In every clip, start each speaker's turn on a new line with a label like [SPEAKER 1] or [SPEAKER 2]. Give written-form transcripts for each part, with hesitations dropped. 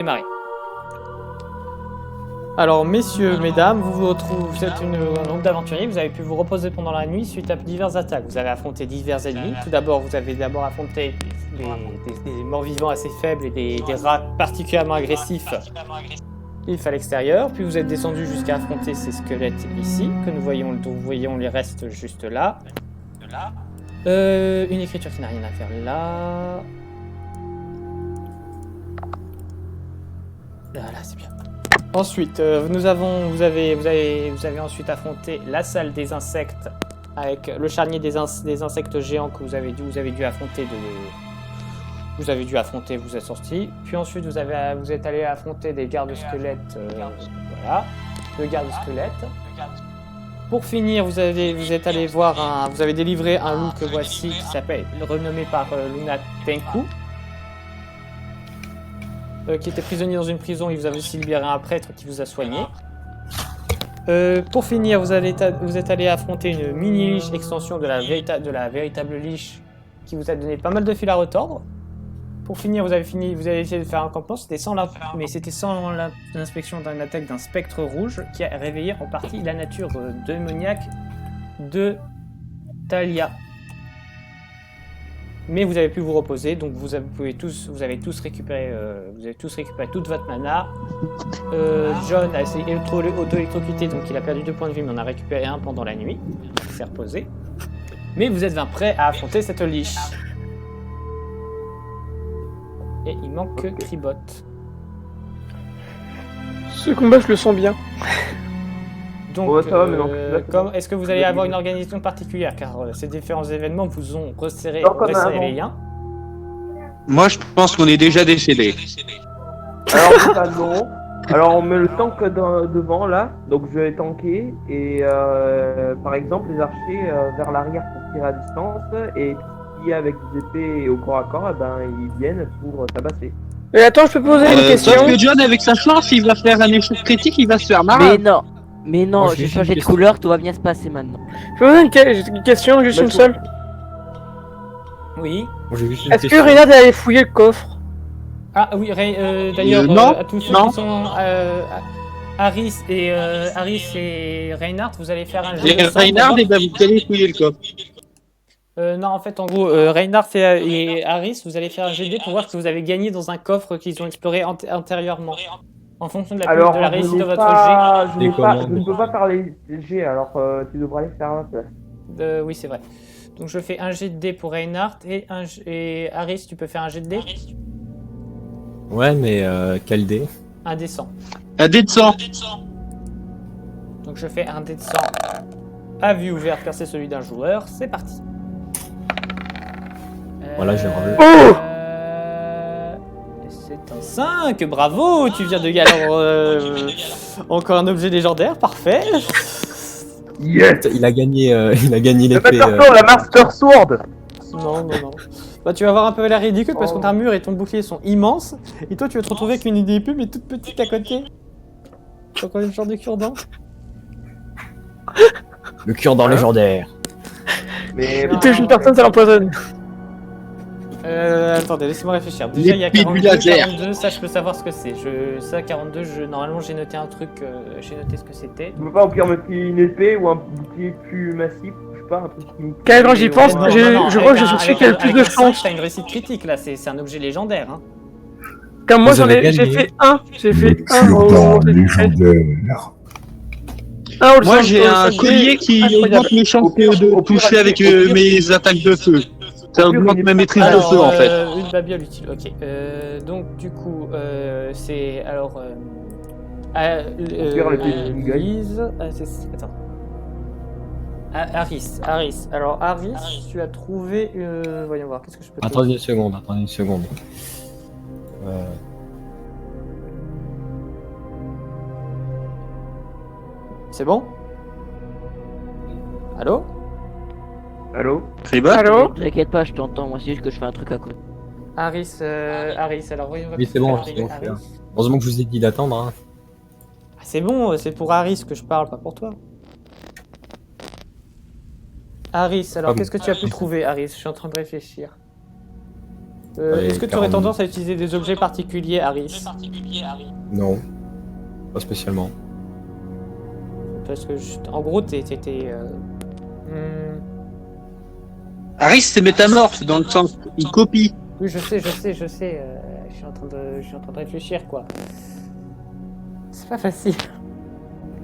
[SPEAKER 1] Démarrer. Alors, messieurs, mesdames, vous êtes un groupe d'aventuriers, vous avez pu vous reposer pendant la nuit suite à diverses attaques. Vous avez affronté divers ennemis. Tout d'abord, vous avez affronté des morts-vivants assez faibles et des rats particulièrement agressifs à l'extérieur. Puis vous êtes descendu jusqu'à affronter ces squelettes ici, que nous voyons les restes juste là. Une écriture qui n'a rien à faire là. Voilà, c'est bien. Ensuite, vous avez ensuite affronté la salle des insectes avec le charnier des insectes géants que vous avez dû affronter. Vous êtes sorti. Puis ensuite, vous êtes allé affronter des gardes-squelettes. Voilà, deux gardes-squelettes. Pour finir, vous avez délivré un loup que voici qui s'appelle, renommé par Luna Tenku. Qui était prisonnier dans une prison, il vous a aussi libéré un prêtre qui vous a soigné. Pour finir, vous êtes allé affronter une mini-liche extension de la véritable liche qui vous a donné pas mal de fil à retordre. Pour finir, vous avez essayé de faire un campement, c'était sans l'inspection d'une attaque d'un spectre rouge qui a réveillé en partie la nature démoniaque de Talia. Mais vous avez pu vous reposer, donc vous avez tous récupéré toute votre mana. John a essayé d'auto-électrocuter, donc il a perdu 2 points de vie, mais on a récupéré 1 pendant la nuit. Il s'est reposé. Mais vous êtes prêts à affronter cette liche. Et il manque que Kribot.
[SPEAKER 2] Ce combat, je le sens bien.
[SPEAKER 1] Donc, est-ce que vous allez avoir une organisation particulière, car ces différents événements vous ont resserré les liens?
[SPEAKER 3] Moi, je pense qu'on est déjà décédé.
[SPEAKER 4] Alors, on met le tank devant là, donc je vais tanker et par exemple les archers vers l'arrière pour tirer à distance et qui avec des épées au corps à corps, ils viennent pour tabasser.
[SPEAKER 2] Mais attends, je peux poser une question.
[SPEAKER 3] Sauf que John, avec sa chance, il va faire un échec critique, il va se faire marrer.
[SPEAKER 5] Mais non, j'ai changé de couleur, tout va bien se passer maintenant.
[SPEAKER 2] Je peux poser une question, juste une seule.
[SPEAKER 1] Oui.
[SPEAKER 2] Est-ce que Reynard est allé fouiller le coffre?
[SPEAKER 1] Ah oui, d'ailleurs, à tous ceux qui sont Harris et Reinhardt, vous allez faire un jeu de sang.
[SPEAKER 3] Reinhardt, vous allez fouiller le coffre.
[SPEAKER 1] Non, en fait, en gros, Reinhardt et Harris, vous allez faire un GD pour voir ce que vous avez gagné dans un coffre qu'ils ont exploré antérieurement. En fonction de la réussite de votre
[SPEAKER 4] jet. Je ne peux pas faire les G, alors tu devras les faire à ma place.
[SPEAKER 1] Oui, c'est vrai. Donc je fais un jet de dés pour Reinhardt et Harris, tu peux faire un jet de dés?
[SPEAKER 6] Ouais, mais quel dé?
[SPEAKER 1] Un dé 100.
[SPEAKER 3] Un dé de 100.
[SPEAKER 1] Donc je fais un dé de 100 à vue ouverte car c'est celui d'un joueur. C'est parti.
[SPEAKER 6] Voilà, j'ai relevé.
[SPEAKER 1] C'est un 5, bravo, tu viens de gagner encore un objet légendaire, parfait.
[SPEAKER 4] Yes.
[SPEAKER 6] Il a gagné l'épée.
[SPEAKER 4] La Master Sword.
[SPEAKER 1] Non. Bah tu vas avoir un peu l'air ridicule parce que ton armure et ton bouclier sont immenses et toi tu vas te retrouver avec une épée mais toute petite à côté. T'as encore une genre de cure-dent.
[SPEAKER 6] Le cure-dent légendaire.
[SPEAKER 4] Mais
[SPEAKER 2] Il touche une personne, ça l'empoisonne.
[SPEAKER 1] Attendez, laissez-moi réfléchir. Déjà, il y a 42, ça je peux savoir ce que c'est. Ça, 42, normalement j'ai noté un truc, j'ai noté ce que c'était.
[SPEAKER 4] Tu peux pas au pire mettre une épée ou un bouclier plus massif, je sais pas, un truc qui...
[SPEAKER 2] Quand j'y pense, je crois que j'ai cherché qui a le plus de chance.
[SPEAKER 1] T'as une réussite critique là, c'est un objet légendaire. Hein.
[SPEAKER 2] Comme moi j'ai fait un. J'ai fait un
[SPEAKER 7] légendaire.
[SPEAKER 3] Moi j'ai un collier qui augmente mes chances de toucher avec mes attaques de feu. Ça augmente ma maîtrise de feu en fait.
[SPEAKER 1] Une babiole utile, ok. Donc du coup, c'est alors... Attends. Harris. Alors Harris, tu as trouvé... voyons voir, qu'est-ce que je peux...
[SPEAKER 6] Attendez une seconde.
[SPEAKER 1] C'est bon? Allô?
[SPEAKER 2] Allô?
[SPEAKER 5] T'inquiète pas, je t'entends, moi c'est juste que je fais un truc à côté.
[SPEAKER 1] Harris, alors voyons voir.
[SPEAKER 6] Oui, c'est bon, heureusement que je vous ai dit d'attendre. Hein.
[SPEAKER 1] C'est bon, c'est pour Harris que je parle, pas pour toi. Harris, alors qu'est-ce que tu as pu trouver, Harris? Je suis en train de réfléchir.
[SPEAKER 6] Allez,
[SPEAKER 1] Est-ce que tu aurais
[SPEAKER 6] 42.
[SPEAKER 1] tendance à utiliser des objets particuliers, Harris?
[SPEAKER 6] Non. Pas spécialement.
[SPEAKER 1] Parce que, en gros,
[SPEAKER 3] Harris, c'est métamorphe, dans le sens, il copie.
[SPEAKER 1] Oui, je sais. Je suis en train de réfléchir, quoi. C'est pas facile.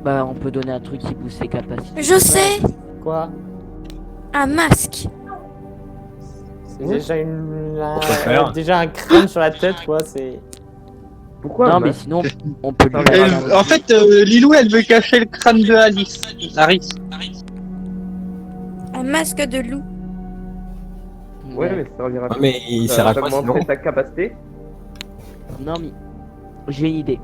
[SPEAKER 5] Bah, on peut donner un truc qui booste ses capacités.
[SPEAKER 7] Je sais,
[SPEAKER 1] Quoi?
[SPEAKER 7] un masque.
[SPEAKER 1] C'est déjà
[SPEAKER 6] faire
[SPEAKER 1] déjà un crâne sur la tête, quoi. C'est.
[SPEAKER 4] Pourquoi
[SPEAKER 5] Non,
[SPEAKER 4] un
[SPEAKER 5] mais
[SPEAKER 4] masque
[SPEAKER 5] sinon, on peut lui
[SPEAKER 3] En fait, Lilou, elle veut cacher le crâne de Alice. Harris.
[SPEAKER 7] Un masque de loup.
[SPEAKER 4] Ouais, mais ça servira
[SPEAKER 6] Ouais, mais il
[SPEAKER 4] ça
[SPEAKER 6] sert à
[SPEAKER 4] va
[SPEAKER 6] quoi sinon?
[SPEAKER 4] montrer ta capacité.
[SPEAKER 5] Non, mais j'ai une idée.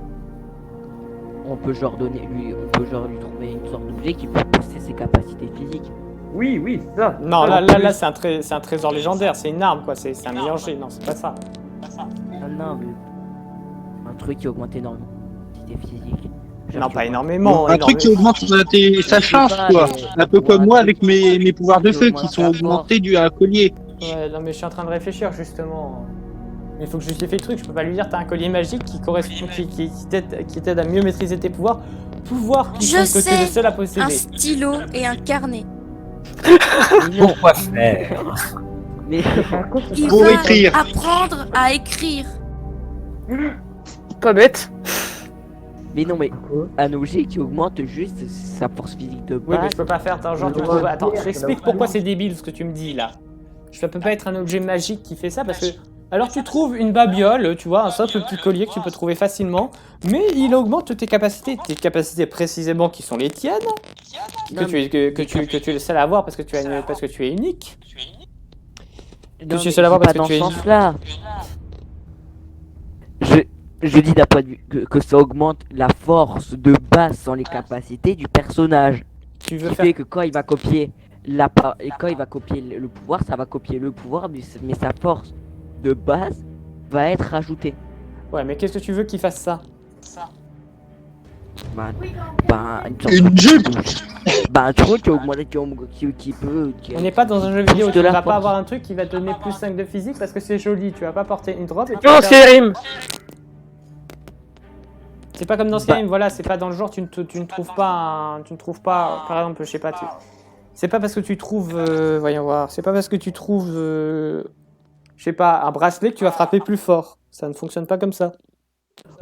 [SPEAKER 5] On peut genre lui trouver une sorte d'objet qui peut booster ses capacités physiques.
[SPEAKER 4] Oui, c'est ça.
[SPEAKER 1] Non,
[SPEAKER 4] Ça,
[SPEAKER 1] là, c'est un trésor légendaire. C'est une arme, quoi. C'est un meilleur jet. Non, c'est pas ça.
[SPEAKER 5] Ah non, mais un truc qui augmente énormément ses capacités physiques. Genre
[SPEAKER 1] Non,
[SPEAKER 5] qui
[SPEAKER 1] pas
[SPEAKER 5] augmente-
[SPEAKER 1] énormément.
[SPEAKER 3] Un truc qui augmente sa chance, quoi. Un peu comme moi avec mes pouvoirs de feu qui sont augmentés dû à un collier.
[SPEAKER 1] Ouais, non, mais je suis en train de réfléchir, justement. Mais il faut que je justifie le truc. Je peux pas lui dire t'as un collier magique qui correspond, qui t'aide à mieux maîtriser tes pouvoirs. Pouvoirs qui
[SPEAKER 7] Je
[SPEAKER 1] font que tu es le
[SPEAKER 7] sais.
[SPEAKER 1] seul à
[SPEAKER 7] Un
[SPEAKER 1] posséder.
[SPEAKER 7] stylo et un carnet.
[SPEAKER 5] Mais non,
[SPEAKER 6] Pourquoi faire?
[SPEAKER 5] mais
[SPEAKER 7] Il
[SPEAKER 3] Pour
[SPEAKER 7] va
[SPEAKER 3] écrire.
[SPEAKER 7] apprendre à écrire.
[SPEAKER 2] Pas bête.
[SPEAKER 5] mais non, mais un objet qui augmente juste sa force physique de
[SPEAKER 1] Oui, mais
[SPEAKER 5] base.
[SPEAKER 1] je peux pas faire d'un genre. Tu trouves... Attends, je t'explique pourquoi c'est débile ce que tu me dis là. Ça peut pas être un objet magique qui fait ça parce que. Alors tu trouves une babiole, tu vois, un simple petit collier que tu peux trouver facilement, mais il augmente tes capacités précisément qui sont les tiennes,
[SPEAKER 5] Non,
[SPEAKER 1] que tu es le seul à avoir parce que tu es unique.
[SPEAKER 5] non,
[SPEAKER 1] tu
[SPEAKER 5] mais
[SPEAKER 1] sais l'avoir
[SPEAKER 5] c'est
[SPEAKER 1] parce
[SPEAKER 5] pas
[SPEAKER 1] que tu es
[SPEAKER 5] dans ce sens-là. Je dis d'un point de vue que ça augmente la force de base sans les capacités du personnage.
[SPEAKER 1] Tu
[SPEAKER 5] Ce
[SPEAKER 1] veux
[SPEAKER 5] qui
[SPEAKER 1] faire.
[SPEAKER 5] fait que quand il va copier et quand il va copier le pouvoir, ça va copier le pouvoir, mais sa force de base va être rajoutée.
[SPEAKER 1] Ouais, mais qu'est-ce que tu veux qu'il fasse ça?
[SPEAKER 5] Bah, une sorte
[SPEAKER 3] Une jupe.
[SPEAKER 5] un truc qui augmente, qui peut.
[SPEAKER 1] On n'est pas dans un jeu vidéo,
[SPEAKER 5] De
[SPEAKER 1] tu
[SPEAKER 5] la
[SPEAKER 1] vas pas
[SPEAKER 5] force.
[SPEAKER 1] avoir un truc qui va te donner plus 5 de physique parce que c'est joli, tu vas pas porter une drop et tu vas
[SPEAKER 2] Non,
[SPEAKER 1] faire-
[SPEAKER 2] Skyrim.
[SPEAKER 1] C'est pas comme dans Skyrim, voilà, c'est pas dans le genre, tu ne trouves pas, par exemple, je sais pas, c'est pas parce que tu trouves, voyons voir, c'est pas parce que tu trouves, je sais pas, un bracelet que tu vas frapper plus fort. Ça ne fonctionne pas comme ça.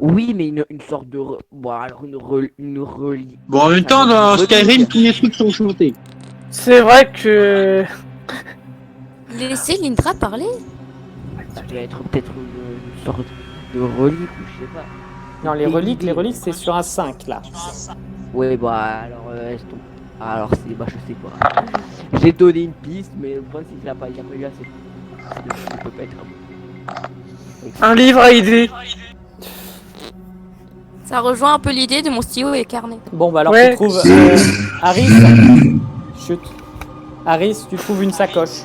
[SPEAKER 5] Oui, mais une sorte de. Bon, alors une relie.
[SPEAKER 3] Bon, en même temps, dans Skyrim, tous les trucs sont chantés.
[SPEAKER 2] C'est vrai que.
[SPEAKER 7] Laissez Lindra parler.
[SPEAKER 5] Ça doit être peut-être une sorte de relique ou je sais pas.
[SPEAKER 1] Non, les reliques, c'est sur un 5 là.
[SPEAKER 5] Ouais, bah alors, laisse tomber. Alors, c'est. Bah, je sais pas. J'ai donné une piste, mais le problème, c'est qu'il a pas eu assez. Ça peut pas être
[SPEAKER 2] Un livre à idées.
[SPEAKER 7] Ça rejoint un peu l'idée de mon stylo et carnet.
[SPEAKER 1] Bon, bah alors
[SPEAKER 2] Ouais.
[SPEAKER 1] tu trouves, Harris, chut, Harris, tu trouves une sacoche.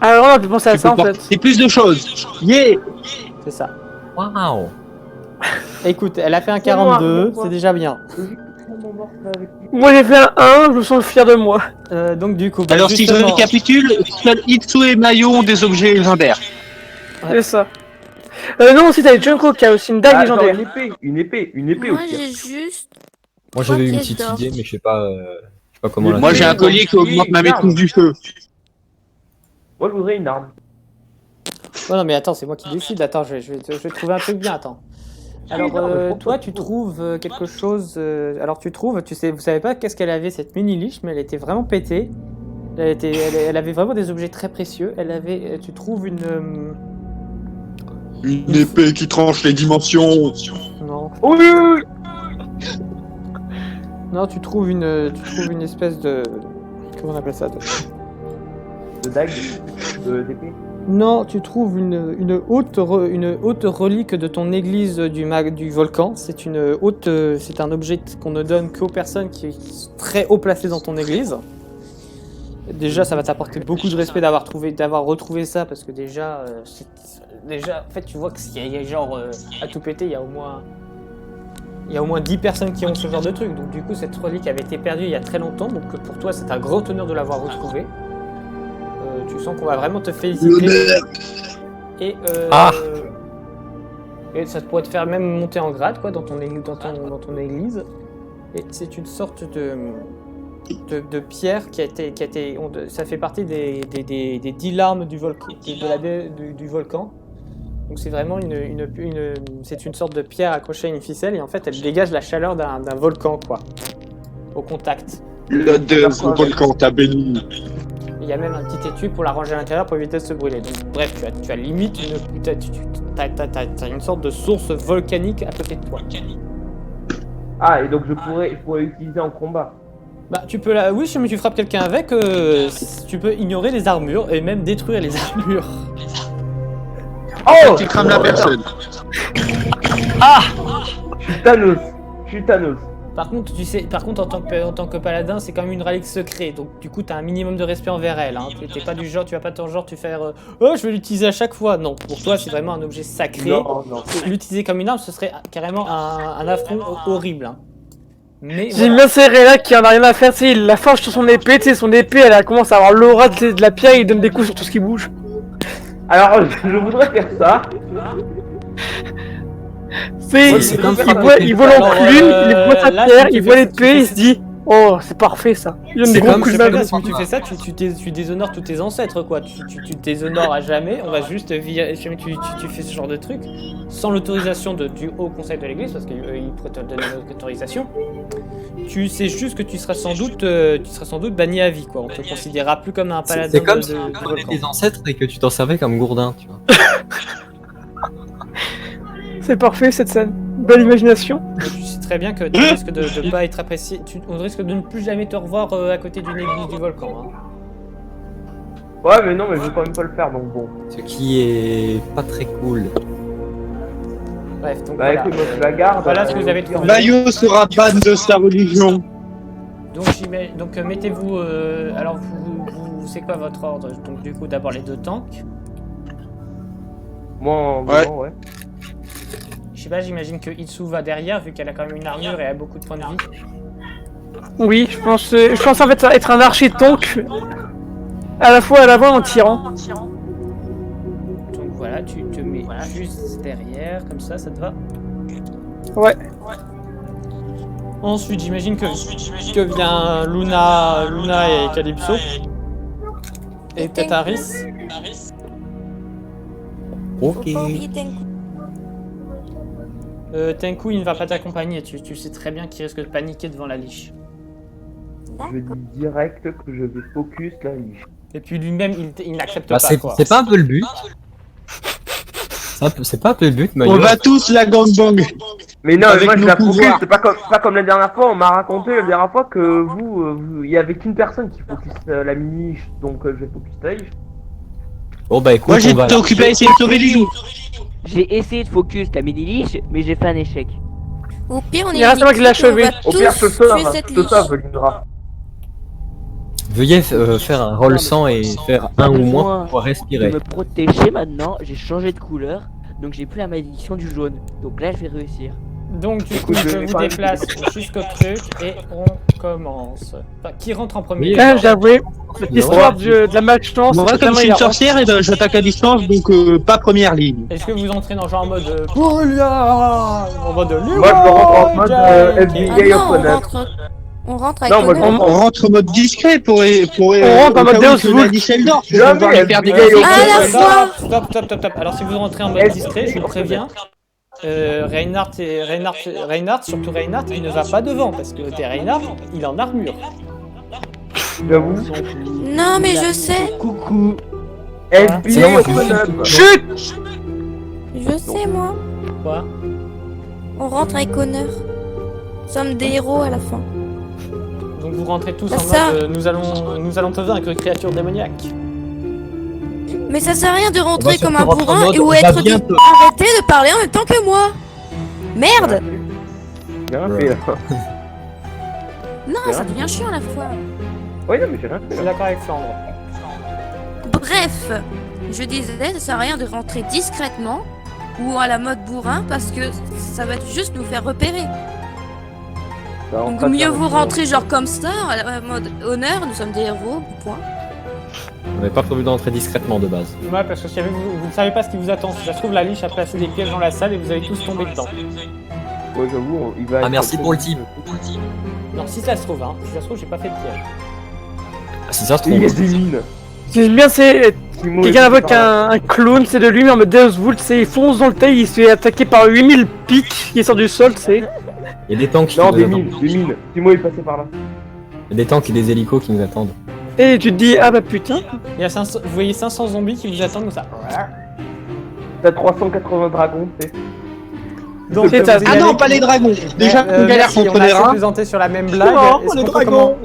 [SPEAKER 2] Alors, on a pu penser à
[SPEAKER 3] Tu
[SPEAKER 2] ça
[SPEAKER 3] peux
[SPEAKER 2] en fait.
[SPEAKER 3] porter plus de choses. Yeah.
[SPEAKER 1] C'est ça.
[SPEAKER 6] Waouh!
[SPEAKER 1] Écoute, elle a fait un
[SPEAKER 4] C'est moi,
[SPEAKER 1] 42,
[SPEAKER 4] c'est moi.
[SPEAKER 1] c'est déjà bien.
[SPEAKER 2] Moi j'ai fait un 1, je me sens fier de moi.
[SPEAKER 1] Donc du coup, bah,
[SPEAKER 3] Alors, si je
[SPEAKER 1] justement,
[SPEAKER 3] récapitule, seuls Itsu et Mayo ont des objets légendaires.
[SPEAKER 1] Ouais.
[SPEAKER 2] C'est ça. Non, aussi t'as Junko qui a aussi une dague
[SPEAKER 4] Ah, attends,
[SPEAKER 2] légendaire.
[SPEAKER 4] une épée au
[SPEAKER 7] Moi,
[SPEAKER 4] pire.
[SPEAKER 7] j'ai juste.
[SPEAKER 6] Moi j'avais une
[SPEAKER 7] Trois
[SPEAKER 6] petite
[SPEAKER 7] pièces d'or.
[SPEAKER 6] idée, mais je sais pas comment la
[SPEAKER 3] Moi, j'ai
[SPEAKER 6] faire.
[SPEAKER 3] un collier qui augmente ma maîtrise du feu.
[SPEAKER 4] Moi, je voudrais une arme.
[SPEAKER 1] Oh non mais attends, c'est moi qui décide. Attends, je vais trouver un truc bien. Attends. Alors
[SPEAKER 4] Oui, non, mais je
[SPEAKER 1] toi,
[SPEAKER 4] comprends.
[SPEAKER 1] tu trouves quelque chose. Alors tu trouves, vous savez pas qu'est-ce qu'elle avait cette mini liche, mais elle était vraiment pétée. Elle avait vraiment des objets très précieux. Tu trouves une.
[SPEAKER 3] Une épée qui tranche les dimensions.
[SPEAKER 1] Non.
[SPEAKER 4] Oui, oui, oui.
[SPEAKER 1] Non, tu trouves une espèce de. Comment on appelle ça
[SPEAKER 4] De dague, d'épée.
[SPEAKER 1] Non, tu trouves une haute relique de ton église du volcan. C'est c'est un objet qu'on ne donne qu'aux personnes qui sont très haut placées dans ton église. Déjà, ça va t'apporter beaucoup de respect d'avoir retrouvé ça, parce que déjà, en fait, tu vois que s'il y a genre à tout péter, il y a au moins 10 personnes qui ont ce genre de truc. Donc du coup, cette relique avait été perdue il y a très longtemps. Donc pour toi, c'est un grand honneur de l'avoir retrouvée. tu sens qu'on va vraiment te féliciter. Et, et ça pourrait te faire même monter en grade quoi, dans ton église. Et c'est une sorte de pierre qui a été ça fait partie des 10 larmes du volcan, du volcan. Donc c'est vraiment c'est une sorte de pierre accrochée à une ficelle et en fait elle dégage la chaleur d'un volcan quoi, au contact.
[SPEAKER 3] L'odeur du volcan t'a béni.
[SPEAKER 1] Il y a même un petit étui pour la ranger à l'intérieur pour éviter de se brûler. Donc, bref, tu as limite t'as une sorte de source volcanique à côté de toi.
[SPEAKER 4] Ah, et donc je pourrais l'utiliser en combat.
[SPEAKER 1] Bah tu peux oui, si tu frappes quelqu'un avec, tu peux ignorer les armures et même détruire les armures.
[SPEAKER 3] Tu crames la personne.
[SPEAKER 4] Je suis Thanos.
[SPEAKER 1] Par contre, en tant que paladin, c'est quand même une relique secrète, donc du coup, t'as un minimum de respect envers elle. Hein. T'es pas du genre, tu vas pas ton genre, tu fais oh, je vais l'utiliser à chaque fois. Non, pour toi, c'est vraiment un objet sacré.
[SPEAKER 4] Non.
[SPEAKER 1] L'utiliser comme une arme, ce serait carrément un affront horrible. Hein. Mais
[SPEAKER 2] J'aime bien ces là qui en a rien à faire, tu sais, il la forge sur son épée, tu sais, son épée elle commence à avoir l'aura de la pierre et il donne des coups sur tout ce qui bouge.
[SPEAKER 4] Alors, je voudrais faire ça.
[SPEAKER 2] C'est
[SPEAKER 1] comme ça,
[SPEAKER 2] il voit l'enclume, il voit sa
[SPEAKER 1] là,
[SPEAKER 2] pierre,
[SPEAKER 1] si tu
[SPEAKER 2] il voit
[SPEAKER 1] fais-
[SPEAKER 2] l'épée, il se dit oh c'est parfait ça. Il donne des
[SPEAKER 6] C'est
[SPEAKER 2] gros
[SPEAKER 6] comme-
[SPEAKER 2] coups de
[SPEAKER 1] c'est pas
[SPEAKER 2] main.
[SPEAKER 1] bien, si tu fais ça, tu déshonores tous tes ancêtres, quoi. Tu déshonores à jamais, on va juste virer, tu fais ce genre de truc, sans l'autorisation du haut conseil de l'église, parce qu'ils pourraient te donner l'autorisation. Tu sais juste que tu seras sans doute banni à vie, quoi. On te considérera plus comme un paladin
[SPEAKER 6] C'est comme
[SPEAKER 1] de
[SPEAKER 6] si tu connais
[SPEAKER 1] volcan.
[SPEAKER 6] tes ancêtres et que tu t'en servais comme gourdin, tu vois.
[SPEAKER 2] C'est parfait cette scène. Belle imagination.
[SPEAKER 1] Et tu sais très bien que tu risques de pas être apprécié, on risque de ne plus jamais te revoir à côté d'une église du volcan. Hein.
[SPEAKER 4] Ouais, mais non, mais je veux quand même pas le faire, donc bon.
[SPEAKER 6] Ce qui est pas très cool.
[SPEAKER 1] Bref, donc
[SPEAKER 4] Bah
[SPEAKER 1] voilà.
[SPEAKER 4] écoute, moi je la garde.
[SPEAKER 1] Voilà ce que vous avez trouvé.
[SPEAKER 3] Bayo sera ban de sa religion.
[SPEAKER 1] Donc mettez-vous. Alors vous c'est quoi votre ordre? Donc du coup d'abord les 2 tanks.
[SPEAKER 4] Moi, en
[SPEAKER 3] Ouais.
[SPEAKER 4] volant, ouais.
[SPEAKER 1] Je sais pas, j'imagine que Itsu va derrière vu qu'elle a quand même une armure et a beaucoup de points de vie.
[SPEAKER 2] Oui, je pense en fait être un archer tank à la fois à l'avant et en tirant.
[SPEAKER 1] Donc voilà, tu te mets juste derrière, comme ça te va?
[SPEAKER 2] Ouais.
[SPEAKER 1] Ensuite, j'imagine que vient Luna et Calypso. Et peut-être Aris.
[SPEAKER 6] Ok.
[SPEAKER 1] Tenku, il ne va pas t'accompagner, tu sais très bien qu'il risque de paniquer devant la liche.
[SPEAKER 4] Je dis direct que je vais focus la niche.
[SPEAKER 1] Et puis lui-même, il n'accepte
[SPEAKER 6] Bah,
[SPEAKER 1] pas, quoi.
[SPEAKER 6] c'est pas un peu le but. C'est pas un peu le but, Mayo.
[SPEAKER 3] On va tous la gangbang.
[SPEAKER 4] Mais non, mais
[SPEAKER 3] Avec
[SPEAKER 4] moi je
[SPEAKER 3] nos
[SPEAKER 4] la focus,
[SPEAKER 3] pouvoirs.
[SPEAKER 4] c'est pas comme la dernière fois, on m'a raconté la dernière fois que il y avait qu'une personne qui focus la mini-niche, donc je vais focus la niche.
[SPEAKER 6] Bon bah écoute,
[SPEAKER 3] Moi
[SPEAKER 6] on va...
[SPEAKER 3] j'étais occupé à essayer de sauver Lilou.
[SPEAKER 5] J'ai essayé de focus la mini-liche, mais j'ai fait un échec.
[SPEAKER 7] Au pire, on est
[SPEAKER 2] Il reste moi qui l'ai
[SPEAKER 7] limité, on
[SPEAKER 2] achevé.
[SPEAKER 7] va
[SPEAKER 4] Au pire, je te
[SPEAKER 7] tous
[SPEAKER 4] sauve,
[SPEAKER 7] tuer cette
[SPEAKER 4] je te
[SPEAKER 7] liche.
[SPEAKER 4] sauve, Lindra.
[SPEAKER 6] Veuillez faire un roll 100 et faire un ou moins pour pouvoir
[SPEAKER 5] De
[SPEAKER 6] respirer.
[SPEAKER 5] me protéger maintenant, j'ai changé de couleur, donc j'ai plus la malédiction du jaune. Donc là, je vais réussir.
[SPEAKER 1] Donc du coup,
[SPEAKER 4] Écoute,
[SPEAKER 1] je
[SPEAKER 4] je vais
[SPEAKER 1] vous
[SPEAKER 4] pas
[SPEAKER 1] déplace jusqu'au truc et on commence. Enfin, qui rentre en premier?
[SPEAKER 6] Oui,
[SPEAKER 2] Là, j'ai avoué, cette histoire de la malchance.
[SPEAKER 3] Moi comme je suis une sorcière, et ben, j'attaque à distance, donc pas première ligne.
[SPEAKER 1] Est-ce que vous entrez dans genre en mode Boulia en mode
[SPEAKER 4] Moi je rentre en mode
[SPEAKER 7] Ah
[SPEAKER 4] FBI
[SPEAKER 7] non,
[SPEAKER 4] of Honor.
[SPEAKER 7] on rentre avec
[SPEAKER 4] Non, moi,
[SPEAKER 7] honneur.
[SPEAKER 3] On rentre en mode discret pour
[SPEAKER 2] On rentre en mode Deus
[SPEAKER 3] la niche Eldor. Je vais
[SPEAKER 4] Jamais,
[SPEAKER 3] pouvoir les faire
[SPEAKER 4] FBI
[SPEAKER 3] dégager.
[SPEAKER 4] of
[SPEAKER 7] À la fois.
[SPEAKER 1] Stop. Alors si vous rentrez en mode discret, je vous préviens. Reinhardt, surtout Reinhardt, il ne va pas devant parce que t'es Reinhardt, il est en armure.
[SPEAKER 4] J'avoue.
[SPEAKER 7] Non, mais je sais.
[SPEAKER 5] Coucou.
[SPEAKER 4] FBI of Honor.
[SPEAKER 2] Chut.
[SPEAKER 7] Je sais, moi.
[SPEAKER 1] Quoi?
[SPEAKER 7] On rentre avec honneur. Nous sommes des héros à la fin.
[SPEAKER 1] Donc vous rentrez tous
[SPEAKER 7] C'est
[SPEAKER 1] en
[SPEAKER 7] ça.
[SPEAKER 1] mode nous allons te vaincre une créature démoniaque.
[SPEAKER 7] Mais ça sert à rien de
[SPEAKER 6] On
[SPEAKER 7] rentrer
[SPEAKER 6] va
[SPEAKER 7] comme un
[SPEAKER 6] surtout rentrer en
[SPEAKER 7] bourrin
[SPEAKER 6] mode,
[SPEAKER 7] et ou
[SPEAKER 6] on va
[SPEAKER 7] être
[SPEAKER 6] bien
[SPEAKER 7] du...
[SPEAKER 6] te-
[SPEAKER 7] Arrêtez de parler en même temps que moi. Merde.
[SPEAKER 4] J'ai rien fait là.
[SPEAKER 7] Non, ça devient chiant à la fois.
[SPEAKER 4] Oui, non, mais j'ai rien
[SPEAKER 1] Je
[SPEAKER 4] fait
[SPEAKER 1] suis
[SPEAKER 4] là.
[SPEAKER 1] d'accord avec Flandre.
[SPEAKER 7] Bref, je disais, ça sert à rien de rentrer discrètement ou à la mode bourrin parce que ça va juste nous faire repérer.
[SPEAKER 4] Ça, on
[SPEAKER 7] Donc
[SPEAKER 4] passe
[SPEAKER 7] mieux
[SPEAKER 4] à
[SPEAKER 7] vous
[SPEAKER 4] la-
[SPEAKER 7] rentrer genre comme ça, à la mode honneur, nous sommes des héros, point.
[SPEAKER 6] On n'avait pas prévu d'entrer discrètement de base.
[SPEAKER 1] Ouais, parce que si vous ne savez pas ce qui vous attend. Si ça se trouve, la liche a placé des pièges dans la salle et vous allez tous tomber dedans.
[SPEAKER 4] Ouais, j'avoue, il va.
[SPEAKER 6] Ah,
[SPEAKER 4] être-
[SPEAKER 6] merci pour le tip.
[SPEAKER 1] Non, si ça se trouve, hein. Si ça se trouve, j'ai pas fait de piège.
[SPEAKER 6] Ah, si ça se
[SPEAKER 4] Il y a
[SPEAKER 6] trouve.
[SPEAKER 4] des mines.
[SPEAKER 2] J'aime bien, c'est
[SPEAKER 4] Timo,
[SPEAKER 2] quelqu'un
[SPEAKER 4] il
[SPEAKER 2] invoque
[SPEAKER 4] fait par là.
[SPEAKER 2] un clone, c'est de lui, mais en mode Deus Vult, c'est il fonce dans le tail, il se fait attaquer par 8000 pics qui sortent du sol, c'est.
[SPEAKER 6] Il y a des tanks qui
[SPEAKER 4] Non,
[SPEAKER 6] nous
[SPEAKER 4] des
[SPEAKER 6] attendent.
[SPEAKER 4] mines, des mines. Timo est passé par là.
[SPEAKER 6] Il y a des tanks et des hélicos qui nous attendent.
[SPEAKER 2] Et tu te dis, ah bah putain.
[SPEAKER 1] Il y a 500 vous voyez 500 zombies qui vous attendent comme ça.
[SPEAKER 4] T'as 380 dragons, tu sais.
[SPEAKER 1] Donc,
[SPEAKER 2] C'est
[SPEAKER 1] vous
[SPEAKER 2] ça.
[SPEAKER 1] y
[SPEAKER 3] Ah
[SPEAKER 1] allez.
[SPEAKER 3] non, pas les dragons. Déjà, on galère
[SPEAKER 1] merci,
[SPEAKER 3] contre
[SPEAKER 1] on a
[SPEAKER 3] les
[SPEAKER 1] assez
[SPEAKER 3] rats.
[SPEAKER 1] plaisanté sur la même blague.
[SPEAKER 3] Non,
[SPEAKER 1] Est-ce
[SPEAKER 3] les
[SPEAKER 1] qu'on peut
[SPEAKER 3] dragons.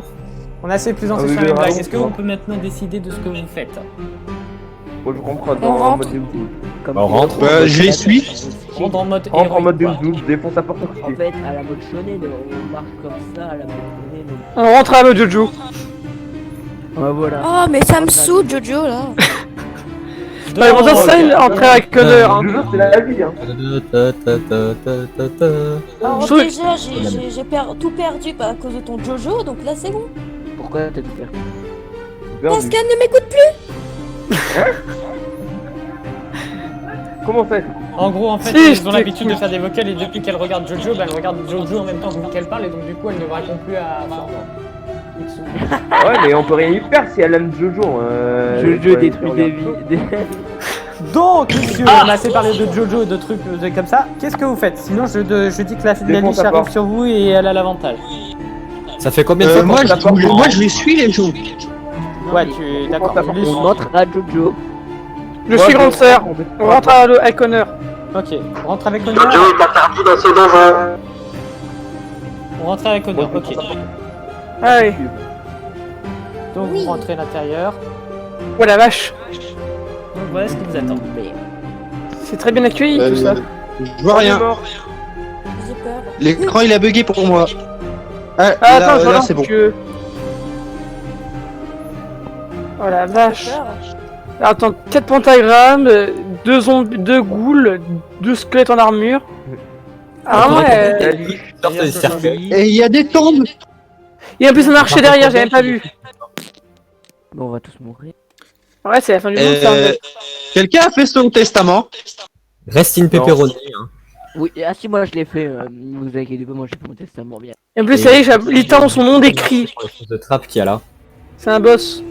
[SPEAKER 1] On a assez plaisanté
[SPEAKER 4] Ah oui,
[SPEAKER 1] sur la
[SPEAKER 4] les
[SPEAKER 1] même blague.
[SPEAKER 4] dragons,
[SPEAKER 1] Est-ce que
[SPEAKER 4] c'est
[SPEAKER 1] on
[SPEAKER 4] bon.
[SPEAKER 1] peut maintenant décider de ce que vous faites?
[SPEAKER 4] Moi, je comprends
[SPEAKER 7] On
[SPEAKER 4] dans en
[SPEAKER 7] rentre.
[SPEAKER 4] mode Deus Vult.
[SPEAKER 5] Comme
[SPEAKER 6] Bah, on rentre.
[SPEAKER 3] Je les suis.
[SPEAKER 1] Rentre en mode
[SPEAKER 4] Rentre en
[SPEAKER 1] héroïque,
[SPEAKER 4] mode Deus
[SPEAKER 1] quoi.
[SPEAKER 4] Vult, défonce la porte
[SPEAKER 5] En fait, à la mode shonen, on marche comme ça, à la mode shonen.
[SPEAKER 2] On rentre à la mode Jojo.
[SPEAKER 5] Ouais, voilà.
[SPEAKER 7] Oh, mais ça me saoule, Jojo, là.
[SPEAKER 2] Ouais, bon, ça, c'est entrer avec honneur. Hein.
[SPEAKER 4] Jojo, c'est la vie, hein.
[SPEAKER 7] Alors,
[SPEAKER 2] Je trouve-
[SPEAKER 7] déjà, tout perdu à cause de ton Jojo, donc là, c'est bon.
[SPEAKER 5] Pourquoi t'as tout perdu?
[SPEAKER 7] Parce
[SPEAKER 4] Perdu.
[SPEAKER 7] qu'elle ne m'écoute plus.
[SPEAKER 4] Comment ça?
[SPEAKER 1] En gros, en fait,
[SPEAKER 2] Si,
[SPEAKER 1] ils ont
[SPEAKER 2] je
[SPEAKER 1] l'habitude de
[SPEAKER 2] t'écoute.
[SPEAKER 1] faire des vocales et depuis qu'elle regarde Jojo, bah, elle regarde Jojo en même temps qu'elle parle et donc du coup, elle ne répond plus à Mitsu.
[SPEAKER 4] Ouais, mais on peut rien y faire si elle aime Jojo.
[SPEAKER 5] Jojo détruit des vies.
[SPEAKER 1] Donc, monsieur, on a assez parlé de Jojo et de trucs comme ça. Qu'est-ce que vous faites? Sinon, je dis que la
[SPEAKER 4] Défonce
[SPEAKER 1] liche
[SPEAKER 4] la
[SPEAKER 1] arrive
[SPEAKER 4] porte.
[SPEAKER 1] sur vous et elle a l'avantage.
[SPEAKER 6] Ça fait combien de fois
[SPEAKER 3] Moi,
[SPEAKER 6] qu'on-
[SPEAKER 3] je les suis, les gens.
[SPEAKER 1] Ouais, tu. D'accord.
[SPEAKER 4] Défonce la
[SPEAKER 1] tu lis-
[SPEAKER 5] On montre à Jojo.
[SPEAKER 2] Je suis grande sœur. On rentre avec honneur.
[SPEAKER 1] Ok, on rentre avec honneur. On rentre avec honneur, ok.
[SPEAKER 2] Allez.
[SPEAKER 1] Donc,
[SPEAKER 7] Oui.
[SPEAKER 1] vous rentrez à l'intérieur.
[SPEAKER 2] Oh la vache.
[SPEAKER 1] Donc, voilà ce qui vous attend.
[SPEAKER 5] Mais
[SPEAKER 2] C'est très bien accueilli tout ça.
[SPEAKER 3] Je vois rien.
[SPEAKER 7] J'ai peur.
[SPEAKER 3] L'écran, il a bugué pour moi. Ah,
[SPEAKER 2] Ah,
[SPEAKER 3] là,
[SPEAKER 2] attends, je
[SPEAKER 3] là, c'est bon.
[SPEAKER 2] que... Oh la
[SPEAKER 7] J'ai
[SPEAKER 2] vache.
[SPEAKER 7] peur.
[SPEAKER 2] Attends, 4 pentagrammes, 2 zombies, 2 ghouls, 2 squelettes en armure. Ah ouais.
[SPEAKER 6] Sortez des cercueils.
[SPEAKER 3] Et il y a des tombes.
[SPEAKER 2] Il y a en plus un archer derrière, j'ai même pas vu.
[SPEAKER 5] bon, on va tous mourir.
[SPEAKER 2] Ouais, c'est la fin du monde ça.
[SPEAKER 3] Quelqu'un a fait son testament.
[SPEAKER 6] Reste in pepperoni. Hein.
[SPEAKER 5] Oui, ah si, moi je l'ai fait. Vous inquiétez pas, moi j'ai fait mon testament bien.
[SPEAKER 2] Et en plus, ça y est, j'ai littéralement son nom décrit.
[SPEAKER 6] Sur les choses de trappe qu'il y a là.
[SPEAKER 2] C'est un boss.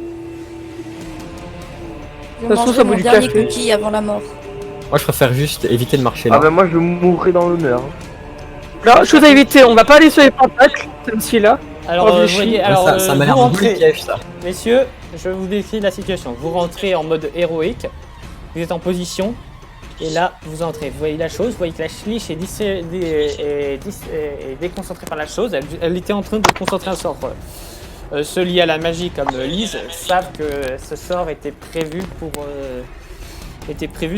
[SPEAKER 7] Je
[SPEAKER 2] toute façon,
[SPEAKER 7] mangerai
[SPEAKER 2] ça
[SPEAKER 7] mon
[SPEAKER 2] bout du
[SPEAKER 7] dernier
[SPEAKER 2] café.
[SPEAKER 7] cookie avant la mort.
[SPEAKER 6] Moi, je préfère juste éviter de marcher
[SPEAKER 4] Ah
[SPEAKER 6] là.
[SPEAKER 4] bah moi je mourrai dans l'honneur.
[SPEAKER 2] Alors, chose à éviter, on va pas aller sur les pentacles, celui-là.
[SPEAKER 1] Alors,
[SPEAKER 2] Oh,
[SPEAKER 1] vous
[SPEAKER 2] Vichy.
[SPEAKER 1] voyez,
[SPEAKER 6] Ouais,
[SPEAKER 1] alors
[SPEAKER 6] ça m'a
[SPEAKER 1] vous
[SPEAKER 6] l'air de
[SPEAKER 1] rentrez,
[SPEAKER 6] piège ça.
[SPEAKER 1] messieurs, je vous décris la situation. Vous rentrez en mode héroïque, vous êtes en position, et là, vous entrez. Vous voyez la chose, vous voyez que la liche est déconcentrée par la chose. Elle était en train de concentrer un sort. Ceux liés à la magie, comme Lise, savent que ce sort était prévu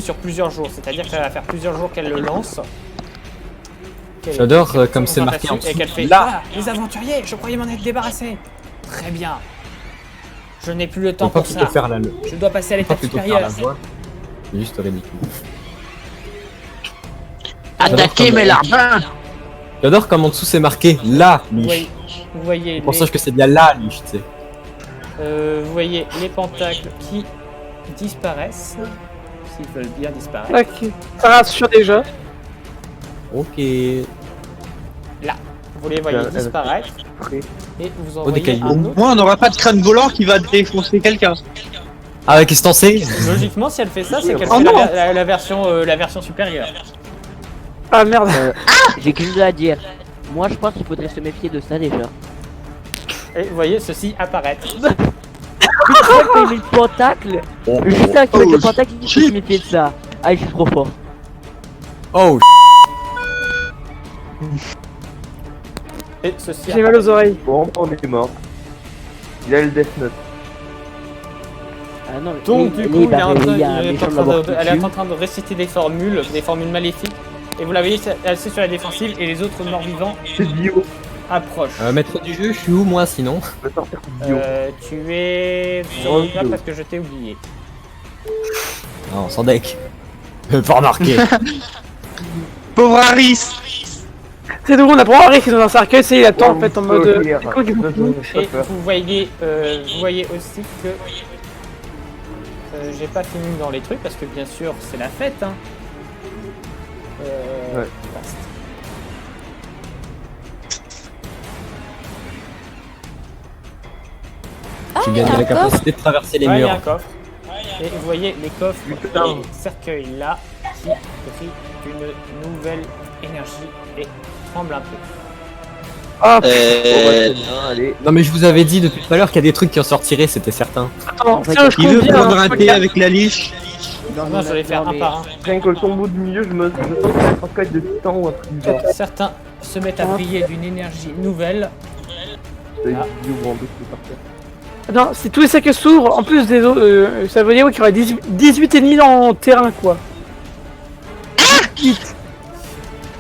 [SPEAKER 1] sur plusieurs jours. C'est-à-dire que ça va faire plusieurs jours qu'elle le lance.
[SPEAKER 6] J'adore
[SPEAKER 1] Qu'elle
[SPEAKER 6] comme c'est
[SPEAKER 1] concentre
[SPEAKER 6] marqué en
[SPEAKER 1] là-dessus, et
[SPEAKER 6] dessous.
[SPEAKER 1] qu'elle fait
[SPEAKER 6] Là.
[SPEAKER 1] Ah, les aventuriers, je croyais m'en être débarrassé. Très bien. Je n'ai plus le temps
[SPEAKER 6] On peut
[SPEAKER 1] pour
[SPEAKER 6] plutôt
[SPEAKER 1] ça.
[SPEAKER 6] faire la
[SPEAKER 1] Je dois passer à
[SPEAKER 6] pas
[SPEAKER 1] l'étape
[SPEAKER 6] plutôt faire
[SPEAKER 1] supérieure.
[SPEAKER 6] la voix. C'est juste ridicule.
[SPEAKER 3] Attaquez mes larbins.
[SPEAKER 6] J'adore comme en dessous c'est marqué la
[SPEAKER 1] Vous
[SPEAKER 6] liche.
[SPEAKER 1] voyez, vous voyez
[SPEAKER 6] Je pense que c'est bien la liche, tu sais.
[SPEAKER 1] vous voyez les pentacles qui disparaissent, s'ils veulent bien disparaître.
[SPEAKER 2] Ok. Ça rassure déjà.
[SPEAKER 6] Ok.
[SPEAKER 1] Vous les voyez
[SPEAKER 4] Elle- elle-
[SPEAKER 1] disparaître et vous
[SPEAKER 6] Oh, des
[SPEAKER 1] envoyez
[SPEAKER 6] cailloux.
[SPEAKER 3] Au
[SPEAKER 1] un autre.
[SPEAKER 3] moins, on n'aura pas de crâne volant qui va défoncer quelqu'un.
[SPEAKER 6] Ah, qu'est-ce que t'en sais?
[SPEAKER 1] Logiquement, si elle fait ça, c'est qu'elle
[SPEAKER 2] Oh
[SPEAKER 1] fait
[SPEAKER 2] non.
[SPEAKER 1] la version supérieure.
[SPEAKER 2] Ah merde.
[SPEAKER 5] J'ai quelque chose à dire. Moi je pense qu'il faudrait se méfier de ça déjà.
[SPEAKER 1] Et vous voyez ceci apparaître.
[SPEAKER 5] Une fois que t'as mis le pentacle, juste avec le pentacle, il faut se méfier de ça. Ah, je suis trop fort.
[SPEAKER 6] Oh,
[SPEAKER 1] Et ceci
[SPEAKER 2] J'ai mal aux oreilles.
[SPEAKER 4] Bon, on est mort. Il a le Death Note.
[SPEAKER 5] Ah non,
[SPEAKER 1] Donc
[SPEAKER 5] les-
[SPEAKER 1] du coup,
[SPEAKER 5] les
[SPEAKER 1] il est en
[SPEAKER 5] barrés,
[SPEAKER 1] train-
[SPEAKER 5] il y a un
[SPEAKER 1] il est
[SPEAKER 5] méchant
[SPEAKER 1] en train
[SPEAKER 5] là-bas
[SPEAKER 1] de-
[SPEAKER 5] qui
[SPEAKER 1] elle est
[SPEAKER 5] tue.
[SPEAKER 1] en train de réciter des formules maléfiques. Et vous la voyez, elle est sur la défensive et les autres morts-vivants
[SPEAKER 4] C'est Dio.
[SPEAKER 1] approchent.
[SPEAKER 6] maître du jeu, je suis où moi sinon?
[SPEAKER 4] Je vais sortir Dio.
[SPEAKER 1] Tu es sur
[SPEAKER 4] Oh,
[SPEAKER 1] le map
[SPEAKER 4] Dio.
[SPEAKER 1] parce que je t'ai oublié.
[SPEAKER 6] Non, sans deck. Pas remarqué.
[SPEAKER 3] Pauvre Harris.
[SPEAKER 2] C'est drôle, on a pas Harry qui est dans un cercueil, c'est il attend en
[SPEAKER 4] Oh,
[SPEAKER 2] fait en mode.
[SPEAKER 4] hier.
[SPEAKER 2] Comment il vous
[SPEAKER 1] Et vous voyez aussi que j'ai pas fini dans les trucs parce que bien sûr c'est la fête. Hein.
[SPEAKER 4] Ouais.
[SPEAKER 1] Vaste.
[SPEAKER 6] Tu
[SPEAKER 7] il y
[SPEAKER 6] gagnes
[SPEAKER 7] a
[SPEAKER 6] la
[SPEAKER 7] un coffre.
[SPEAKER 6] capacité de traverser les
[SPEAKER 1] Ouais, il y a
[SPEAKER 6] murs.
[SPEAKER 1] un coffre. Et vous voyez les coffres,
[SPEAKER 4] Putain.
[SPEAKER 1] les cercueils là qui brillent d'une nouvelle énergie et tremblent un peu.
[SPEAKER 2] Ah,
[SPEAKER 4] Bon, bah, très bien, allez.
[SPEAKER 6] Non mais je vous avais dit depuis tout à l'heure qu'il y a des trucs qui en sortiraient, c'était certain.
[SPEAKER 2] attends,
[SPEAKER 5] En fait,
[SPEAKER 2] tiens, je
[SPEAKER 3] Il veut
[SPEAKER 2] compte bien.
[SPEAKER 3] prendre
[SPEAKER 2] hein.
[SPEAKER 3] un thé avec la liche.
[SPEAKER 1] Non, je vais les faire un par un.
[SPEAKER 4] Rien que le tombeau du milieu, je sens que c'est un cercueil de titan ou un truc du genre.
[SPEAKER 1] Certains se mettent à briller d'une énergie nouvelle.
[SPEAKER 4] C'est
[SPEAKER 1] Ah.
[SPEAKER 4] du ou en deux, c'est parti.
[SPEAKER 2] Attends, si tous les cercueils s'ouvrent, en plus des autres, ça veut dire qu'il y aurait 18 ennemis dans le terrain, quoi.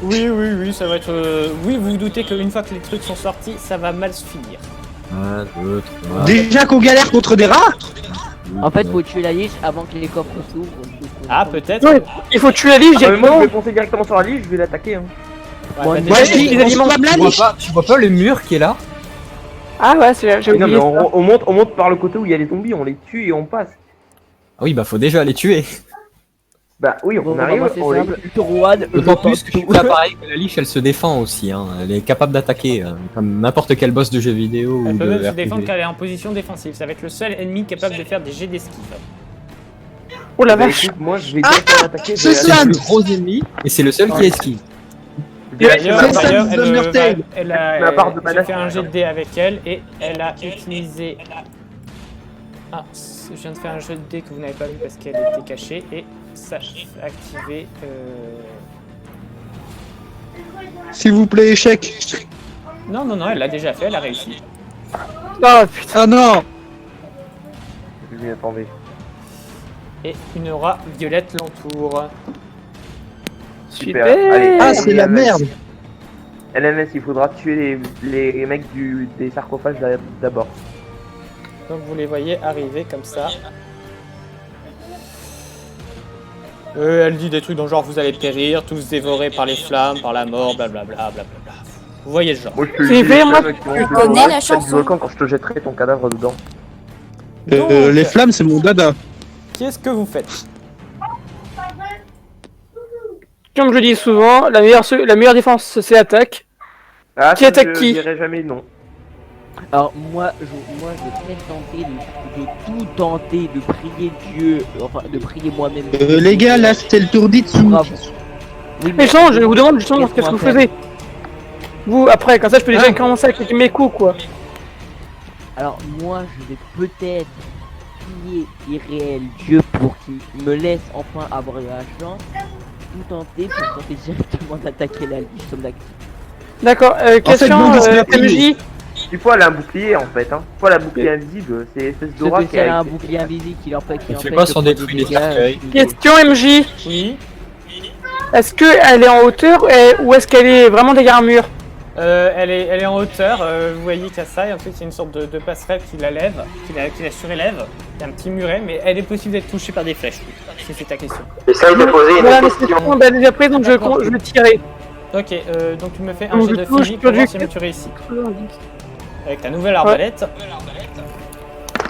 [SPEAKER 1] Oui, ça va être. Oui, vous vous doutez qu'une fois que les trucs sont sortis, ça va mal se finir.
[SPEAKER 6] 1, 2, 3.
[SPEAKER 3] Déjà qu'on galère contre des rats.
[SPEAKER 5] En fait, faut tuer la liche avant que les coffres s'ouvrent.
[SPEAKER 1] Ah, peut-être.
[SPEAKER 2] Ouais, il faut tuer la lige
[SPEAKER 4] Ah, mais moi, je
[SPEAKER 2] directement.
[SPEAKER 4] vais foncer directement sur la liste, je vais l'attaquer. Hein.
[SPEAKER 1] Ouais,
[SPEAKER 2] Ouais,
[SPEAKER 1] peut-être.
[SPEAKER 2] les aliments.
[SPEAKER 6] Tu vois pas le mur qui est là?
[SPEAKER 2] Ah ouais, j'ai
[SPEAKER 4] Non, mais
[SPEAKER 2] oublié ça.
[SPEAKER 4] on monte par le côté où il y a les zombies, on les tue et on passe.
[SPEAKER 6] Ah oui, bah faut déjà les tuer.
[SPEAKER 4] Bah oui,
[SPEAKER 5] Bon,
[SPEAKER 4] on
[SPEAKER 5] bah,
[SPEAKER 4] arrive,
[SPEAKER 5] moi, c'est
[SPEAKER 4] on les
[SPEAKER 5] simple. Tourwan,
[SPEAKER 6] D'autant plus que là pareil que la liche elle se défend aussi, hein. Elle est capable d'attaquer, comme n'importe quel boss de jeu vidéo
[SPEAKER 1] Elle
[SPEAKER 6] ou
[SPEAKER 1] peut
[SPEAKER 6] de
[SPEAKER 1] même se
[SPEAKER 6] RPG.
[SPEAKER 1] défendre quand elle est en position défensive. Ça va être le seul ennemi capable de faire des jets d'esquive.
[SPEAKER 2] Oh la
[SPEAKER 4] Bah,
[SPEAKER 2] vache.
[SPEAKER 4] écoute, moi je vais directement attaquer.
[SPEAKER 3] ce
[SPEAKER 6] C'est
[SPEAKER 3] Slam.
[SPEAKER 6] le gros ennemi et c'est le seul qui esquive.
[SPEAKER 1] D'ailleurs,
[SPEAKER 3] c'est ça,
[SPEAKER 1] d'ailleurs,
[SPEAKER 3] nous
[SPEAKER 1] elle,
[SPEAKER 3] donne leur taille.
[SPEAKER 1] elle a,
[SPEAKER 4] Ma barre de mana,
[SPEAKER 1] j'ai fait un jet de dés avec elle et elle a utilisé. Ah, je viens de faire un jet de dés que vous n'avez pas vu parce qu'elle était cachée et ça a activé.
[SPEAKER 3] S'il vous plaît, échec.
[SPEAKER 1] Non, elle l'a déjà fait, elle a réussi.
[SPEAKER 2] Ah putain.
[SPEAKER 3] Ah non.
[SPEAKER 4] Je m'y attendais.
[SPEAKER 1] Et une aura violette l'entoure.
[SPEAKER 2] Super.
[SPEAKER 4] Allez,
[SPEAKER 3] Ah, c'est la merde.
[SPEAKER 4] LMS, il faudra tuer les mecs des sarcophages d'abord.
[SPEAKER 1] Donc vous les voyez arriver comme ça. Elle dit des trucs dans le genre vous allez périr, tous dévorés par les flammes, par la mort, blablabla, blablabla. Vous voyez le genre.
[SPEAKER 4] Moi je te
[SPEAKER 2] C'est
[SPEAKER 4] dis,
[SPEAKER 2] vrai, moi,
[SPEAKER 7] je connais la chanson.
[SPEAKER 4] du volcan quand je te jetterai ton cadavre dedans.
[SPEAKER 1] Donc,
[SPEAKER 3] Les flammes, c'est mon dada.
[SPEAKER 1] Qu'est-ce que vous faites?
[SPEAKER 2] Comme je dis souvent, la meilleure défense c'est l'attaque.
[SPEAKER 4] Ah,
[SPEAKER 2] Qui
[SPEAKER 4] ça,
[SPEAKER 2] attaque
[SPEAKER 4] je
[SPEAKER 2] qui
[SPEAKER 4] dirai jamais non.
[SPEAKER 5] Alors moi je vais tenter de tout tenter de prier Dieu, enfin de prier moi-même.
[SPEAKER 3] Les gars, là, c'était le tour d'Itsu.
[SPEAKER 5] Bravo. Oui,
[SPEAKER 2] Mais change, je vous demande justement
[SPEAKER 5] qu'est-ce
[SPEAKER 2] qu'est-ce que
[SPEAKER 5] qu'on
[SPEAKER 2] vous
[SPEAKER 5] va
[SPEAKER 2] faisiez. Vous, après, comme ça je peux déjà
[SPEAKER 3] Ah.
[SPEAKER 2] commencer avec mes coups, quoi.
[SPEAKER 5] Alors moi je vais peut-être prier irréel Dieu pour qu'il me laisse enfin avoir la chance. Tout tenter pour tenter directement d'attaquer la liche comme d'actif.
[SPEAKER 2] D'accord,
[SPEAKER 3] fait,
[SPEAKER 2] question,
[SPEAKER 3] bon, c'est la
[SPEAKER 2] MJ.
[SPEAKER 4] Il faut aller à un bouclier en fait. Hein. Il faut aller à un bouclier invisible. C'est l'espèce
[SPEAKER 5] Ce
[SPEAKER 4] d'aura
[SPEAKER 5] que
[SPEAKER 4] qui
[SPEAKER 5] c'est un
[SPEAKER 4] a
[SPEAKER 5] bouclier invisible qui l'empêche.
[SPEAKER 6] Il fait quoi si on détruit les cercueils?
[SPEAKER 2] Question MJ.
[SPEAKER 1] Oui.
[SPEAKER 2] Est-ce qu'elle est en hauteur ou est-ce qu'elle est vraiment derrière un mur?
[SPEAKER 1] Elle est en hauteur, vous voyez qu'il y a ça, et ensuite il y a une sorte de passerelle qui la lève, qui la surélève. Il y a un petit muret, mais elle est possible d'être touchée par des flèches, si c'est ta question.
[SPEAKER 3] Essaye de poser
[SPEAKER 2] Voilà, mais c'est bon, bah, déjà prêt, donc je vais tirer.
[SPEAKER 1] Ok, donc tu me fais un
[SPEAKER 2] Donc,
[SPEAKER 1] jet
[SPEAKER 2] je
[SPEAKER 1] de
[SPEAKER 2] touche
[SPEAKER 1] physique pour
[SPEAKER 2] sur
[SPEAKER 1] voir
[SPEAKER 2] du
[SPEAKER 1] si tu réussis. Avec ta nouvelle arbalète,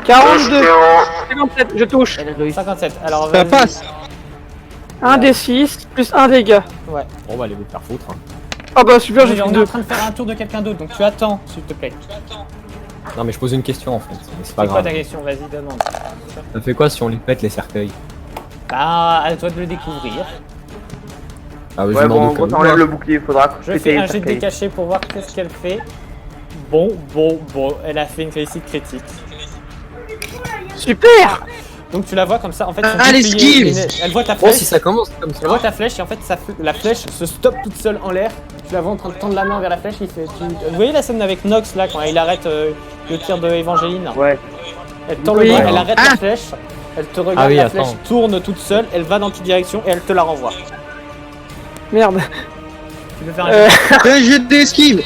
[SPEAKER 2] 42. 57, je touche.
[SPEAKER 5] Elle réussit.
[SPEAKER 1] 57. Alors
[SPEAKER 3] Ça
[SPEAKER 1] vas-y.
[SPEAKER 3] passe.
[SPEAKER 2] 1 des 6 plus 1 dégât.
[SPEAKER 1] Ouais.
[SPEAKER 6] Bon bah allez vous faire foutre. Hein.
[SPEAKER 2] Ah bah super, j'ai
[SPEAKER 1] Oui,
[SPEAKER 2] fait
[SPEAKER 1] on est
[SPEAKER 2] 2.
[SPEAKER 1] en train de faire un tour de quelqu'un d'autre, donc tu attends, s'il te plaît.
[SPEAKER 6] Non mais je pose une question en fait, mais c'est pas
[SPEAKER 1] C'est quoi
[SPEAKER 6] grave.
[SPEAKER 1] ta question? Vas-y, demande.
[SPEAKER 6] Ça fait quoi si on les pète les cercueils?
[SPEAKER 1] Bah, à toi de le découvrir.
[SPEAKER 6] Ah oui,
[SPEAKER 4] Ouais,
[SPEAKER 6] je
[SPEAKER 4] bon,
[SPEAKER 6] m'en
[SPEAKER 4] en
[SPEAKER 6] doute.
[SPEAKER 4] gros, t'enlèves le bouclier. Il faudra
[SPEAKER 1] Je
[SPEAKER 4] péter
[SPEAKER 1] fais
[SPEAKER 4] les
[SPEAKER 1] un jet de
[SPEAKER 4] cercueils.
[SPEAKER 1] décaché pour voir qu'est-ce qu'elle fait. Bon, elle a fait une réussite critique.
[SPEAKER 2] Super.
[SPEAKER 1] Donc tu la vois comme ça, en fait, son
[SPEAKER 3] Ah,
[SPEAKER 1] bouclier,
[SPEAKER 3] l'esquive.
[SPEAKER 1] elle voit ta
[SPEAKER 6] Bon
[SPEAKER 1] flèche,
[SPEAKER 6] si ça commence comme ça.
[SPEAKER 1] elle voit ta flèche et en fait la flèche se stoppe toute seule en l'air. Tu la vois en train de tendre la main vers la flèche, vous voyez la scène avec Nox là quand il arrête le tir de Evangeline.
[SPEAKER 4] Ouais.
[SPEAKER 1] Elle tend
[SPEAKER 2] Oui.
[SPEAKER 1] le bras, elle arrête
[SPEAKER 3] Ah.
[SPEAKER 1] la flèche, elle te regarde,
[SPEAKER 6] Ah oui,
[SPEAKER 1] la
[SPEAKER 6] attends.
[SPEAKER 1] flèche tourne toute seule, elle va dans quelle direction et elle te la renvoie.
[SPEAKER 2] Merde.
[SPEAKER 1] Tu veux faire un jet?
[SPEAKER 3] Fais un jet d'esquive.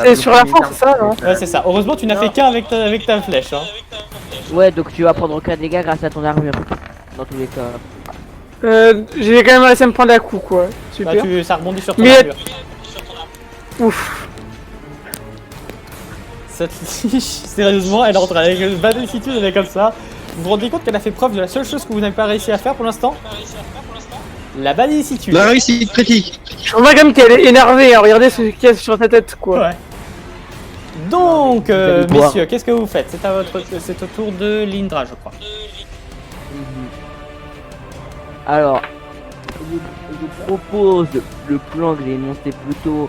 [SPEAKER 2] C'est sur la force, c'est ça, non?
[SPEAKER 1] Ouais, c'est ça. Heureusement tu n'as fait qu'un avec ta flèche. Hein.
[SPEAKER 5] Ouais, donc tu vas prendre aucun dégât grâce à ton armure. Dans tous les cas.
[SPEAKER 2] J'ai quand même réussi à me prendre à coup, quoi.
[SPEAKER 1] Bah,
[SPEAKER 2] Super.
[SPEAKER 1] ça rebondit sur ton
[SPEAKER 2] Mais-
[SPEAKER 1] armure.
[SPEAKER 2] Ouf.
[SPEAKER 1] Cette liche, sérieusement, elle entre avec une bad attitude, elle est comme ça. vous vous rendez compte qu'elle a fait preuve de la seule chose que vous n'avez pas réussi à faire pour l'instant? La balicitude.
[SPEAKER 3] La réussite critique.
[SPEAKER 2] Je vois quand même qu'elle est énervée, hein. Regardez ce qu'il y a sur sa tête, quoi.
[SPEAKER 1] Ouais. Donc,
[SPEAKER 5] allez boire.
[SPEAKER 1] messieurs, qu'est-ce que vous faites? C'est au tour de Lindra, je crois.
[SPEAKER 5] Alors, je propose le plan que j'ai énoncé plus tôt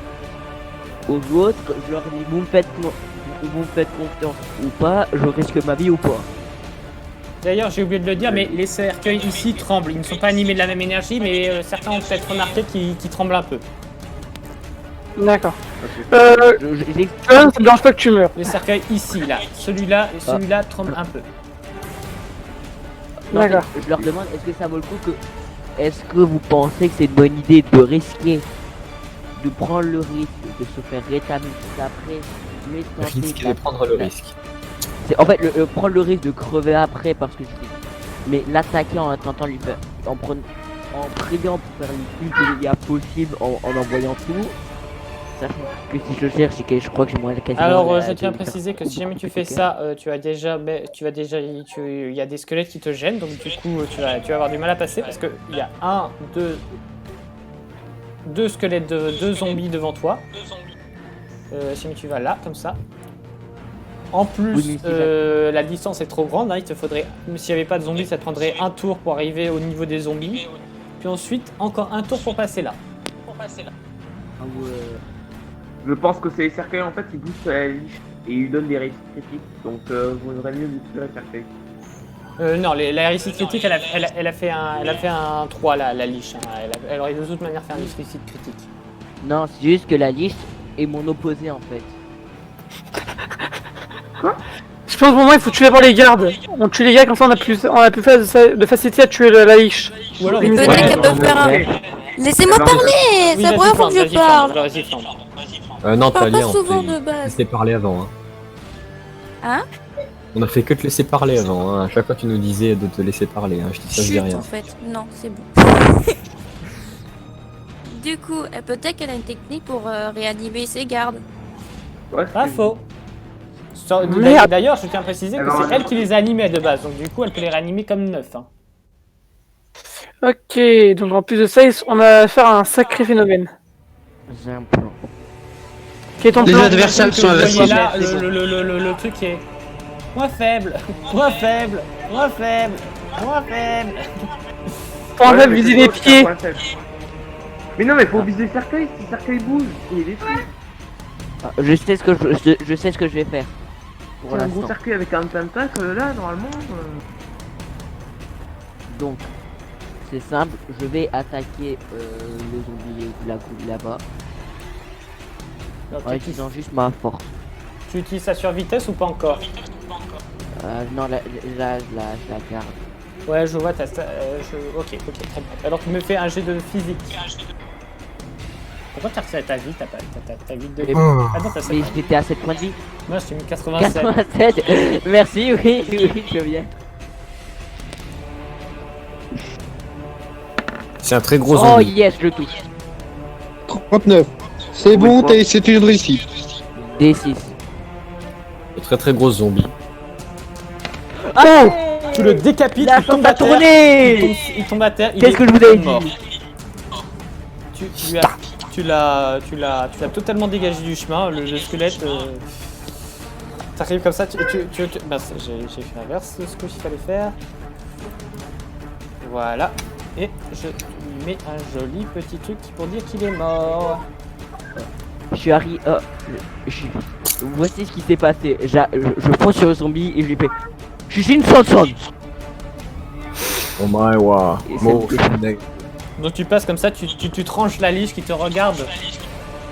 [SPEAKER 5] aux autres. Je leur dis, vous me faites confiance ou pas, je risque ma vie ou pas.
[SPEAKER 1] D'ailleurs, j'ai oublié de le dire, mais les cercueils ici tremblent. Ils ne sont pas animés de la même énergie, mais certains ont peut-être remarqué qu'ils tremblent un peu.
[SPEAKER 2] D'accord.
[SPEAKER 5] J'ai-
[SPEAKER 2] Ça me dérange pas que tu meurs.
[SPEAKER 1] Les cercueils ici, là. Celui-là et celui-là tremblent un peu.
[SPEAKER 5] Non,
[SPEAKER 2] D'accord.
[SPEAKER 5] je leur demande, est-ce que ça vaut le coup que... Est-ce que vous pensez que c'est une bonne idée de risquer, de prendre le risque de se faire rétablir après, mais tenter
[SPEAKER 6] Risque de prendre le risque.
[SPEAKER 5] En fait, prendre le risque de crever après parce que mais l'attaquer en tentant lui faire, en priant pour faire le plus de dégâts possible en envoyant tout. Sachant que si je cherche, c'est que je crois que j'ai moins quasiment.
[SPEAKER 1] Alors, je tiens à préciser que si jamais tu fais ça, il y a des squelettes qui te gênent, donc du coup, tu vas avoir du mal à passer parce que il y a deux squelettes, deux zombies devant toi. Si jamais tu vas là, comme ça. En plus,
[SPEAKER 5] Oui, mais
[SPEAKER 1] la distance est trop grande, hein, il te faudrait, s'il n'y avait pas de zombies, ça te prendrait un tour pour arriver au niveau des zombies. Puis ensuite, encore un tour pour passer là.
[SPEAKER 5] Ah ouais.
[SPEAKER 4] Je pense que c'est les cercueils en fait qui boostent la liche et ils donnent des réussites critiques. Donc vous aurez mieux d'utiliser les cercueils.
[SPEAKER 1] Non, la réussite critique, elle a fait un 3 là, la liche. Hein. Elle aurait de toute manière fait un réussite critique.
[SPEAKER 5] Non, c'est juste que la liste est mon opposé en fait.
[SPEAKER 2] Je pense pour moi il faut tuer d'abord les gardes. On tue les gars comme ça on a plus de facilité à tuer la liche.
[SPEAKER 1] Ou alors,
[SPEAKER 7] Mais peut-être qu'elle peut faire un... Laissez-moi parler. C'est la première fois que je parle.
[SPEAKER 1] Vas-y, Flandre.
[SPEAKER 6] Non,
[SPEAKER 7] Je parle
[SPEAKER 6] Talia,
[SPEAKER 7] pas
[SPEAKER 6] on
[SPEAKER 7] souvent
[SPEAKER 6] t'a
[SPEAKER 7] de base.
[SPEAKER 6] laissé parler avant.
[SPEAKER 7] Hein?
[SPEAKER 6] On a fait que te laisser parler avant. Hein. À chaque fois, tu nous disais de te laisser parler. Hein. Je dis ça, je dis
[SPEAKER 7] Chut,
[SPEAKER 6] rien.
[SPEAKER 7] en fait. Non, c'est bon. Du coup, peut-être qu'elle a une technique pour réanimer ses gardes.
[SPEAKER 4] Ouais,
[SPEAKER 1] Pas
[SPEAKER 4] c'est-
[SPEAKER 1] faux.
[SPEAKER 2] Merde.
[SPEAKER 1] D'ailleurs, je tiens à préciser que
[SPEAKER 4] Alors,
[SPEAKER 1] c'est elle qui les animait de base, donc du coup, elle peut les réanimer comme neuf. Hein.
[SPEAKER 2] Ok, donc en plus de ça, on a affaire à un sacré phénomène.
[SPEAKER 5] J'ai un plan.
[SPEAKER 2] Qui est ton
[SPEAKER 3] Les
[SPEAKER 2] plan?
[SPEAKER 3] adversaires sont
[SPEAKER 1] Vous voyez
[SPEAKER 3] invincibles.
[SPEAKER 1] là, le truc qui est moins faible, moins faible, moins faible, moins faible.
[SPEAKER 2] Pour en
[SPEAKER 4] Ouais,
[SPEAKER 2] fait
[SPEAKER 4] mais
[SPEAKER 2] viser
[SPEAKER 4] c'est
[SPEAKER 2] les
[SPEAKER 4] pas
[SPEAKER 2] pieds.
[SPEAKER 4] un point faible. Mais non mais faut viser le cercueil, si le cercueil bouge, il est détruit.
[SPEAKER 5] Ah, je sais ce que je vais faire. Pour
[SPEAKER 4] C'est un gros
[SPEAKER 5] l'instant.
[SPEAKER 4] cercueil avec un pentacle là normalement.
[SPEAKER 5] Donc, c'est simple, je vais attaquer le zombie la goule là-bas en utilisant juste ma force.
[SPEAKER 1] Tu utilises ça sur vitesse ou pas encore?
[SPEAKER 5] Non, là, je la garde.
[SPEAKER 1] Ouais, je vois, ok, très bien. Alors tu me fais un jet de physique. Pourquoi t'as reçu ta vie? T'as 8 de... Ah non, t'as 7.
[SPEAKER 5] Mais j'étais à 7 points de vie.
[SPEAKER 1] Moi, je t'ai mis 87.
[SPEAKER 5] 87. Merci, oui, je veux bien.
[SPEAKER 6] C'est un très gros
[SPEAKER 5] Oh
[SPEAKER 6] zombie.
[SPEAKER 5] yes, je touche.
[SPEAKER 3] 39. C'est bon, c'est une réussite.
[SPEAKER 5] D6.
[SPEAKER 6] Un très très gros zombie.
[SPEAKER 5] Oh,
[SPEAKER 1] Tu le décapites,
[SPEAKER 5] la
[SPEAKER 1] il tombe
[SPEAKER 5] chance
[SPEAKER 1] à
[SPEAKER 5] a
[SPEAKER 1] terre.
[SPEAKER 5] tourné.
[SPEAKER 1] Il tombe à terre.
[SPEAKER 5] Qu'est-ce que je vous avais
[SPEAKER 1] mort.
[SPEAKER 5] dit?
[SPEAKER 1] Tu l'as totalement dégagé du chemin, le squelette. T'arrives comme ça, bah, j'ai fait l'inverse de ce que il fallait faire. Voilà. Et je lui mets un joli petit truc pour dire qu'il est mort.
[SPEAKER 5] Je suis arrivé. Voici ce qui s'est passé. Je fonce sur le zombie et je lui fais. Je suis une Sanson.
[SPEAKER 6] Oh my wow.
[SPEAKER 5] Et c'est
[SPEAKER 6] Mo-
[SPEAKER 5] le-
[SPEAKER 1] Donc tu passes comme ça, tu tranches la liche qui te regarde.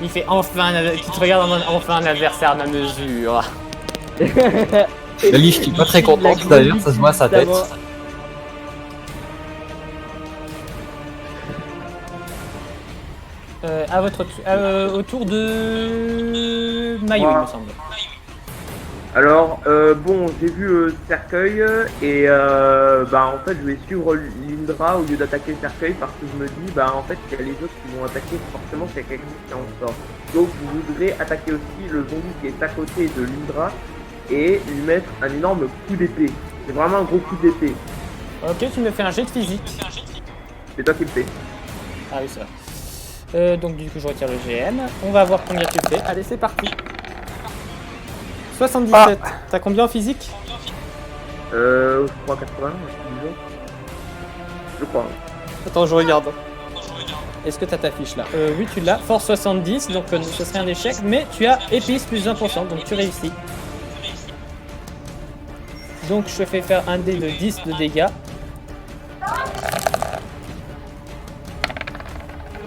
[SPEAKER 1] Il fait enfin, qui te regarde en mode enfin un adversaire à ma mesure.
[SPEAKER 6] La liche qui est pas très contente d'ailleurs, ça se voit à sa tête.
[SPEAKER 1] À votre autour de Mayo, il me semble.
[SPEAKER 4] Alors bon, j'ai vu le cercueil et bah en fait je vais suivre Lindra au lieu d'attaquer le cercueil parce que je me dis bah en fait il y a les autres qui vont attaquer forcément c'est quelque chose qui en sort. Donc je voudrais attaquer aussi le zombie qui est à côté de Lindra et lui mettre un énorme coup d'épée. C'est vraiment un gros coup d'épée.
[SPEAKER 1] Ok, tu me fais un jet de physique.
[SPEAKER 4] C'est toi qui le fais.
[SPEAKER 1] Ah oui, ça. Donc du coup, je retire le GM. On va voir combien tu fais. Allez, c'est parti. 77. T'as combien en physique?
[SPEAKER 4] Je crois 80. Je crois.
[SPEAKER 1] Attends, je regarde. Est-ce que t'as ta fiche là? Oui, tu l'as. Force 70, donc ce serait un échec. Mais tu as épice plus 20%, donc tu réussis. Donc je te fais faire un dé de 10 de dégâts.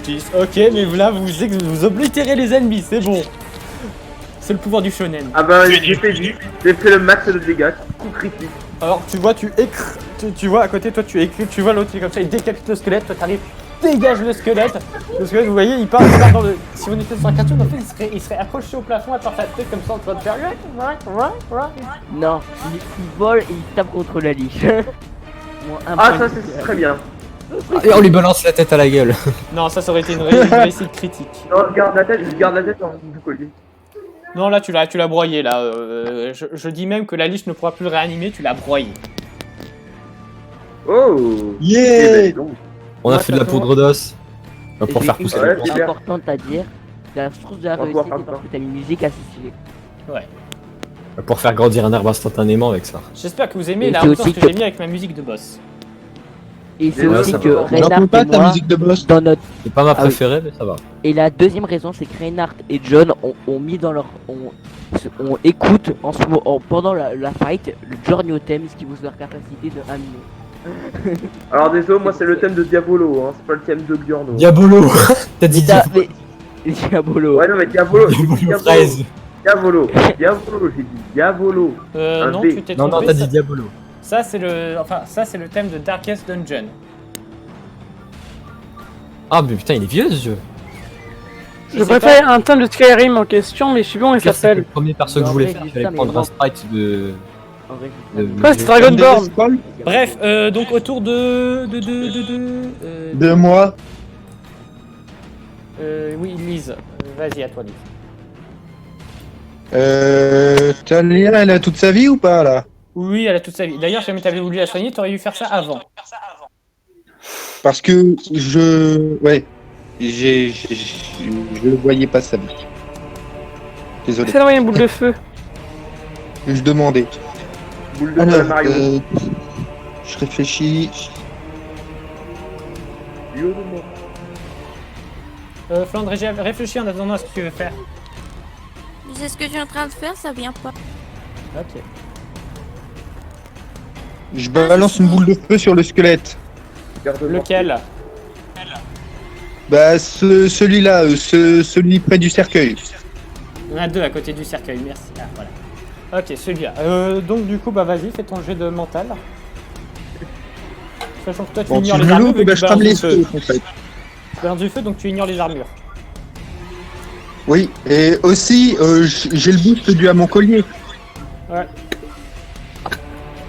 [SPEAKER 1] 10. Ok, mais là, vous oblitérez les ennemis, c'est bon. C'est le pouvoir du shonen.
[SPEAKER 4] Ah bah j'ai fait vite. J'ai fait le max de dégâts. Coup critique.
[SPEAKER 1] Alors tu vois, tu vois à côté de toi, tu écris, tu vois l'autre qui est comme ça, il décapite le squelette, toi t'arrives, dégage le squelette. Le squelette, vous voyez, il part dans le. Si on était sur un cartoon, en fait, il serait accroché au plafond à part sa tête comme ça en train de faire.
[SPEAKER 5] Non, il vole et il tape contre la liche. Moins un
[SPEAKER 4] Ah
[SPEAKER 5] point
[SPEAKER 4] ça
[SPEAKER 5] de
[SPEAKER 4] c'est
[SPEAKER 5] dégâts.
[SPEAKER 4] très bien.
[SPEAKER 6] Et on lui balance la tête à la gueule.
[SPEAKER 1] Non, ça aurait été une réussite critique.
[SPEAKER 4] Non, je garde la tête en du collier.
[SPEAKER 1] Non, là tu l'as broyé là. Je dis même que la liche ne pourra plus le réanimer, tu l'as broyé.
[SPEAKER 4] Oh.
[SPEAKER 3] Yeah.
[SPEAKER 4] Eh ben, donc.
[SPEAKER 6] On a
[SPEAKER 1] Ouais,
[SPEAKER 6] fait de la
[SPEAKER 1] ça
[SPEAKER 6] poudre d'os. Pour
[SPEAKER 5] Et
[SPEAKER 6] faire
[SPEAKER 5] j'ai
[SPEAKER 6] pousser
[SPEAKER 5] une
[SPEAKER 6] les
[SPEAKER 4] Ouais,
[SPEAKER 5] chose
[SPEAKER 4] c'est bien.
[SPEAKER 5] importante à dire. La source de la
[SPEAKER 4] On va
[SPEAKER 5] réussite
[SPEAKER 4] voir
[SPEAKER 5] est
[SPEAKER 4] comme
[SPEAKER 5] parce
[SPEAKER 4] ça.
[SPEAKER 5] que t'as une musique assez stylée.
[SPEAKER 1] Ouais.
[SPEAKER 6] Pour faire grandir un arbre instantanément avec ça.
[SPEAKER 1] J'espère que vous aimez
[SPEAKER 5] Et
[SPEAKER 1] la
[SPEAKER 5] c'est
[SPEAKER 1] hauteur
[SPEAKER 5] aussi
[SPEAKER 1] que
[SPEAKER 5] que-
[SPEAKER 1] j'ai mis avec ma musique de boss.
[SPEAKER 5] Et c'est
[SPEAKER 4] Ouais,
[SPEAKER 5] aussi
[SPEAKER 6] ça
[SPEAKER 5] que
[SPEAKER 6] va.
[SPEAKER 5] Reinhardt
[SPEAKER 3] J'entends pas
[SPEAKER 5] et
[SPEAKER 3] ta
[SPEAKER 5] moi,
[SPEAKER 3] musique de boss.
[SPEAKER 5] dans notre...
[SPEAKER 6] C'est pas ma
[SPEAKER 5] Ah oui.
[SPEAKER 6] préférée, mais ça va.
[SPEAKER 5] Et la deuxième raison, c'est que Reinhardt et John ont mis dans leur... On écoute en ce moment, pendant la fight, le Journey au thème, ce qui vous leur capacité de 1 minute.
[SPEAKER 4] Alors désolé, moi c'est le thème de Diabolo, hein. C'est pas le thème de Giorno.
[SPEAKER 6] Diabolo. T'as dit
[SPEAKER 5] Mais... Diabolo.
[SPEAKER 4] Ouais non mais Diabolo, j'ai dit
[SPEAKER 6] Diabolo
[SPEAKER 4] Diabolo.
[SPEAKER 6] fraise.
[SPEAKER 4] Diabolo, j'ai dit Diabolo. Un
[SPEAKER 1] Non,
[SPEAKER 4] dé.
[SPEAKER 1] tu t'es
[SPEAKER 6] Non,
[SPEAKER 1] trompé.
[SPEAKER 6] non, t'as dit Diabolo.
[SPEAKER 1] Ça c'est le thème de Darkest Dungeon.
[SPEAKER 6] Ah, mais putain, il est vieux ce jeu.
[SPEAKER 2] Je
[SPEAKER 1] sais
[SPEAKER 2] préfère un thème de Skyrim en question, mais je sais plus comment il
[SPEAKER 6] C'est le
[SPEAKER 2] s'appelle.
[SPEAKER 6] premier perso que je voulais faire. Il fallait prendre un sprite de.
[SPEAKER 5] En vrai,
[SPEAKER 2] Ouais, c'est Dragonborn.
[SPEAKER 1] Bref, donc autour de
[SPEAKER 3] De moi.
[SPEAKER 1] oui, Lise. Vas-y, à toi, Lise.
[SPEAKER 3] Talia, elle a toute sa vie ou pas là?
[SPEAKER 1] Oui, elle a toute sa vie. D'ailleurs, si jamais t'avais voulu la soigner, t'aurais dû faire ça avant.
[SPEAKER 3] Parce que ouais, je le voyais pas sa vie. Désolé,
[SPEAKER 2] C'est envoyé une boule de feu.
[SPEAKER 3] je demandais.
[SPEAKER 4] Boule de
[SPEAKER 3] Alors,
[SPEAKER 4] Mario.
[SPEAKER 3] je réfléchis.
[SPEAKER 1] Flandre, réfléchis en attendant à ce que tu veux faire.
[SPEAKER 7] C'est ce que je suis en train de faire, ça vient pas.
[SPEAKER 1] Ok.
[SPEAKER 3] Je balance une boule de feu sur le squelette.
[SPEAKER 1] Lequel?
[SPEAKER 3] Bah celui-là, celui près du cercueil.
[SPEAKER 1] Il y en a deux à côté du cercueil, merci. Ah, voilà. Ok, celui-là. Donc du coup, bah vas-y, fais ton jet de mental. Sachant que toi, tu
[SPEAKER 3] Bon, tu
[SPEAKER 1] ignores les
[SPEAKER 3] me
[SPEAKER 1] armures,
[SPEAKER 3] loupes,
[SPEAKER 1] vu que
[SPEAKER 3] bah
[SPEAKER 1] tu
[SPEAKER 3] je crame
[SPEAKER 1] balances
[SPEAKER 3] les
[SPEAKER 1] du feu.
[SPEAKER 3] feux en fait.
[SPEAKER 1] Tu balances du feu, donc tu ignores les armures.
[SPEAKER 3] Oui, et aussi j'ai le boost dû à mon collier.
[SPEAKER 1] Ouais.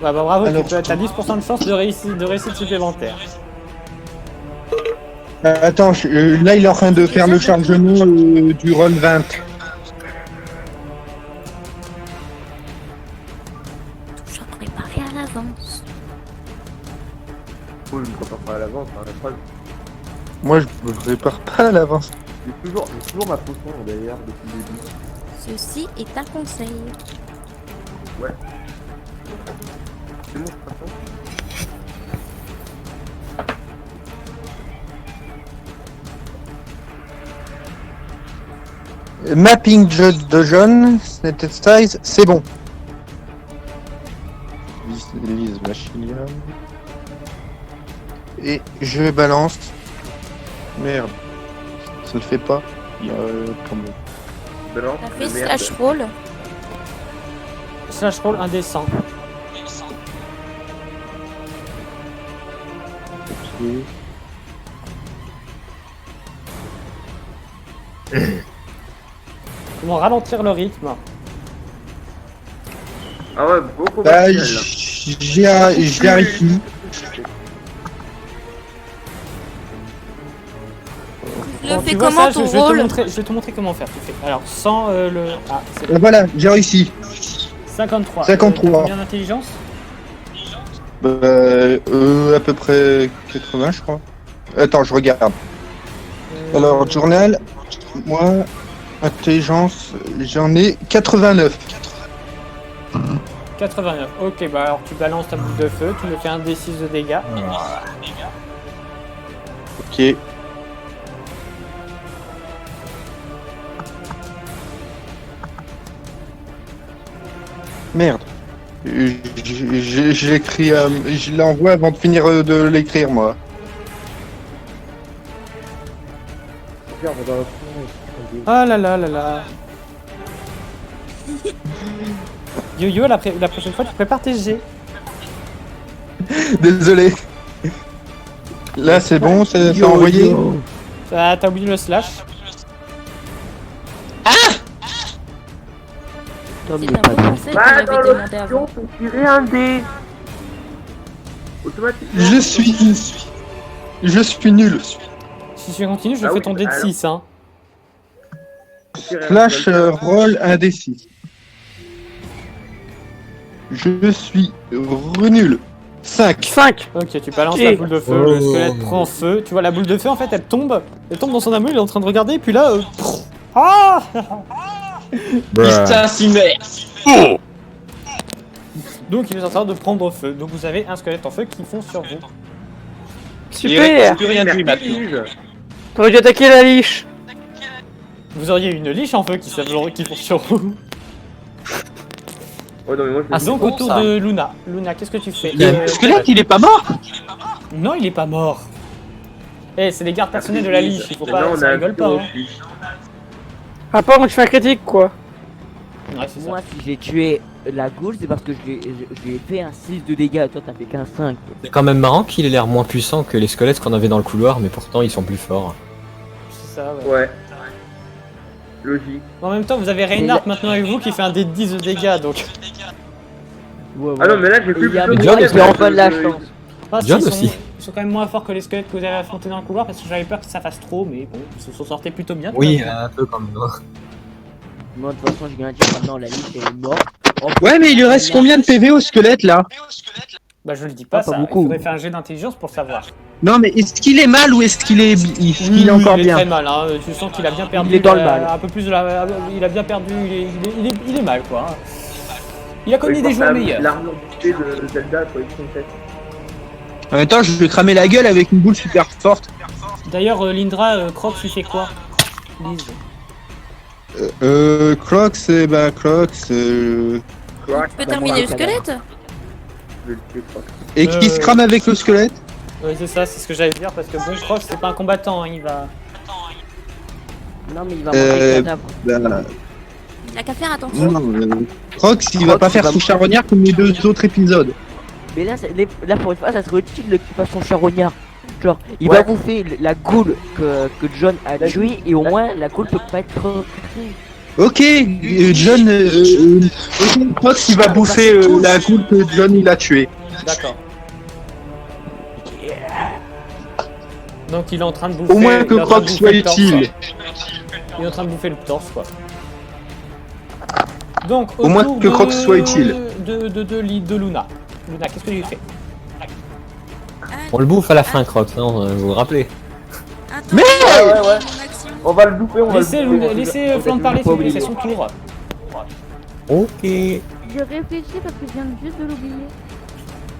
[SPEAKER 1] Bah bravo,
[SPEAKER 3] Alors,
[SPEAKER 1] t'as 10% de chance de réussite supplémentaire.
[SPEAKER 3] Attends, là il est en train de faire le chargement du roll 20.
[SPEAKER 7] Toujours préparé à l'avance.
[SPEAKER 4] Oui, je me prépare pas à l'avance, hein, la preuve.
[SPEAKER 3] Moi je me prépare pas à l'avance.
[SPEAKER 4] J'ai toujours ma potion d'ailleurs depuis le début.
[SPEAKER 7] Ceci est un conseil.
[SPEAKER 4] C'est bon, je fais ça.
[SPEAKER 3] Mapping de John, Netted Size, c'est bon. Lise Machilia. Et je balance. Merde. Ça le fait pas. Quand même.
[SPEAKER 4] Balance,
[SPEAKER 7] T'as fait
[SPEAKER 4] merde.
[SPEAKER 7] slash roll.
[SPEAKER 1] Slash roll indécent.
[SPEAKER 3] Ok.
[SPEAKER 1] Comment ralentir le rythme?
[SPEAKER 4] Ah ouais, beaucoup
[SPEAKER 3] Bah,
[SPEAKER 4] facile, là.
[SPEAKER 3] j'y arrive plus.
[SPEAKER 7] Le
[SPEAKER 1] Bon,
[SPEAKER 7] fais
[SPEAKER 1] tu vois
[SPEAKER 7] comment
[SPEAKER 1] ça,
[SPEAKER 7] ton
[SPEAKER 1] je vais
[SPEAKER 7] rôle
[SPEAKER 1] je vais te montrer comment faire. Tu fais. Alors, sans le. Ah, c'est
[SPEAKER 3] Voilà, j'ai réussi.
[SPEAKER 1] 53.
[SPEAKER 3] 53.
[SPEAKER 1] Combien d'intelligence?
[SPEAKER 3] À peu près 80, je crois. Attends, je regarde. Alors, journal, moi, intelligence, j'en ai 89.
[SPEAKER 1] 89. Ok, bah alors tu balances ta boule de feu, tu me fais un D6 de dégâts.
[SPEAKER 3] Ok. Merde. J'écris, je l'envoie avant de finir de l'écrire, moi.
[SPEAKER 1] Ah là là là là. Yo-Yo, la prochaine fois, tu prépares tes G.
[SPEAKER 3] Désolé. Là, c'est bon, c'est envoyé.
[SPEAKER 1] Ah, t'as oublié le slash.
[SPEAKER 5] Tom,
[SPEAKER 7] C'est
[SPEAKER 5] il est
[SPEAKER 7] un
[SPEAKER 5] pas
[SPEAKER 7] bon
[SPEAKER 5] bon.
[SPEAKER 7] conseil que
[SPEAKER 4] Va
[SPEAKER 7] j'avais
[SPEAKER 4] dans
[SPEAKER 7] demandé avant.
[SPEAKER 4] l'option pour tirer un dé. Automatiquement.
[SPEAKER 3] Je suis nul.
[SPEAKER 1] Si tu continues, je
[SPEAKER 4] Ah
[SPEAKER 1] fais
[SPEAKER 4] oui,
[SPEAKER 1] ton dé de
[SPEAKER 4] alors.
[SPEAKER 1] 6, hein.
[SPEAKER 3] Flash roll un D6. Je suis nul. 5.
[SPEAKER 2] 5.
[SPEAKER 1] Ok, tu balances
[SPEAKER 2] Ok.
[SPEAKER 1] la boule de feu, le
[SPEAKER 6] Oh.
[SPEAKER 1] squelette prend feu. Tu vois, la boule de feu, en fait, elle tombe dans son amour, il est en train de regarder, et puis là... Ah Donc il est en train de prendre feu. Donc vous avez un squelette en feu qui fonce sur vous.
[SPEAKER 2] Super.
[SPEAKER 3] Plus rien dit maintenant.
[SPEAKER 2] T'aurais dû attaquer la liche.
[SPEAKER 1] Vous auriez une liche en feu qui fonce sur vous.
[SPEAKER 4] Oh non, mais moi, je
[SPEAKER 6] Ah, c'est
[SPEAKER 1] Donc
[SPEAKER 6] bon,
[SPEAKER 1] autour
[SPEAKER 6] ça.
[SPEAKER 1] de Luna. Luna, qu'est-ce que tu fais
[SPEAKER 3] Le squelette, il est pas mort?
[SPEAKER 1] Non, il est pas mort. Eh, c'est les gardes personnels de la liche, il faut pas...
[SPEAKER 4] Maintenant, on
[SPEAKER 1] ça
[SPEAKER 4] a un
[SPEAKER 1] rigole pas,
[SPEAKER 4] zéro
[SPEAKER 1] hein.
[SPEAKER 4] plus.
[SPEAKER 2] À part quand tu fais un critique, quoi.
[SPEAKER 1] Ouais, c'est ça.
[SPEAKER 5] Moi, si j'ai tué la goule, c'est parce que je lui ai fait un 6 de dégâts. Toi, t'as fait qu'un 5.
[SPEAKER 6] C'est quand même marrant qu'il ait l'air moins puissant que les squelettes qu'on avait dans le couloir, mais pourtant ils sont plus forts.
[SPEAKER 1] C'est ça, ouais.
[SPEAKER 4] Ouais. Logique.
[SPEAKER 1] En même temps, vous avez Reinhardt maintenant avec vous qui fait un dé de 10 de dégâts, donc...
[SPEAKER 5] Ouais,
[SPEAKER 4] Ah non, mais là, j'ai plus
[SPEAKER 5] il y a
[SPEAKER 4] besoin de
[SPEAKER 6] John
[SPEAKER 5] moi
[SPEAKER 6] aussi.
[SPEAKER 5] qui ai enfin de la chance.
[SPEAKER 1] Ah, si,
[SPEAKER 6] John
[SPEAKER 1] ils sont-
[SPEAKER 6] aussi.
[SPEAKER 1] Ils sont quand même moins forts que les squelettes que vous avez affrontés dans le couloir parce que j'avais peur que ça fasse trop, mais bon, ils se sont sortis plutôt bien.
[SPEAKER 6] Oui, un peu comme nous.
[SPEAKER 5] Moi, de toute façon, je viens de dire maintenant, la liste est morte. En plus,
[SPEAKER 3] Ouais, mais il lui reste combien de PV au squelette là?
[SPEAKER 1] Bah, je le dis pas,
[SPEAKER 5] Ah, pas
[SPEAKER 1] ça.
[SPEAKER 5] beaucoup.
[SPEAKER 1] Il faudrait faire un jet d'intelligence pour le savoir.
[SPEAKER 3] Non, mais est-ce qu'il est mal ou est-ce qu'il est, il est encore
[SPEAKER 1] il est
[SPEAKER 3] bien?
[SPEAKER 1] très mal, hein. Tu sens qu'il a bien perdu.
[SPEAKER 5] est dans le mal.
[SPEAKER 1] Un peu plus de la. Il a bien perdu. Il est mal, quoi. hein. Il a connu des joueurs meilleurs.
[SPEAKER 4] L'armure bouclée de Zelda sur les princesses.
[SPEAKER 3] En même temps, je vais cramer la gueule avec une boule super forte.
[SPEAKER 1] D'ailleurs, Lindra, Crocs, il fait quoi Lise.
[SPEAKER 3] Crocs, Crocs,
[SPEAKER 7] Tu peux terminer le squelette?
[SPEAKER 4] Je vais le tuer, quoi.
[SPEAKER 3] et qui se crame avec le squelette.
[SPEAKER 1] Ouais, c'est ça, c'est ce que j'allais dire parce que bon, Crocs, c'est pas un combattant, hein, il va.
[SPEAKER 5] Non, mais il va manger le cadavre.
[SPEAKER 3] Bah,
[SPEAKER 7] Il a qu'à faire attention.
[SPEAKER 3] non, Crocs, il va
[SPEAKER 5] Crocs,
[SPEAKER 3] pas
[SPEAKER 5] il
[SPEAKER 3] faire
[SPEAKER 5] va
[SPEAKER 3] son
[SPEAKER 5] manger.
[SPEAKER 3] charognard comme les 2 autres épisodes.
[SPEAKER 5] Mais là, là, pour une fois, ça serait utile qu'il fasse son charognard. Genre, il
[SPEAKER 3] Ouais.
[SPEAKER 5] va bouffer la goule que John a tuée et au moins la goule peut pas être recréée.
[SPEAKER 3] Ok, John, Crocs, il va bouffer la goule que John il a tuée.
[SPEAKER 1] D'accord. Donc il est en train de bouffer.
[SPEAKER 3] Au moins que
[SPEAKER 1] il est en train de
[SPEAKER 3] Crocs
[SPEAKER 1] bouffer
[SPEAKER 3] soit
[SPEAKER 1] le torse,
[SPEAKER 3] utile.
[SPEAKER 1] quoi. Il est en train de bouffer le torse, quoi. Donc,
[SPEAKER 3] Au moins
[SPEAKER 1] autour
[SPEAKER 3] que Crocs soit utile.
[SPEAKER 1] De Luna. Luna, qu'est-ce que tu fais?
[SPEAKER 6] On le bouffe à la fin, Crocs, non, vous vous rappelez?
[SPEAKER 7] Attends,
[SPEAKER 3] Mais-
[SPEAKER 4] Ouais, ouais.
[SPEAKER 7] mon action.
[SPEAKER 4] On va le bouffer, on va
[SPEAKER 1] Laissez,
[SPEAKER 4] le bouffer.
[SPEAKER 1] laissez Flan parler, s'il vous plaît, c'est son tour.
[SPEAKER 6] Ok.
[SPEAKER 8] Je réfléchis parce que je viens juste de l'oublier.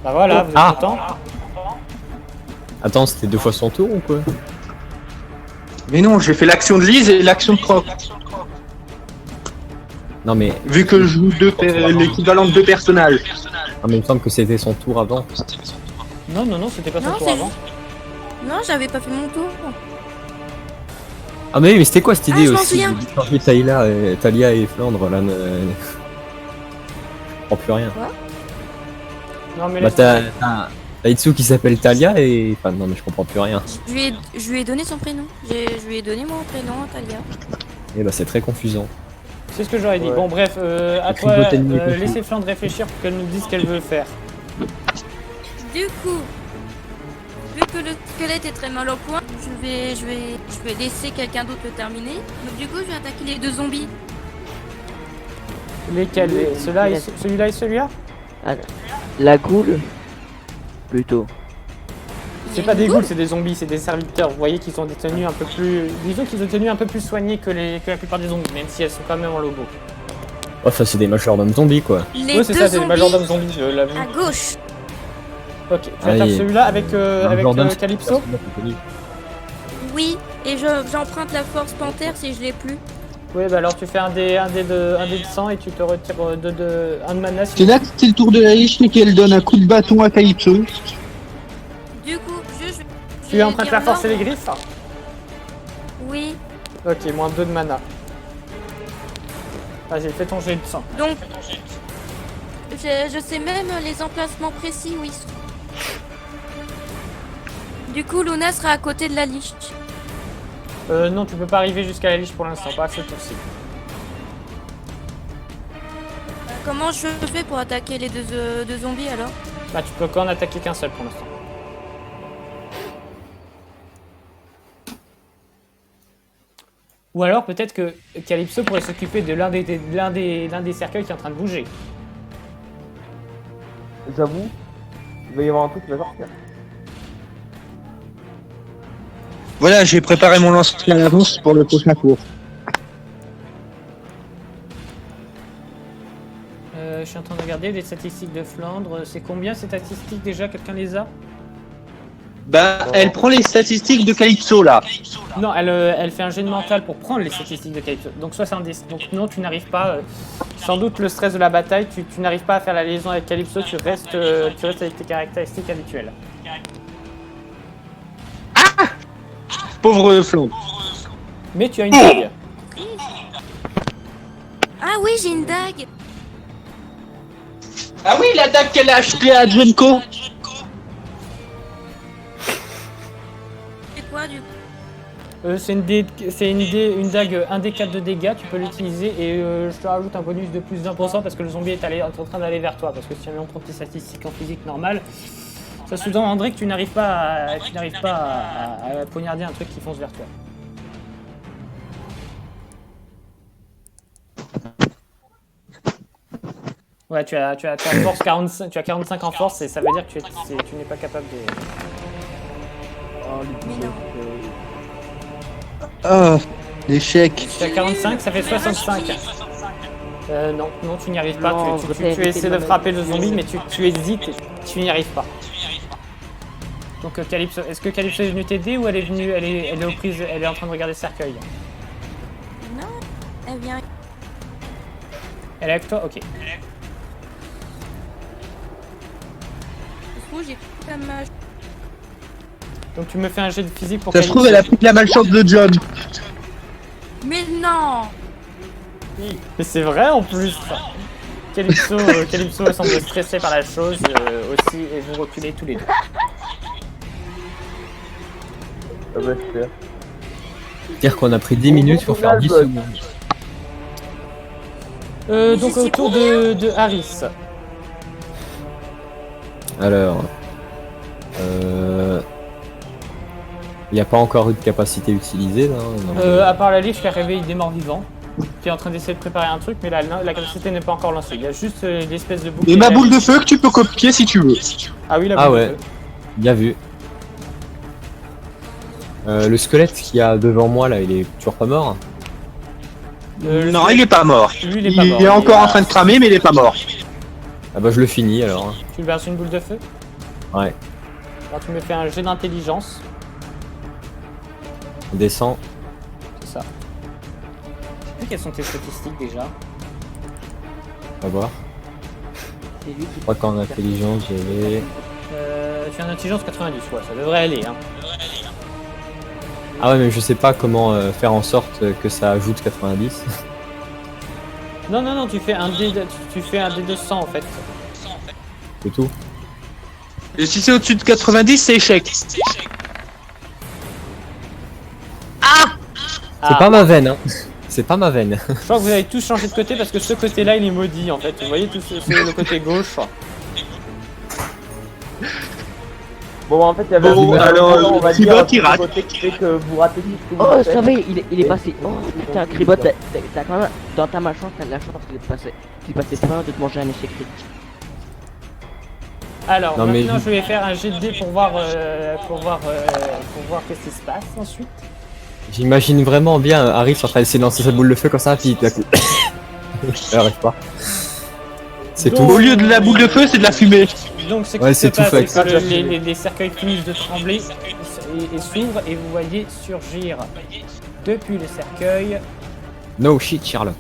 [SPEAKER 1] Bah voilà, vous êtes
[SPEAKER 6] Ah.
[SPEAKER 1] content.
[SPEAKER 6] Attends, c'était 2 fois son tour ou quoi?
[SPEAKER 3] Mais non, j'ai fait l'action de Lise et l'action de Crocs.
[SPEAKER 6] Non mais,
[SPEAKER 3] Vu que je joue l'équivalent de 2 personnages.
[SPEAKER 6] il me semble que c'était son tour avant.
[SPEAKER 1] Non, non, non, c'était pas son
[SPEAKER 7] Non,
[SPEAKER 1] tour
[SPEAKER 7] c'est
[SPEAKER 1] avant.
[SPEAKER 7] Non, j'avais pas fait mon tour.
[SPEAKER 6] Ah mais oui, mais c'était quoi cette idée
[SPEAKER 7] je m'en
[SPEAKER 6] aussi
[SPEAKER 7] souviens.
[SPEAKER 6] de changer Talia et Flandre là je comprends plus rien.
[SPEAKER 1] Non, mais
[SPEAKER 6] Bah
[SPEAKER 1] laisse-
[SPEAKER 6] t'as Itsu qui s'appelle Talia et... Enfin non mais je comprends plus rien.
[SPEAKER 7] Je lui ai donné son prénom. Je lui ai donné mon prénom, Talia.
[SPEAKER 6] Et bah c'est très confusant.
[SPEAKER 1] c'est ce que j'aurais dit.
[SPEAKER 4] Ouais.
[SPEAKER 1] Bon, bref, à
[SPEAKER 6] Et puis,
[SPEAKER 1] toi,
[SPEAKER 6] Botany, Botany.
[SPEAKER 1] laissez Flan réfléchir pour qu'elle nous dise ce qu'elle veut faire.
[SPEAKER 7] Du coup, vu que le squelette est très mal au point, je vais laisser quelqu'un d'autre le terminer. Donc du coup, je vais attaquer les 2 zombies.
[SPEAKER 1] Lesquels Celui-là et celui-là?
[SPEAKER 5] La goule, plutôt.
[SPEAKER 1] C'est pas des ghouls, c'est des zombies, c'est des serviteurs. Vous voyez qu'ils ont des tenues un peu plus... Disons qu'ils ont des tenues un peu plus soignées que la plupart des zombies, même si elles sont quand même en lobo.
[SPEAKER 6] Enfin, c'est des majordomes zombies, quoi.
[SPEAKER 7] Les
[SPEAKER 1] Oui, c'est
[SPEAKER 7] deux
[SPEAKER 1] ça, c'est des
[SPEAKER 7] zombies
[SPEAKER 1] majordomes zombies, je l'avoue.
[SPEAKER 7] à gauche.
[SPEAKER 1] Ok, tu
[SPEAKER 6] Ah,
[SPEAKER 1] attaques
[SPEAKER 6] et-
[SPEAKER 1] celui-là avec
[SPEAKER 6] Majordome, c'est
[SPEAKER 1] Calypso.
[SPEAKER 7] Oui, et j'emprunte la force panthère si je l'ai plus.
[SPEAKER 1] Oui, bah alors tu fais un dé de 100 et tu te retires un de mana.
[SPEAKER 3] C'est là que c'est le tour de la liche et qu'elle donne un coup de bâton à Calypso.
[SPEAKER 7] Du coup,
[SPEAKER 1] Tu empruntes la force et les griffes.
[SPEAKER 7] Oui,
[SPEAKER 1] Ok, moins 2 de mana. Vas-y, fais ton jet de sang.
[SPEAKER 7] donc je sais même les emplacements précis où ils sont. Du coup, Luna sera à côté de la liche.
[SPEAKER 1] Non, tu peux pas arriver jusqu'à la liche pour l'instant, pas à ce tour-ci.
[SPEAKER 7] Comment je fais pour attaquer les deux zombies alors?
[SPEAKER 1] Bah, tu peux qu'en attaquer qu'un seul pour l'instant. Ou alors peut-être que Calypso pourrait s'occuper de l'un des cercueils qui est en train de bouger.
[SPEAKER 4] J'avoue, il va y avoir un truc qui va sortir.
[SPEAKER 3] Voilà, j'ai préparé mon lance à l'avance pour le prochain cours.
[SPEAKER 1] Je suis en train de regarder les statistiques de Flandre. C'est combien ces statistiques déjà? Quelqu'un les a?
[SPEAKER 3] Bah, elle prend les statistiques de Calypso là.
[SPEAKER 1] Non, elle fait un jet de mental pour prendre les statistiques de Calypso. Donc 70. Donc non, tu n'arrives pas. Sans doute le stress de la bataille, tu n'arrives pas à faire la liaison avec Calypso. Tu restes avec tes caractéristiques habituelles.
[SPEAKER 3] Pauvre Flandre.
[SPEAKER 1] Mais tu as une dague.
[SPEAKER 7] Ah oui, j'ai une dague.
[SPEAKER 3] Ah oui, la dague qu'elle a achetée à Junko.
[SPEAKER 7] C'est quoi du coup?
[SPEAKER 1] C'est une dague 1d4 de dégâts, tu peux l'utiliser et je te rajoute un bonus de plus d'1% parce que le zombie est en train d'aller vers toi. Parce que si on prend tes statistiques en physique normale, ça sous-entendrait que tu n'arrives pas à poignarder un truc qui fonce vers toi. Ouais, tu as force 45, tu as 45 en force et ça veut dire que tu n'es pas capable de...
[SPEAKER 7] Mais non.
[SPEAKER 3] Ah, l'échec.
[SPEAKER 1] Tu as 45, ça fait 65. Non, tu n'y arrives pas.
[SPEAKER 5] Non,
[SPEAKER 1] Tu essaies de frapper le zombie, mais tu hésites et tu n'y arrives pas. Donc Calypso, est-ce que Calypso est venue t'aider ou elle est aux prises, elle est en train de regarder le cercueil?
[SPEAKER 7] Non, elle vient.
[SPEAKER 1] Elle est avec toi? Ok.
[SPEAKER 7] Du coup, j'ai plus la mage.
[SPEAKER 1] Donc tu me fais un jet de physique pour
[SPEAKER 3] Ça se
[SPEAKER 1] Calypso.
[SPEAKER 3] trouve, elle a pris de la malchance de John.
[SPEAKER 7] Mais non!
[SPEAKER 1] Mais c'est vrai en plus. Calypso semble stressé par la chose aussi et vous reculez tous les deux.
[SPEAKER 4] Ah bah super.
[SPEAKER 6] Dire qu'on a pris 10 minutes pour faire 10 secondes.
[SPEAKER 1] Donc au tour de Harris.
[SPEAKER 6] Alors... Il n'y a pas encore eu de capacité utilisée là. Non.
[SPEAKER 1] À part la liche qui a réveillé des morts vivants, qui est en train d'essayer de préparer un truc, mais la capacité n'est pas encore lancée. Il y a juste l'espèce de boucle.
[SPEAKER 3] Et ma boule de feu que tu peux copier si tu veux.
[SPEAKER 1] Ah oui, la
[SPEAKER 6] Ah
[SPEAKER 1] boule de
[SPEAKER 6] ouais.
[SPEAKER 1] feu.
[SPEAKER 6] Bien vu. Le squelette qu'il y a devant moi là, il est toujours pas mort.
[SPEAKER 3] Non, il est pas mort.
[SPEAKER 1] Lui, il est pas mort.
[SPEAKER 3] est encore en train de cramer, mais il est pas mort.
[SPEAKER 6] Ah bah je le finis alors.
[SPEAKER 1] Tu lui verses une boule de feu.
[SPEAKER 6] Ouais.
[SPEAKER 1] Alors tu me fais un jet d'intelligence,
[SPEAKER 6] On descend.
[SPEAKER 1] c'est ça. Je sais plus quelles sont tes statistiques déjà.
[SPEAKER 6] On va voir.
[SPEAKER 5] C'est lui qui
[SPEAKER 6] Je crois qu'en intelligence j'avais...
[SPEAKER 1] Tu as une intelligence 90, ouais, ça devrait aller. Hein.
[SPEAKER 6] Ah ouais mais je sais pas comment faire en sorte que ça ajoute 90.
[SPEAKER 1] Non, tu fais un dé de 100 en fait.
[SPEAKER 6] C'est tout.
[SPEAKER 3] Et si c'est au-dessus de 90, c'est échec.
[SPEAKER 6] C'est pas ma veine hein. C'est pas ma veine.
[SPEAKER 1] Je crois que vous avez tous changé de côté parce que ce côté-là il est maudit en fait. Vous voyez tout le côté gauche.
[SPEAKER 4] Bon, en fait, il y avait
[SPEAKER 3] Bon,
[SPEAKER 4] un
[SPEAKER 3] alors,
[SPEAKER 4] on va
[SPEAKER 3] Cribot,
[SPEAKER 4] dire,
[SPEAKER 3] il rate.
[SPEAKER 4] côté qui fait que vous ratez tout ce que vous
[SPEAKER 5] Oh,
[SPEAKER 4] faites.
[SPEAKER 5] ça va, il est passé. Oh putain, Cribot, t'as quand même. Dans ta malchance, t'as de la chance qu'il est passé. Qu'il passait pas de te manger un échec critique.
[SPEAKER 1] Alors,
[SPEAKER 6] Non, mais-
[SPEAKER 1] maintenant, je vais faire un jet de dés pour voir qu'est-ce qui se passe ensuite.
[SPEAKER 6] J'imagine vraiment bien Harry en train d'essayer de lancer sa boule de feu comme ça, puis d'un coup. Elle arrive pas. C'est
[SPEAKER 1] Donc,
[SPEAKER 6] tout.
[SPEAKER 3] Au lieu de la boule de feu, c'est de la fumée.
[SPEAKER 1] Donc, ce qui
[SPEAKER 6] Ouais,
[SPEAKER 1] se
[SPEAKER 6] c'est tout
[SPEAKER 1] passe,
[SPEAKER 6] fait.
[SPEAKER 1] c'est que les cercueils finissent de trembler et s'ouvrent, et vous voyez surgir depuis le cercueil
[SPEAKER 6] No shit, Sherlock.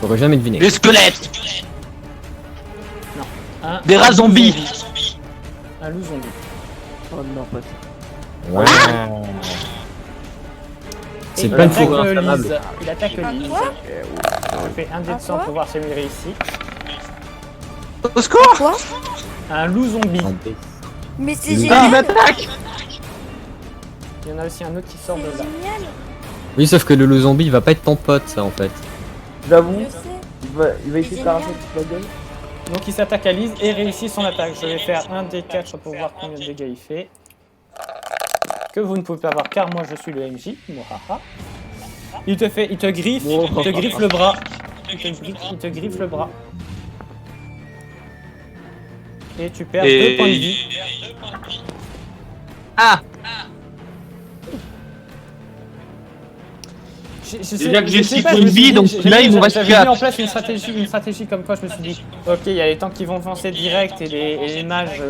[SPEAKER 6] J'aurais jamais deviné.
[SPEAKER 3] Des squelettes.
[SPEAKER 1] un
[SPEAKER 3] rats zombies.
[SPEAKER 1] Un loup zombie.
[SPEAKER 5] Oh non, pas ça.
[SPEAKER 6] Ouais.
[SPEAKER 1] Et
[SPEAKER 6] C'est
[SPEAKER 1] il
[SPEAKER 6] plein de
[SPEAKER 1] attaque
[SPEAKER 6] fourrures inflammables.
[SPEAKER 1] Lise. Il attaque Lise. Je fais un dé de sang pour voir si elle réussit.
[SPEAKER 3] Au secours.
[SPEAKER 7] Quoi?
[SPEAKER 1] Un loup zombie.
[SPEAKER 7] Mais c'est
[SPEAKER 6] Il
[SPEAKER 7] génial!
[SPEAKER 3] m'attaque.
[SPEAKER 1] Il y en a aussi un autre qui sort de
[SPEAKER 7] C'est
[SPEAKER 1] là.
[SPEAKER 7] génial!
[SPEAKER 6] Oui, sauf que le loup zombie il va pas être ton pote, ça en fait.
[SPEAKER 4] J'avoue,
[SPEAKER 7] Je sais.
[SPEAKER 4] il va essayer de t'arracher toute la gueule.
[SPEAKER 1] Donc il s'attaque à Lise et réussit son attaque. Je vais faire un des 4 pour voir combien de dégâts il fait. Que vous ne pouvez pas voir car moi je suis le MJ. Mouhaha. Il te griffe le bras. Il te griffe le bras. Et tu perds 2 points de vie.
[SPEAKER 3] Ah.
[SPEAKER 1] Déjà
[SPEAKER 3] que j'ai 6 points de vie, donc là, il me reste
[SPEAKER 1] J'avais
[SPEAKER 3] 4.
[SPEAKER 1] mis en place une stratégie comme quoi je me suis dit, ok, il y a les tanks qui vont foncer direct et les mages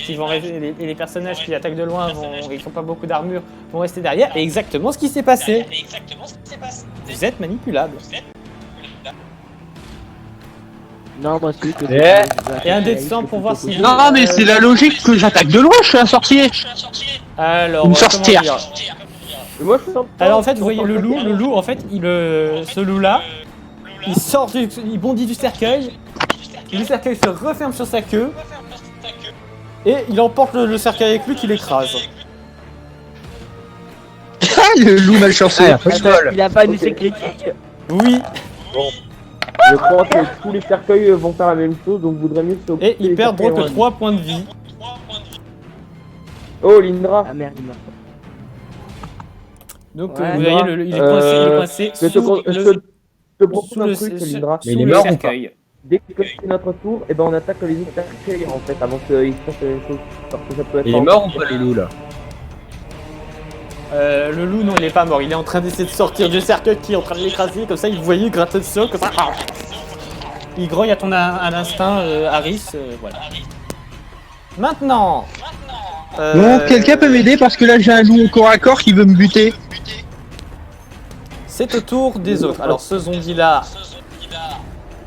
[SPEAKER 1] qui vont et les personnages qui attaquent de loin et qui n'ont pas beaucoup d'armure vont rester derrière. Et exactement ce qui s'est passé. Vous êtes manipulable.
[SPEAKER 5] Non, moi c'est que.
[SPEAKER 1] Et un dé de sang pour voir si.
[SPEAKER 3] Non, mais c'est la logique que j'attaque de loin. Je suis un sorcier.
[SPEAKER 1] Alors,
[SPEAKER 3] Une
[SPEAKER 1] comment
[SPEAKER 3] sorcière.
[SPEAKER 1] dire
[SPEAKER 4] Mais moi, je sens pas.
[SPEAKER 1] Alors en fait, vous voyez le loup, en fait, ce loup-là, il bondit du cercueil, le cercueil se referme sur sa queue, et il emporte le cercueil avec lui qui l'écrase.
[SPEAKER 3] Ah, le loup malchanceux.
[SPEAKER 5] Il a pas une critique.
[SPEAKER 1] Oui,
[SPEAKER 4] Je crois que tous les cercueils vont faire la même chose, donc voudrait mieux se.
[SPEAKER 1] et il perd donc 3 points de vie.
[SPEAKER 4] Oh, Lindra.
[SPEAKER 5] Ah merde, il m'a.
[SPEAKER 1] Donc
[SPEAKER 5] Ouais,
[SPEAKER 1] vous voyez, il est coincé
[SPEAKER 4] Je te propose
[SPEAKER 1] sous
[SPEAKER 4] un
[SPEAKER 1] le
[SPEAKER 4] truc, Lindra.
[SPEAKER 6] Mais il est mort ou pas?
[SPEAKER 1] cercueil.
[SPEAKER 4] Dès que c'est notre tour, et ben on attaque les autres cercueils en fait, avant qu'il se passe la même chose. Parce que ça peut être.
[SPEAKER 6] Il est mort ou pas le loup là?
[SPEAKER 1] Le loup, non, il est pas mort. Il est en train d'essayer de sortir du cercueil qui est en train de l'écraser. Comme ça, vous voyez gratter le sol. Comme ça. Il grogne à ton instinct, Harris. Voilà. Maintenant.
[SPEAKER 3] Bon, quelqu'un peut m'aider parce que là j'ai un loup au corps à corps qui veut me buter.
[SPEAKER 1] C'est au tour des autres. Alors, ce zombie-là,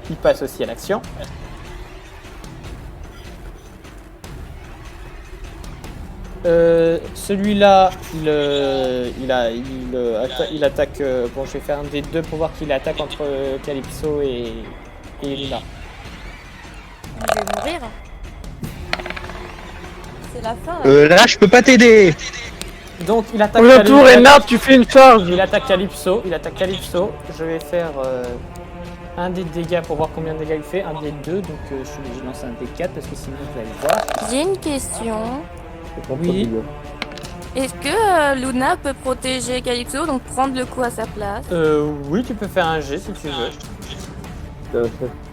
[SPEAKER 1] il passe aussi à l'action. Celui-là, il attaque. Bon, je vais faire un des deux pour voir qu'il attaque entre Calypso et Luna.
[SPEAKER 7] Je vais mourir. C'est la fin là.
[SPEAKER 3] Là je peux pas t'aider.
[SPEAKER 1] Donc, il attaque.
[SPEAKER 2] Au tour, Renard, tu fais une charge.
[SPEAKER 1] Il attaque Calypso. Je vais faire un des dégâts pour voir combien de dégâts il fait. Un des deux. Donc, je suis obligé de lancer un des 4 parce que sinon, vous allez le voir.
[SPEAKER 7] J'ai une question.
[SPEAKER 1] Oui.
[SPEAKER 7] Est-ce que Luna peut protéger Calypso, donc prendre le coup à sa place?
[SPEAKER 1] Oui, tu peux faire un G si tu veux.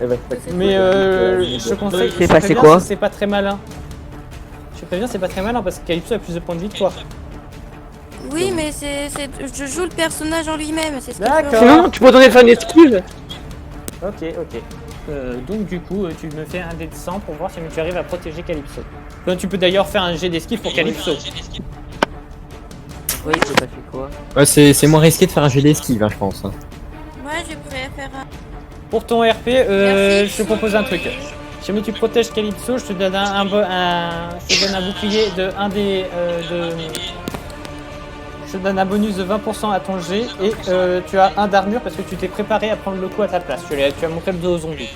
[SPEAKER 4] Elle va se passer.
[SPEAKER 1] Mais je te conseille.
[SPEAKER 5] C'est
[SPEAKER 1] je te
[SPEAKER 5] passé
[SPEAKER 1] préviens,
[SPEAKER 5] quoi
[SPEAKER 1] c'est pas très malin. Je te préviens, c'est pas très malin parce que Calypso a plus de points de vie que toi.
[SPEAKER 7] Oui, mais je joue le personnage en lui-même, c'est ce que
[SPEAKER 1] D'accord.
[SPEAKER 7] je veux.
[SPEAKER 2] Sinon, tu peux donner faire une esquive.
[SPEAKER 1] Ok. Donc du coup, tu me fais un dé de 100 pour voir si tu arrives à protéger Calypso. Tu peux d'ailleurs faire un jet d'esquive pour Calypso.
[SPEAKER 5] Oui, j'ai pas fait quoi?
[SPEAKER 6] Ouais, c'est moins risqué de faire un jet d'esquive, hein, je pense. Hein.
[SPEAKER 7] Moi, je préfère un.
[SPEAKER 1] Pour ton RP,
[SPEAKER 7] Merci.
[SPEAKER 1] je te propose un truc. Si jamais tu protèges Calypso, je te donne un bouclier de 1 des... je te donne un bonus de 20% à ton jet et tu as un d'armure parce que tu t'es préparé à prendre le coup à ta place. Tu as montré le dos aux zombies.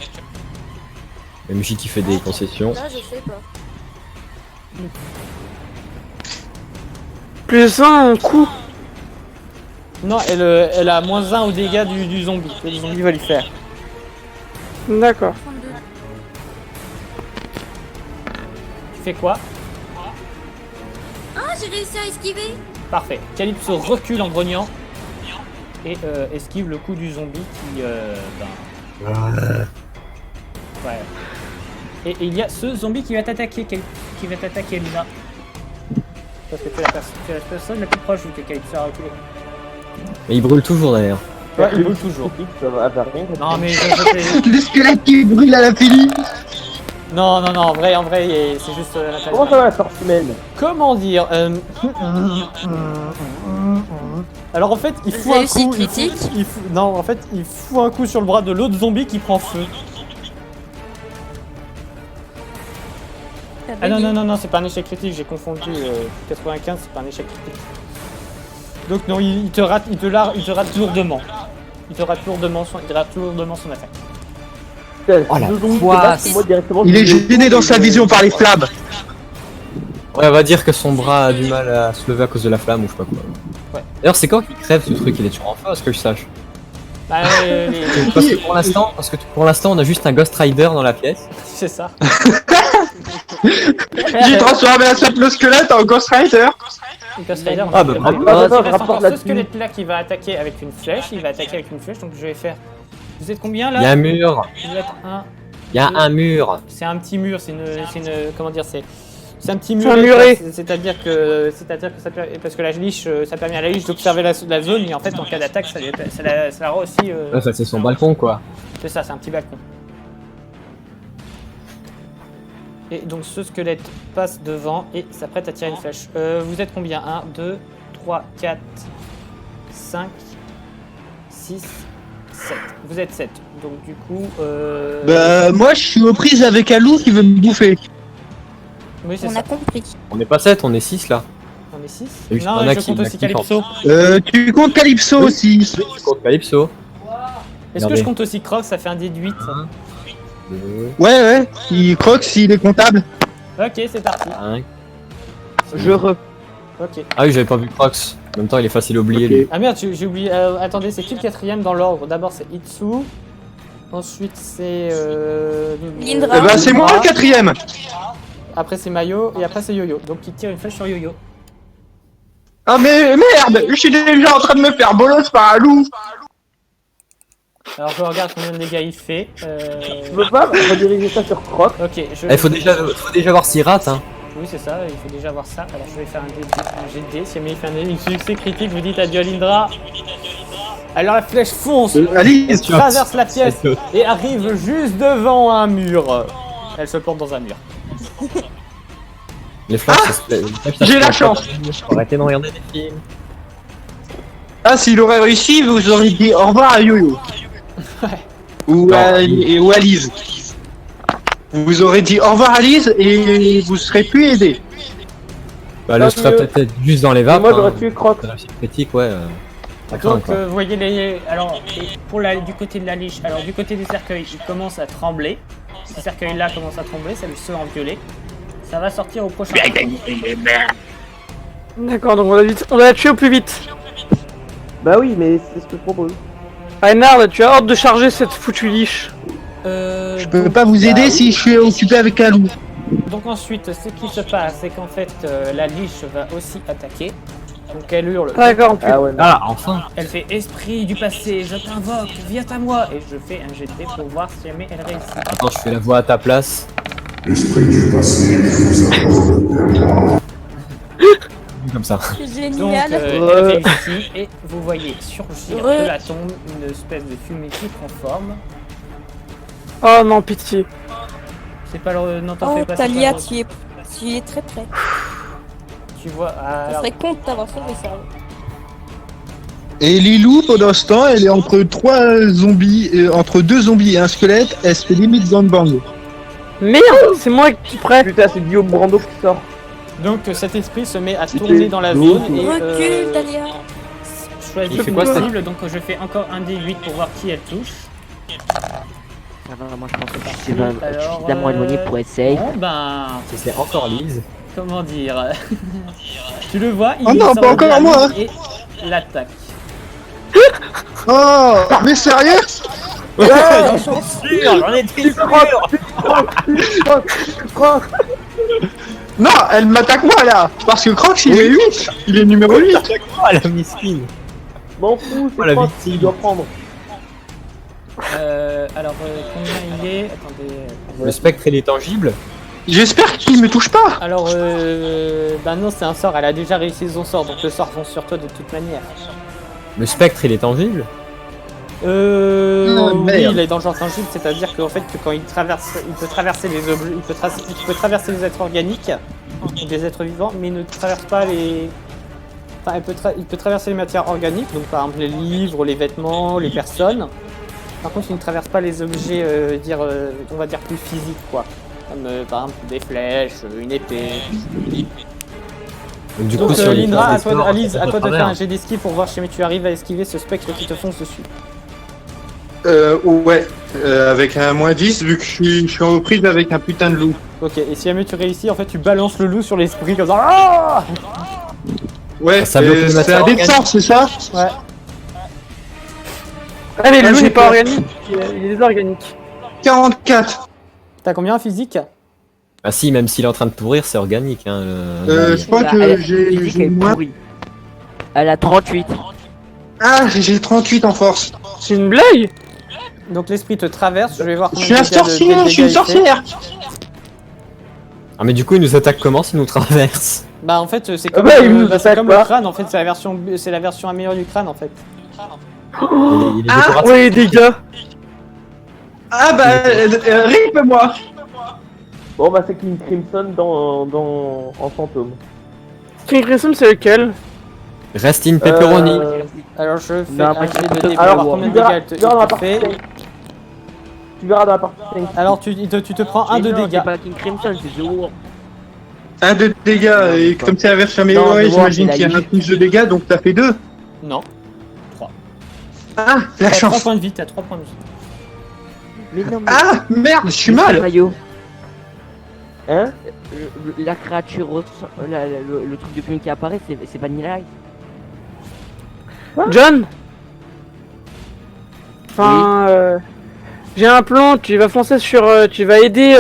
[SPEAKER 6] MJ qui fait des concessions.
[SPEAKER 7] Là, je sais pas.
[SPEAKER 2] Plus un coup.
[SPEAKER 1] Non, elle a moins 1 au dégâts du zombie. Que le zombie va lui faire.
[SPEAKER 2] D'accord.
[SPEAKER 7] 32.
[SPEAKER 1] Tu fais quoi?
[SPEAKER 7] Ah, j'ai réussi à esquiver.
[SPEAKER 1] Parfait. Calypso recule en grognant et esquive le coup du zombie qui... Ouais. Et il y a ce zombie qui va t'attaquer, qui va t'attaquer Lina. Parce que tu es la personne la plus proche vu que Calypso a reculé.
[SPEAKER 6] Mais il brûle toujours d'ailleurs.
[SPEAKER 1] Ouais, il brûle toujours.
[SPEAKER 4] Ça va rien.
[SPEAKER 1] Non mais
[SPEAKER 3] Le squelette qui brûle à la Philly.
[SPEAKER 1] non, en vrai, c'est juste
[SPEAKER 4] Comment ça va la sortie humaine?
[SPEAKER 1] Comment dire Alors en fait, il fout un
[SPEAKER 7] Réussite
[SPEAKER 1] coup.
[SPEAKER 7] critique.
[SPEAKER 1] Non, en fait, il fout un coup sur le bras de l'autre zombie qui prend feu. Ah non, c'est pas un échec critique, j'ai confondu. 95, c'est pas un échec critique. Donc non, il te rate lourdement. Il rate lourdement son attaque.
[SPEAKER 6] Oh la
[SPEAKER 4] poisse.
[SPEAKER 3] Il est gêné dans sa vision par les flammes.
[SPEAKER 6] Ouais, on va dire que son bras a du mal à se lever à cause de la flamme ou je sais pas quoi.
[SPEAKER 1] Ouais.
[SPEAKER 6] D'ailleurs, c'est quand qu'il crève ce truc? Il est toujours en feu, à ce que je sache.
[SPEAKER 1] Bah,
[SPEAKER 6] Parce que pour l'instant, on a juste un Ghost Rider dans la pièce.
[SPEAKER 1] c'est ça.
[SPEAKER 3] J'ai transformé le squelette en Ghost Rider.
[SPEAKER 1] Ghost Rider,
[SPEAKER 6] Ah, bah, bravo.
[SPEAKER 1] il reste
[SPEAKER 4] rapporte
[SPEAKER 1] encore ce
[SPEAKER 4] là-dessus.
[SPEAKER 1] squelette là qui va attaquer avec une flèche. Donc je vais faire. Vous êtes combien
[SPEAKER 6] Il y a
[SPEAKER 1] là?
[SPEAKER 6] un mur.
[SPEAKER 1] Vous êtes un.
[SPEAKER 6] Il y a un mur.
[SPEAKER 1] C'est un petit mur, c'est une comment dire, c'est un petit
[SPEAKER 2] C'est
[SPEAKER 1] mur.
[SPEAKER 2] un muret.
[SPEAKER 1] C'est-à-dire que ça parce que la liche, ça permet à la liche d'observer la zone, mais en fait en cas d'attaque, ça la rend aussi.
[SPEAKER 6] Enfin, c'est son balcon quoi.
[SPEAKER 1] C'est ça, c'est un petit balcon. Et donc ce squelette passe devant et s'apprête à tirer une flèche. Vous êtes combien? 1, 2, 3, 4, 5, 6, 7. Vous êtes 7. Donc du coup...
[SPEAKER 3] Bah, moi, je suis aux prises avec un loup qui veut me bouffer.
[SPEAKER 1] oui, c'est
[SPEAKER 7] On
[SPEAKER 1] ça.
[SPEAKER 7] a compris.
[SPEAKER 6] On n'est pas 7, on est 6 là.
[SPEAKER 1] On est 6.
[SPEAKER 6] Et juste
[SPEAKER 1] Non,
[SPEAKER 6] un
[SPEAKER 1] je
[SPEAKER 6] qui-
[SPEAKER 1] compte
[SPEAKER 6] un
[SPEAKER 1] aussi
[SPEAKER 6] qui
[SPEAKER 1] Calypso.
[SPEAKER 3] Tu comptes Calypso aussi.
[SPEAKER 6] Je compte Calypso.
[SPEAKER 1] Est-ce que
[SPEAKER 6] Regardez.
[SPEAKER 1] je compte aussi Croc? Ça fait un déduit.
[SPEAKER 3] Ouais, il croque s'il est comptable.
[SPEAKER 1] Ok, c'est parti.
[SPEAKER 6] 5.
[SPEAKER 1] Ok.
[SPEAKER 6] Ah oui, j'avais pas vu Crocs. En même temps, il est facile à oublier lui.
[SPEAKER 1] Ah merde, j'ai oublié. Attendez, c'est qui le quatrième dans l'ordre? D'abord c'est Itsu. Ensuite c'est...
[SPEAKER 7] Lindra.
[SPEAKER 3] Eh ben, c'est moi le quatrième.
[SPEAKER 1] Après c'est Mayo et après c'est Yo-Yo. Donc il tire une flèche sur Yo-Yo.
[SPEAKER 3] Ah mais merde, je suis déjà en train de me faire bolos par un loup.
[SPEAKER 1] Alors je regarde combien de dégâts il fait.
[SPEAKER 4] Je veux pas rediriger ça sur Croc.
[SPEAKER 1] Ok, je...
[SPEAKER 6] Il faut déjà voir s'il rate hein.
[SPEAKER 1] Oui c'est ça, il faut déjà voir ça. Alors je vais faire un jet de dés. Si jamais il fait un succès critique, vous dites adieu à Lindra. Alors la flèche fonce,
[SPEAKER 3] Alice,
[SPEAKER 1] traverse la pièce et arrive juste devant un mur. Elle se plante dans un mur.
[SPEAKER 6] Les flashs, les flashs, ça
[SPEAKER 3] j'ai
[SPEAKER 6] se
[SPEAKER 3] la
[SPEAKER 6] passe pas.
[SPEAKER 3] chance.
[SPEAKER 6] Arrêtez de regarder des films.
[SPEAKER 3] Ah, s'il aurait réussi, vous auriez dit au revoir à Yo-Yo. Ou à Lise. Vous aurez dit au revoir à Lise et vous serez plus aidé.
[SPEAKER 6] Bah, le serait peut-être juste dans les vapes.
[SPEAKER 4] Moi j'aurais tué Croc.
[SPEAKER 6] Réussite critique, ouais. Ça craint,
[SPEAKER 1] Donc
[SPEAKER 6] quoi.
[SPEAKER 1] vous voyez alors du côté de la liche, alors du côté des cercueils, il commence à trembler. Ce cercueil là commence à trembler, c'est le ceux en violet. Ça va sortir au prochain.
[SPEAKER 2] D'accord, donc on va la tuer au plus vite.
[SPEAKER 4] Bah oui, mais c'est ce que je propose.
[SPEAKER 2] Reinhard, tu as hâte de charger cette foutue liche.
[SPEAKER 3] Je peux pas vous aider si je suis occupé avec un loup.
[SPEAKER 1] Donc ensuite, ce qui se passe, c'est qu'en fait, la liche va aussi attaquer. Donc elle hurle.
[SPEAKER 2] D'accord,
[SPEAKER 4] Ah ouais, non.
[SPEAKER 6] Ah, enfin.
[SPEAKER 1] Elle fait esprit du passé, je t'invoque, viens à moi. Et je fais un jet de dés pour voir si jamais elle réussit.
[SPEAKER 6] Attends, je fais la voix à ta place. Comme ça.
[SPEAKER 1] Donc
[SPEAKER 7] Génial.
[SPEAKER 1] elle réussit et vous voyez surgir
[SPEAKER 7] Ouais.
[SPEAKER 1] de la tombe une espèce de fumée qui prend forme.
[SPEAKER 2] Oh non, pitié.
[SPEAKER 1] C'est pas le... Non, t'en
[SPEAKER 7] Oh,
[SPEAKER 1] fais pas. c'est
[SPEAKER 7] Talia,
[SPEAKER 1] pas le-
[SPEAKER 7] tu es très près.
[SPEAKER 1] Tu vois,
[SPEAKER 7] Ça
[SPEAKER 1] alors,
[SPEAKER 7] serait con de t'avoir sauvé ça.
[SPEAKER 3] Et Lilou, pendant ce temps, elle est entre entre deux zombies et un squelette, elle se fait limite gangbang.
[SPEAKER 2] Merde, c'est moi qui prête.
[SPEAKER 4] Putain, c'est Guillaume Brando qui sort.
[SPEAKER 1] donc cet esprit se met à tourner dans la
[SPEAKER 3] l'eau.
[SPEAKER 1] zone et
[SPEAKER 7] Recule, Talia.
[SPEAKER 1] choisit
[SPEAKER 6] Il fait
[SPEAKER 1] une
[SPEAKER 6] quoi, cette-
[SPEAKER 1] cible. Donc je fais encore un D8 pour voir qui elle touche.
[SPEAKER 5] Ça va, moi je pense que je suis
[SPEAKER 1] Alors,
[SPEAKER 5] suffisamment éloigné pour être safe.
[SPEAKER 1] Bon ben,
[SPEAKER 6] Si c'est encore Lise.
[SPEAKER 1] comment dire, tu le vois, il
[SPEAKER 3] Oh non,
[SPEAKER 1] sort
[SPEAKER 3] pas
[SPEAKER 1] de
[SPEAKER 3] encore
[SPEAKER 1] la
[SPEAKER 3] moi.
[SPEAKER 1] mine et l'attaque.
[SPEAKER 3] Oh, mais sérieux?
[SPEAKER 1] J'en étais sûr.
[SPEAKER 4] Croc.
[SPEAKER 3] Non, elle m'attaque moi là. Parce que Crocs, il est 8. Il est numéro 8.
[SPEAKER 6] Ah, la miskine.
[SPEAKER 4] M'en fous,
[SPEAKER 6] Oh, la
[SPEAKER 4] c'est Croc
[SPEAKER 6] victime.
[SPEAKER 4] qui doit prendre.
[SPEAKER 1] Combien il est? Attendez.
[SPEAKER 6] Le spectre, il est tangible.
[SPEAKER 3] J'espère qu'il me touche pas.
[SPEAKER 1] Alors, bah non, c'est un sort. Elle a déjà réussi son sort, donc le sort fonce sur toi de toute manière.
[SPEAKER 6] Le spectre, il est tangible.
[SPEAKER 1] Oui,
[SPEAKER 3] merde.
[SPEAKER 1] il est dans le genre tangible, c'est-à-dire qu'en fait, que quand il traverse, il peut traverser les objets, il peut traverser les êtres organiques, des êtres vivants, mais il ne traverse pas les. Enfin, il peut traverser les matières organiques, donc par exemple les livres, les vêtements, les personnes. Par contre, il ne traverse pas les objets, on va dire plus physiques, quoi. Comme par exemple des flèches, une épée.
[SPEAKER 6] Donc, du
[SPEAKER 1] Donc,
[SPEAKER 6] coup, sur les
[SPEAKER 1] Lindra,
[SPEAKER 6] phases d'espoir,
[SPEAKER 1] Alice, à
[SPEAKER 6] on
[SPEAKER 1] toi de
[SPEAKER 6] peut
[SPEAKER 1] faire un
[SPEAKER 6] travers.
[SPEAKER 1] jet d'esquive pour voir si tu arrives à esquiver ce spectre qui te fonce dessus.
[SPEAKER 3] Ouais, avec un -10 vu que je suis en prise avec un putain de loup.
[SPEAKER 1] Ok, et si jamais tu réussis, en fait, tu balances le loup sur l'esprit comme ça. Ah
[SPEAKER 3] Ouais,
[SPEAKER 6] Ça bloque les
[SPEAKER 3] c'est
[SPEAKER 6] matières
[SPEAKER 3] un dé de
[SPEAKER 6] organiques.
[SPEAKER 3] sort, c'est ça?
[SPEAKER 1] Ouais.
[SPEAKER 2] Ah, mais le
[SPEAKER 3] Ah,
[SPEAKER 2] loup
[SPEAKER 3] j'ai
[SPEAKER 2] n'est pas
[SPEAKER 3] peur.
[SPEAKER 2] organique, il est désorganique.
[SPEAKER 3] 44.
[SPEAKER 1] T'as combien en physique?
[SPEAKER 6] Ah si, même s'il est en train de pourrir, c'est organique. Hein,
[SPEAKER 3] Je crois
[SPEAKER 5] Elle
[SPEAKER 3] que
[SPEAKER 5] a- physique,
[SPEAKER 3] j'ai
[SPEAKER 5] elle est
[SPEAKER 3] moins.
[SPEAKER 5] pourrie. Elle a 38.
[SPEAKER 3] Ah, j'ai 38 en force.
[SPEAKER 2] C'est une blague?
[SPEAKER 1] Donc l'esprit te traverse, je vais voir
[SPEAKER 3] Je
[SPEAKER 1] combien
[SPEAKER 3] suis un
[SPEAKER 1] de dégâts de-
[SPEAKER 3] sorcier,
[SPEAKER 1] de
[SPEAKER 3] je suis une
[SPEAKER 1] dégâts il fait.
[SPEAKER 3] sorcière.
[SPEAKER 6] Ah mais du coup, il nous attaque comment s'il nous traverse?
[SPEAKER 1] Bah en fait c'est
[SPEAKER 2] Ah
[SPEAKER 1] comme,
[SPEAKER 2] bah, il nous
[SPEAKER 1] c'est
[SPEAKER 2] attaque
[SPEAKER 1] comme
[SPEAKER 2] pas.
[SPEAKER 1] le crâne, en fait c'est la version améliorée du crâne en fait.
[SPEAKER 6] Il est
[SPEAKER 3] Ah,
[SPEAKER 6] décoratif.
[SPEAKER 2] Ouais, les dégâts.
[SPEAKER 3] Ah bah, rip-moi.
[SPEAKER 4] Bon bah c'est King Crimson en fantôme.
[SPEAKER 2] King Crimson, c'est lequel?
[SPEAKER 6] Rest in pepperoni.
[SPEAKER 1] Alors je fais
[SPEAKER 5] Non,
[SPEAKER 1] un
[SPEAKER 5] après,
[SPEAKER 1] jet de
[SPEAKER 5] c'est-
[SPEAKER 1] dégâts,
[SPEAKER 4] alors,
[SPEAKER 1] voir combien de
[SPEAKER 4] tu verras-
[SPEAKER 1] dégâts
[SPEAKER 4] tu verras dans la
[SPEAKER 1] il te
[SPEAKER 4] partie
[SPEAKER 1] fait.
[SPEAKER 4] 5. Tu verras dans la partie 5.
[SPEAKER 1] Alors tu te prends un
[SPEAKER 5] Mais
[SPEAKER 1] de
[SPEAKER 5] non,
[SPEAKER 1] dégâts.
[SPEAKER 5] C'est pas King Crimson, c'est The War.
[SPEAKER 3] Un de dégâts, et comme c'est la version
[SPEAKER 5] Non,
[SPEAKER 3] améliorée,
[SPEAKER 5] je vois,
[SPEAKER 3] j'imagine
[SPEAKER 5] c'est
[SPEAKER 3] qu'il y a
[SPEAKER 5] la
[SPEAKER 3] un plus de dégâts, donc ça fait 2.
[SPEAKER 1] Non.
[SPEAKER 3] Ah, la
[SPEAKER 1] T'as 3
[SPEAKER 3] chance.
[SPEAKER 1] points de vie, t'as 3 points de vie.
[SPEAKER 5] Mais non, mais.
[SPEAKER 3] Ah, merde, je suis mal.
[SPEAKER 5] Maillot.
[SPEAKER 4] Hein?
[SPEAKER 5] La créature, le truc de film qui apparaît, c'est Vanilla Ice.
[SPEAKER 2] John? Enfin, j'ai un plan, tu vas foncer sur... tu vas aider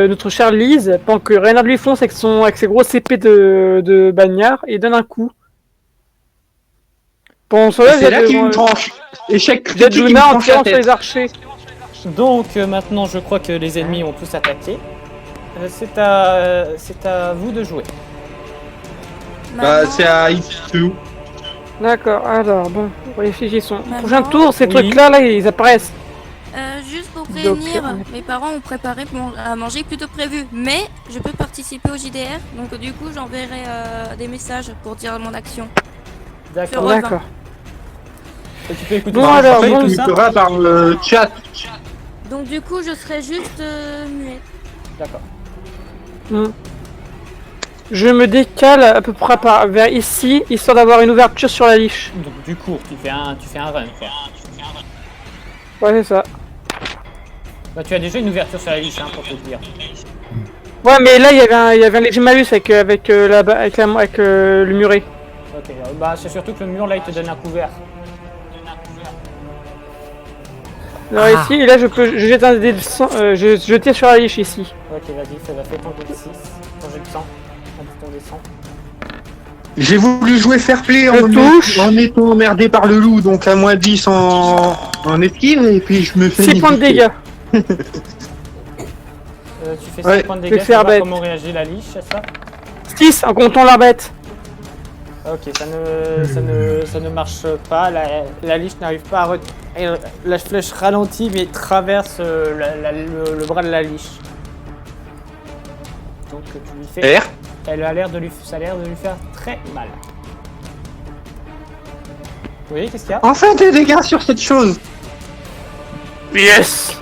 [SPEAKER 2] notre chère Lise pendant que Reynard lui fonce avec ses grosses épées de bagnard et donne un coup. Pendant ce
[SPEAKER 3] C'est là qu'il me tranche. Échec critique,
[SPEAKER 2] Jet
[SPEAKER 3] il me
[SPEAKER 2] Luna en
[SPEAKER 3] tranche la
[SPEAKER 2] tirant sur
[SPEAKER 3] tête.
[SPEAKER 2] les archers.
[SPEAKER 1] Donc maintenant je crois que les ennemis ont tous attaqué. C'est à vous de jouer.
[SPEAKER 3] Bah,
[SPEAKER 7] Maman,
[SPEAKER 3] c'est à X2.
[SPEAKER 2] D'accord, alors bon, réfléchissons.
[SPEAKER 7] Maman.
[SPEAKER 2] Prochain tour, ces
[SPEAKER 1] Oui.
[SPEAKER 2] trucs-là, là, ils apparaissent.
[SPEAKER 7] juste pour
[SPEAKER 2] Donc,
[SPEAKER 7] prévenir, mes parents ont préparé à manger plus tôt prévu, mais je peux participer au JDR, donc du coup j'enverrai des messages pour dire mon action.
[SPEAKER 1] D'accord.
[SPEAKER 7] Revin.
[SPEAKER 2] D'accord.
[SPEAKER 1] Et tu peux écouter
[SPEAKER 2] Bon,
[SPEAKER 1] ça.
[SPEAKER 2] alors,
[SPEAKER 1] Après,
[SPEAKER 2] bon,
[SPEAKER 1] tout
[SPEAKER 3] Tu
[SPEAKER 1] ça.
[SPEAKER 3] feras par le chat.
[SPEAKER 7] Donc du coup je serai juste muette.
[SPEAKER 1] D'accord.
[SPEAKER 2] Je me décale à peu près vers ici, histoire d'avoir une ouverture sur la liche.
[SPEAKER 1] Donc du coup, tu fais un run quoi.
[SPEAKER 2] Ouais, c'est ça.
[SPEAKER 1] Bah, tu as déjà une ouverture sur la liche, hein, pour te dire.
[SPEAKER 2] Ouais, mais là, il y avait un léger malus avec le muret.
[SPEAKER 1] Ok, bah c'est surtout que le mur là il te donne un couvert.
[SPEAKER 2] Alors ici, et là, je jette un dé de sang, je tire sur la liche ici.
[SPEAKER 1] Ok, vas-y, ça va faire ton dé de 6. Ton jet de sang. Ton dé de sang.
[SPEAKER 3] J'ai voulu jouer fair play
[SPEAKER 2] Je touche.
[SPEAKER 3] en étant emmerdé par le loup, donc à -10 en esquive, et puis je me fais
[SPEAKER 2] 6 points de
[SPEAKER 3] niquer.
[SPEAKER 2] dégâts.
[SPEAKER 1] Tu fais 6
[SPEAKER 3] Ouais,
[SPEAKER 1] points de
[SPEAKER 2] je
[SPEAKER 1] dégâts,
[SPEAKER 2] vais
[SPEAKER 1] tu vas
[SPEAKER 2] faire
[SPEAKER 1] voir
[SPEAKER 2] bête.
[SPEAKER 1] comment réagit la liche, c'est ça?
[SPEAKER 2] 6 en comptant la bête.
[SPEAKER 1] Ok, ça ne marche pas, la liche n'arrive pas à la flèche ralentit mais traverse le bras de la liche. Donc tu lui fais...
[SPEAKER 3] R.
[SPEAKER 1] Ça a l'air de lui faire très mal. Vous voyez, qu'est-ce qu'il y a?
[SPEAKER 3] Enfin des dégâts sur cette chose.
[SPEAKER 2] Yes.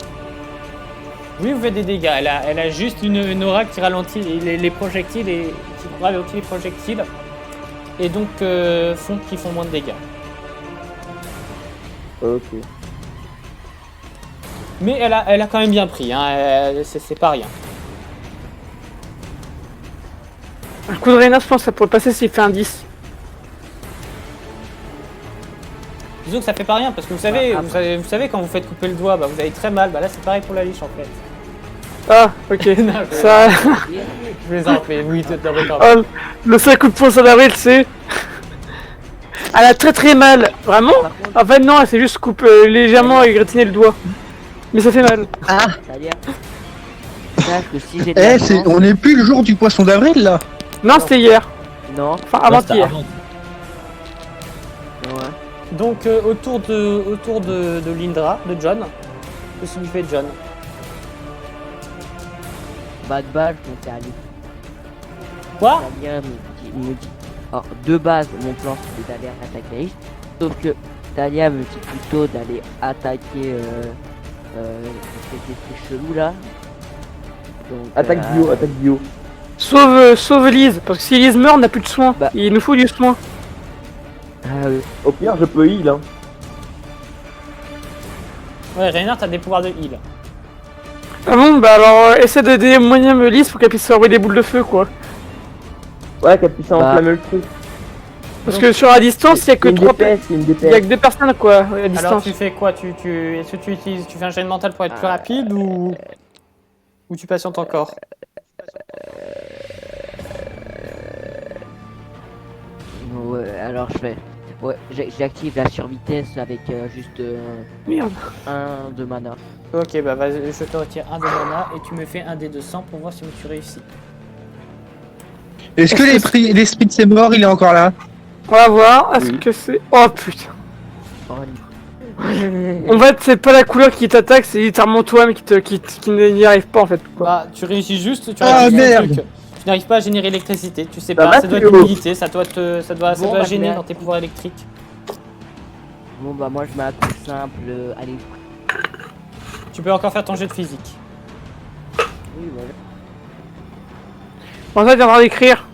[SPEAKER 1] Oui, vous faites des dégâts. Elle a juste une aura qui ralentit les projectiles et qui ralentit les projectiles. Et donc qui font moins de dégâts.
[SPEAKER 4] Ok.
[SPEAKER 1] Mais elle a quand même bien pris, hein. C'est pas rien.
[SPEAKER 2] Un coup de Reyna, je pense que ça pourrait passer s'il fait un 10.
[SPEAKER 1] Disons que ça fait pas rien parce que vous savez quand vous faites couper le doigt, bah, vous avez très mal. Bah là c'est pareil pour la liche en fait.
[SPEAKER 2] Ah, ok.
[SPEAKER 1] Non,
[SPEAKER 2] Ça...
[SPEAKER 1] je les en fais, oui, tout d'accord.
[SPEAKER 2] Oh, le seul coup de poing d'avril, c'est... Elle a très très mal. Vraiment? En fait, non, elle s'est juste légèrement égratigné le doigt. Mais ça fait mal.
[SPEAKER 5] C'est-à-dire, sache que si j'ai de la
[SPEAKER 3] Eh,
[SPEAKER 5] chance...
[SPEAKER 3] on n'est plus le jour du poisson d'avril là.
[SPEAKER 2] Non, c'était hier.
[SPEAKER 5] Non,
[SPEAKER 2] Enfin, avant-hier.
[SPEAKER 5] ouais.
[SPEAKER 1] Donc autour de Lindra, de John. Qu'est-ce que tu fais, John?
[SPEAKER 5] Bas de base, je comptais aller.
[SPEAKER 1] Quoi?
[SPEAKER 5] Talia me dit... Alors, de base, mon plan c'était d'aller attaquer la liste. Sauf que Talia me dit plutôt d'aller attaquer... cet esprit chelou là. Donc,
[SPEAKER 4] Attaque bio.
[SPEAKER 2] Sauve Lise, parce que si Lise meurt, on n'a plus de soins.
[SPEAKER 5] Bah.
[SPEAKER 2] Il nous faut du soin.
[SPEAKER 5] Ah oui.
[SPEAKER 4] Au pire, je peux heal. Hein.
[SPEAKER 1] Ouais, Reynard, t'as des pouvoirs de heal.
[SPEAKER 2] Ah bon, bah alors, essaie d'aider moyen Lise pour qu'elle puisse envoyer des boules de feu, quoi.
[SPEAKER 4] Ouais, qu'elle puisse enflammer le truc.
[SPEAKER 2] Parce que sur la distance, il y a que
[SPEAKER 4] C'est une
[SPEAKER 2] 3
[SPEAKER 4] DPS, c'est une
[SPEAKER 2] Il y a
[SPEAKER 4] DPS.
[SPEAKER 2] que 2 personnes, quoi, à
[SPEAKER 1] Alors
[SPEAKER 2] distance.
[SPEAKER 1] tu fais quoi? Est-ce que tu fais un jet de mental pour être plus rapide ou tu patientes encore?
[SPEAKER 5] Ouais, alors je fais... Ouais, j'active la survitesse avec juste
[SPEAKER 2] Merde.
[SPEAKER 5] 1 de mana.
[SPEAKER 1] Ok, bah vas-y, je te retire un de mana et tu me fais un dé de 100 pour voir si tu réussis.
[SPEAKER 3] Est-ce que l'esprit de ses morts il est encore là?
[SPEAKER 2] On va voir, est-ce que c'est... Oh putain.
[SPEAKER 5] Oh,
[SPEAKER 2] En fait, c'est pas la couleur qui t'attaque, c'est littéralement toi mais qui n'y arrive pas en fait. Quoi.
[SPEAKER 1] Bah, tu réussis juste, tu
[SPEAKER 3] Ah,
[SPEAKER 1] réussis un
[SPEAKER 3] merde.
[SPEAKER 1] truc. Tu n'arrives pas à générer l'électricité, tu sais
[SPEAKER 4] Bah,
[SPEAKER 1] pas, ça doit être
[SPEAKER 4] Mathieu.
[SPEAKER 1] l'humidité, ça doit
[SPEAKER 5] Bon, bah,
[SPEAKER 1] gêner
[SPEAKER 5] je
[SPEAKER 1] dans tes pouvoirs électriques.
[SPEAKER 5] Bon bah moi je mets un coup simple, allez.
[SPEAKER 1] Tu peux encore faire ton jet de physique.
[SPEAKER 5] Oui, voilà.
[SPEAKER 2] En fait, il va d'écrire.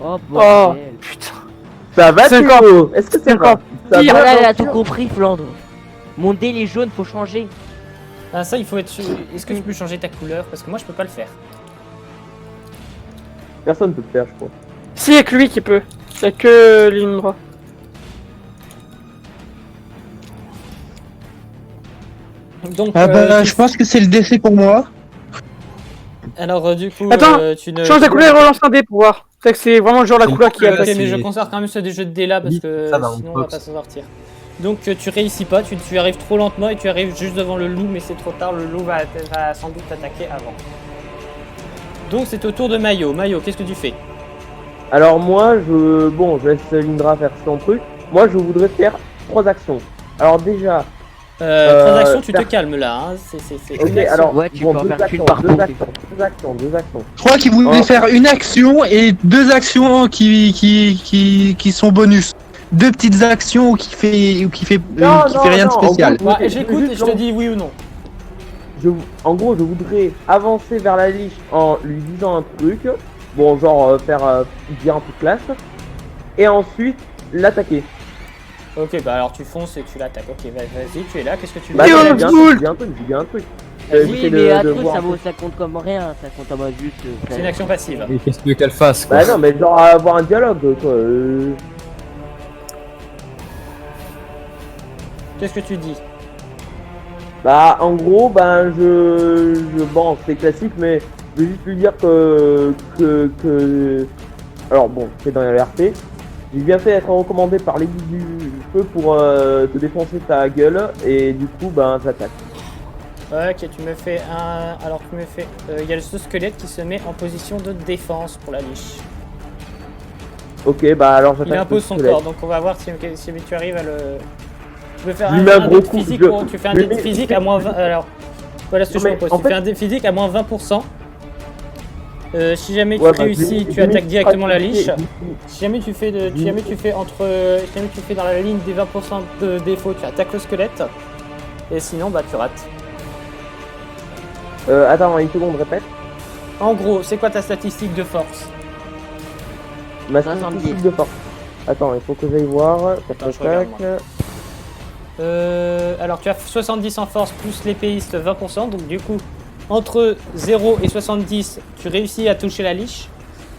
[SPEAKER 5] Oh
[SPEAKER 2] Oh
[SPEAKER 5] bordel.
[SPEAKER 2] putain.
[SPEAKER 4] Ça va,
[SPEAKER 2] C'est
[SPEAKER 4] Théo? Est-ce que c'est
[SPEAKER 2] encore
[SPEAKER 4] encore ça
[SPEAKER 2] pire.
[SPEAKER 4] va,
[SPEAKER 5] Voilà, elle a
[SPEAKER 4] Théo
[SPEAKER 5] tout compris, Flandre. Mon dé, il est jaune, faut changer.
[SPEAKER 1] Ah, ça, il faut être sûr. Est-ce que tu peux changer ta couleur? Parce que moi, je peux pas le faire.
[SPEAKER 4] Personne peut le faire, je crois.
[SPEAKER 2] Si, y'a que lui qui peut. Y'a que Lindra.
[SPEAKER 1] Donc,
[SPEAKER 3] Ah bah, je pense que c'est le décès pour moi.
[SPEAKER 1] alors, du coup,
[SPEAKER 2] Attends,
[SPEAKER 1] tu ne.
[SPEAKER 2] Change la couleur et relance un dé pour voir. C'est que c'est vraiment genre la
[SPEAKER 6] C'est
[SPEAKER 2] couleur
[SPEAKER 6] une
[SPEAKER 2] qui
[SPEAKER 6] couleur,
[SPEAKER 2] attaque.
[SPEAKER 1] Ok, mais je
[SPEAKER 6] c'est-
[SPEAKER 1] conserve quand même ce des jeux de dés là parce
[SPEAKER 6] Oui,
[SPEAKER 1] que
[SPEAKER 6] ça va, on
[SPEAKER 1] sinon on
[SPEAKER 6] peut
[SPEAKER 1] va pas s'en sortir. Donc tu réussis pas, tu arrives trop lentement et tu arrives juste devant le loup, mais c'est trop tard, le loup va sans doute t'attaquer avant. Donc c'est au tour de Mayo. Mayo, qu'est-ce que tu fais?
[SPEAKER 4] Alors moi, je laisse Lindra faire son truc. Moi, je voudrais faire 3 actions. Alors déjà,
[SPEAKER 1] Transaction, tu te
[SPEAKER 4] faire-
[SPEAKER 1] calmes là, hein. C'est
[SPEAKER 4] ok,
[SPEAKER 1] une action.
[SPEAKER 4] alors,
[SPEAKER 5] Ouais, tu peux en
[SPEAKER 4] deux
[SPEAKER 5] faire
[SPEAKER 4] actions,
[SPEAKER 5] qu'une par
[SPEAKER 4] deux
[SPEAKER 5] contre.
[SPEAKER 4] actions, deux actions.
[SPEAKER 3] Je crois qu'il voulait
[SPEAKER 4] Oh.
[SPEAKER 3] faire une action et 2 actions qui sont bonus. 2 petites actions qui fait rien de
[SPEAKER 4] non, en
[SPEAKER 3] spécial.
[SPEAKER 4] gros,
[SPEAKER 1] Ouais, j'écoute et je te dis oui ou non.
[SPEAKER 4] En gros, je voudrais avancer vers la liche en lui disant un truc. Bon, genre dire un truc classe. Et ensuite, l'attaquer.
[SPEAKER 1] Ok, bah alors tu fonces et tu l'attaques. Ok, vas-y, tu es là, qu'est-ce que tu veux?
[SPEAKER 4] Bah,
[SPEAKER 2] Et on
[SPEAKER 4] j'ai dit un
[SPEAKER 2] fout.
[SPEAKER 4] truc, j'ai dit un truc.
[SPEAKER 5] Oui,
[SPEAKER 4] J'essaie
[SPEAKER 5] mais un
[SPEAKER 4] de
[SPEAKER 5] truc,
[SPEAKER 4] voir
[SPEAKER 5] ça,
[SPEAKER 4] un peu.
[SPEAKER 5] ça compte comme rien, ça compte comme juste...
[SPEAKER 1] C'est une action passive.
[SPEAKER 6] Et qu'est-ce que tu veux qu'elle fasse quoi?
[SPEAKER 4] Bah non, mais genre avoir un dialogue, quoi.
[SPEAKER 1] Qu'est-ce que tu dis?
[SPEAKER 4] Bah, en gros, ben, bon, c'est classique, mais je vais juste lui dire que... Alors, bon, c'est dans les RP. J'ai bien fait être recommandé par l'aiguille du feu pour te défoncer ta gueule, et du coup, ben, j'attaque.
[SPEAKER 1] Ok, tu me fais un... Alors tu me fais... Il y a ce squelette qui se met en position de défense pour la liche.
[SPEAKER 4] Ok, bah alors j'attaque.
[SPEAKER 1] Il impose
[SPEAKER 4] le
[SPEAKER 1] son
[SPEAKER 4] squelette.
[SPEAKER 1] corps, donc on va voir si tu arrives à le... Tu peux faire
[SPEAKER 4] Je lui mets un
[SPEAKER 1] dé
[SPEAKER 4] gros
[SPEAKER 1] de
[SPEAKER 4] coup,
[SPEAKER 1] physique, tu fais un
[SPEAKER 4] je
[SPEAKER 1] dé de
[SPEAKER 4] mets-
[SPEAKER 1] physique à moins 20... Alors, voilà ce que
[SPEAKER 4] Non,
[SPEAKER 1] je
[SPEAKER 4] mais
[SPEAKER 1] propose.
[SPEAKER 4] en
[SPEAKER 1] Tu fais
[SPEAKER 4] fait-
[SPEAKER 1] un dé de physique à moins 20%. Si jamais tu
[SPEAKER 4] Ouais, bah,
[SPEAKER 1] réussis,
[SPEAKER 4] je
[SPEAKER 1] tu
[SPEAKER 4] vais
[SPEAKER 1] attaques directement la liche.
[SPEAKER 4] pratiquer.
[SPEAKER 1] Si jamais tu fais si jamais tu fais dans la ligne des 20% de défaut, tu attaques le squelette. Et sinon, bah tu rates.
[SPEAKER 4] Attends, une seconde, répète.
[SPEAKER 1] En gros, c'est quoi ta statistique de force?
[SPEAKER 4] Ma
[SPEAKER 5] 70.
[SPEAKER 4] statistique de force. Attends, il faut que j'aille voir. Tac,
[SPEAKER 1] Attends,
[SPEAKER 4] tac,
[SPEAKER 1] je regarde,
[SPEAKER 4] tac.
[SPEAKER 1] Alors tu as 70 en force plus l'épéiste 20%, donc du coup entre 0 et 70 tu réussis à toucher la liche,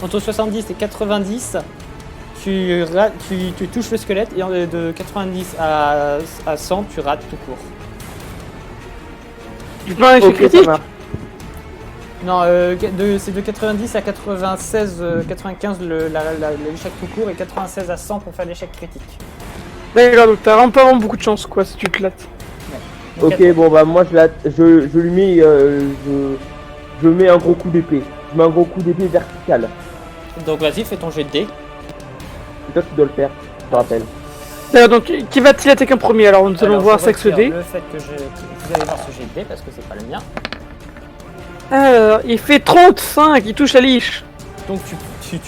[SPEAKER 1] entre 70 et 90 tu touches le squelette et de 90 à 100 tu rates tout court.
[SPEAKER 2] Tu peux un effet
[SPEAKER 4] Ok, ça
[SPEAKER 2] critique.
[SPEAKER 4] marche.
[SPEAKER 1] Non, c'est de 90 à 96, 95 l'échec tout court et 96 à 100 pour faire l'échec critique.
[SPEAKER 2] D'accord, donc t'as vraiment pas vraiment beaucoup de chance quoi si tu te lattes.
[SPEAKER 4] Ok, bon bah moi je lui mets, je mets un gros coup d'épée. Je mets un gros coup d'épée vertical.
[SPEAKER 1] Donc vas-y, fais ton jet de dés.
[SPEAKER 4] C'est toi qui dois le faire, je te rappelle.
[SPEAKER 2] Donc, qui va-t-il attaquer en premier? Alors, nous allons
[SPEAKER 1] Alors,
[SPEAKER 2] voir
[SPEAKER 1] je
[SPEAKER 2] sexe
[SPEAKER 1] retire
[SPEAKER 2] D.
[SPEAKER 1] le fait que vous allez voir ce jet de dés parce que c'est pas le mien.
[SPEAKER 2] Alors, il fait 35, il touche la liche.
[SPEAKER 1] Donc tu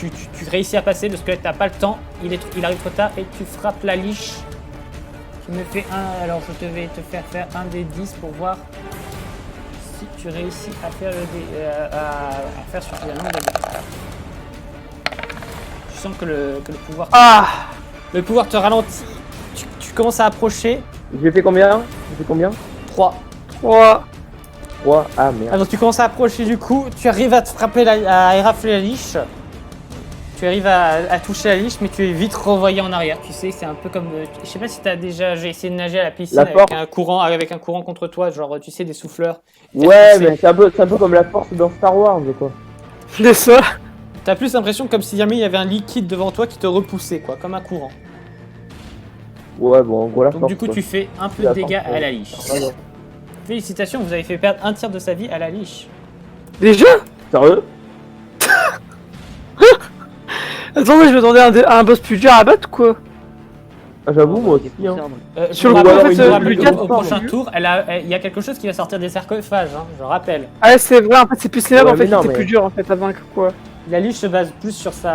[SPEAKER 1] réussis à passer, le squelette n'a pas le temps, il arrive trop tard et tu frappes la liche. Tu me fais un, alors je vais te faire un des 10 pour voir si tu réussis à faire à faire suffisamment de dégâts. Tu sens que le pouvoir le pouvoir te ralentit. Tu commences à approcher.
[SPEAKER 4] J'ai fait combien?
[SPEAKER 1] 3.
[SPEAKER 2] 3.
[SPEAKER 4] 3. Ah merde.
[SPEAKER 1] Alors tu commences à approcher du coup, tu arrives à te frapper à érafler la liche. Tu arrives à toucher la liche, mais tu es vite renvoyé en arrière. Tu sais, c'est un peu comme... je sais pas si t'as déjà essayé de nager à la piscine avec un courant contre toi, genre tu sais, des souffleurs.
[SPEAKER 4] Ouais, mais c'est un peu comme la force dans Star Wars, quoi.
[SPEAKER 2] C'est ça.
[SPEAKER 1] T'as plus l'impression comme si jamais il y avait un liquide devant toi qui te repoussait, quoi, comme un courant.
[SPEAKER 4] Ouais, bon, en gros, la
[SPEAKER 1] Donc
[SPEAKER 4] force,
[SPEAKER 1] du coup,
[SPEAKER 4] quoi.
[SPEAKER 1] tu fais un peu de
[SPEAKER 4] La
[SPEAKER 1] dégâts
[SPEAKER 4] force,
[SPEAKER 1] à la liche.
[SPEAKER 4] Ouais.
[SPEAKER 1] Félicitations, vous avez fait perdre un tiers de sa vie à la liche.
[SPEAKER 2] Déjà?
[SPEAKER 4] Sérieux?
[SPEAKER 2] Attendez, je m'attendais à un boss plus dur à battre, quoi.
[SPEAKER 4] Ah, j'avoue, moi aussi, hein.
[SPEAKER 2] Sur
[SPEAKER 1] Je
[SPEAKER 2] le
[SPEAKER 1] vous
[SPEAKER 2] coup, en
[SPEAKER 1] rappelle-
[SPEAKER 2] fait,
[SPEAKER 1] je vous rappelle
[SPEAKER 2] le
[SPEAKER 1] que
[SPEAKER 2] gars-
[SPEAKER 1] au prochain tour, il y a quelque chose qui va sortir des sarcophages, hein, je rappelle.
[SPEAKER 2] Ah, c'est vrai, en fait, c'est plus les mobs,
[SPEAKER 4] Ouais,
[SPEAKER 2] en fait,
[SPEAKER 4] mais non,
[SPEAKER 2] qui étaient
[SPEAKER 4] mais-
[SPEAKER 2] plus dur, en fait, à vaincre, quoi.
[SPEAKER 1] La liche se base plus sur ses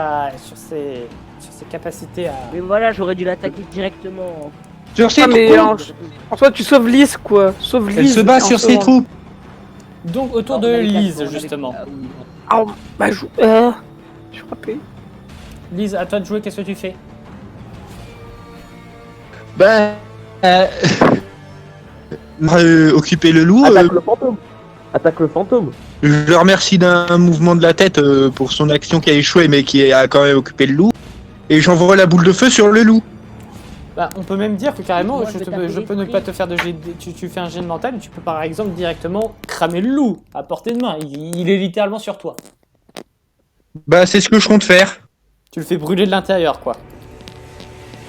[SPEAKER 1] capacités à...
[SPEAKER 5] Mais voilà, j'aurais dû l'attaquer directement.
[SPEAKER 3] Sur ses
[SPEAKER 2] Ah, mais
[SPEAKER 3] troupes.
[SPEAKER 2] en soi, tu sauves Lise, quoi. Sauve Lise.
[SPEAKER 3] Elle se bat
[SPEAKER 2] en
[SPEAKER 3] sur ses
[SPEAKER 2] sauvant.
[SPEAKER 3] troupes.
[SPEAKER 1] Donc autour
[SPEAKER 5] On
[SPEAKER 1] de
[SPEAKER 5] avait
[SPEAKER 1] Lise,
[SPEAKER 5] quatre-
[SPEAKER 1] justement.
[SPEAKER 5] Ah oui.
[SPEAKER 2] Ah, bah, je suis frappé.
[SPEAKER 1] Lise, à toi de jouer, qu'est-ce que tu fais?
[SPEAKER 3] Ben. Occuper le loup.
[SPEAKER 4] Attaque le fantôme. Attaque le fantôme.
[SPEAKER 3] Je le remercie d'un mouvement de la tête pour son action qui a échoué, mais qui a quand même occupé le loup. Et j'envoie la boule de feu sur le loup.
[SPEAKER 1] Bah, on peut même dire que carrément,
[SPEAKER 5] Moi, je vais taper
[SPEAKER 1] je peux ne
[SPEAKER 5] l'esprit.
[SPEAKER 1] pas te faire de jet de... Tu fais un jet de mental, mais tu peux par exemple directement cramer le loup à portée de main. Il est littéralement sur toi.
[SPEAKER 3] Bah, c'est ce que je compte faire.
[SPEAKER 1] Tu le fais brûler de l'intérieur, quoi.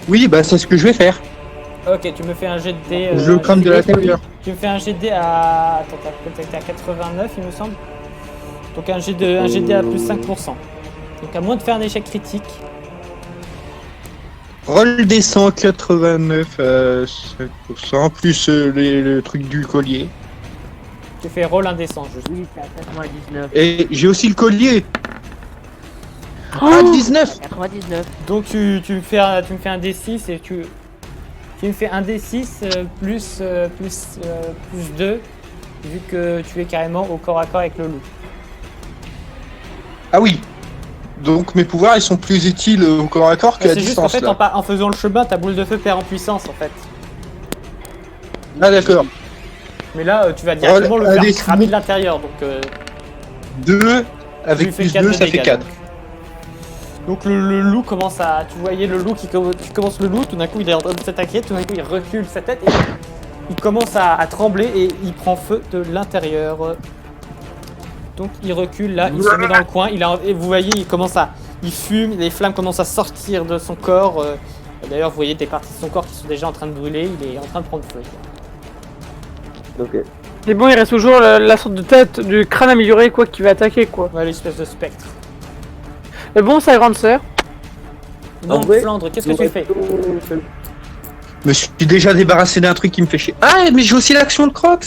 [SPEAKER 3] Oui, bah, c'est ce que je vais faire.
[SPEAKER 1] Ok, tu me fais un jet de dés...
[SPEAKER 3] Je le crame de l'intérieur.
[SPEAKER 1] Tu me fais un jet de dés à... Attends, t'es à 89, il me semble. Donc un jet de dés à plus 5%. Donc à moins de faire un échec critique.
[SPEAKER 3] Roll des 189, 5%, plus le truc du collier.
[SPEAKER 1] Tu fais roll indécent, juste.
[SPEAKER 5] Oui, c'est à 99.
[SPEAKER 3] Et j'ai aussi le collier. Ah, 19.
[SPEAKER 5] 99.
[SPEAKER 1] Donc tu me fais un D6 et tu me fais un D6 plus 2 vu que tu es carrément au corps à corps avec le loup.
[SPEAKER 3] Ah oui. Donc mes pouvoirs ils sont plus utiles au corps à corps qu'à
[SPEAKER 1] C'est juste qu'en
[SPEAKER 3] distance
[SPEAKER 1] fait
[SPEAKER 3] là.
[SPEAKER 1] en faisant le chemin ta boule de feu perd en puissance en fait.
[SPEAKER 3] Ah d'accord.
[SPEAKER 1] Mais là tu vas directement le
[SPEAKER 3] un
[SPEAKER 1] faire
[SPEAKER 3] des-
[SPEAKER 1] cramer de l'intérieur donc
[SPEAKER 3] 2
[SPEAKER 1] tu lui
[SPEAKER 3] avec
[SPEAKER 1] fais
[SPEAKER 3] plus
[SPEAKER 1] 4
[SPEAKER 3] 2
[SPEAKER 1] de
[SPEAKER 3] ça fait
[SPEAKER 1] dégâts,
[SPEAKER 3] 4.
[SPEAKER 1] Donc le loup commence à... Tu voyais le loup tu commences le loup, tout d'un coup il est en train de s'attaquer, tout d'un coup il recule sa tête et il commence à trembler et il prend feu de l'intérieur. Donc il recule là, il se met dans le coin, et vous voyez il fume, les flammes commencent à sortir de son corps. D'ailleurs vous voyez des parties de son corps qui sont déjà en train de brûler, il est en train de prendre feu.
[SPEAKER 4] Ok.
[SPEAKER 2] Mais bon, il reste toujours la sorte de tête, du crâne amélioré, quoi, qui va attaquer, quoi.
[SPEAKER 1] Ouais, l'espèce de spectre.
[SPEAKER 2] Mais bon, sa grande sœur.
[SPEAKER 1] Donc
[SPEAKER 4] vrai,
[SPEAKER 1] Flandre, qu'est-ce que tu fais?
[SPEAKER 3] Je me suis déjà débarrassé d'un truc qui me fait chier. Ah mais j'ai aussi l'action de Crocs.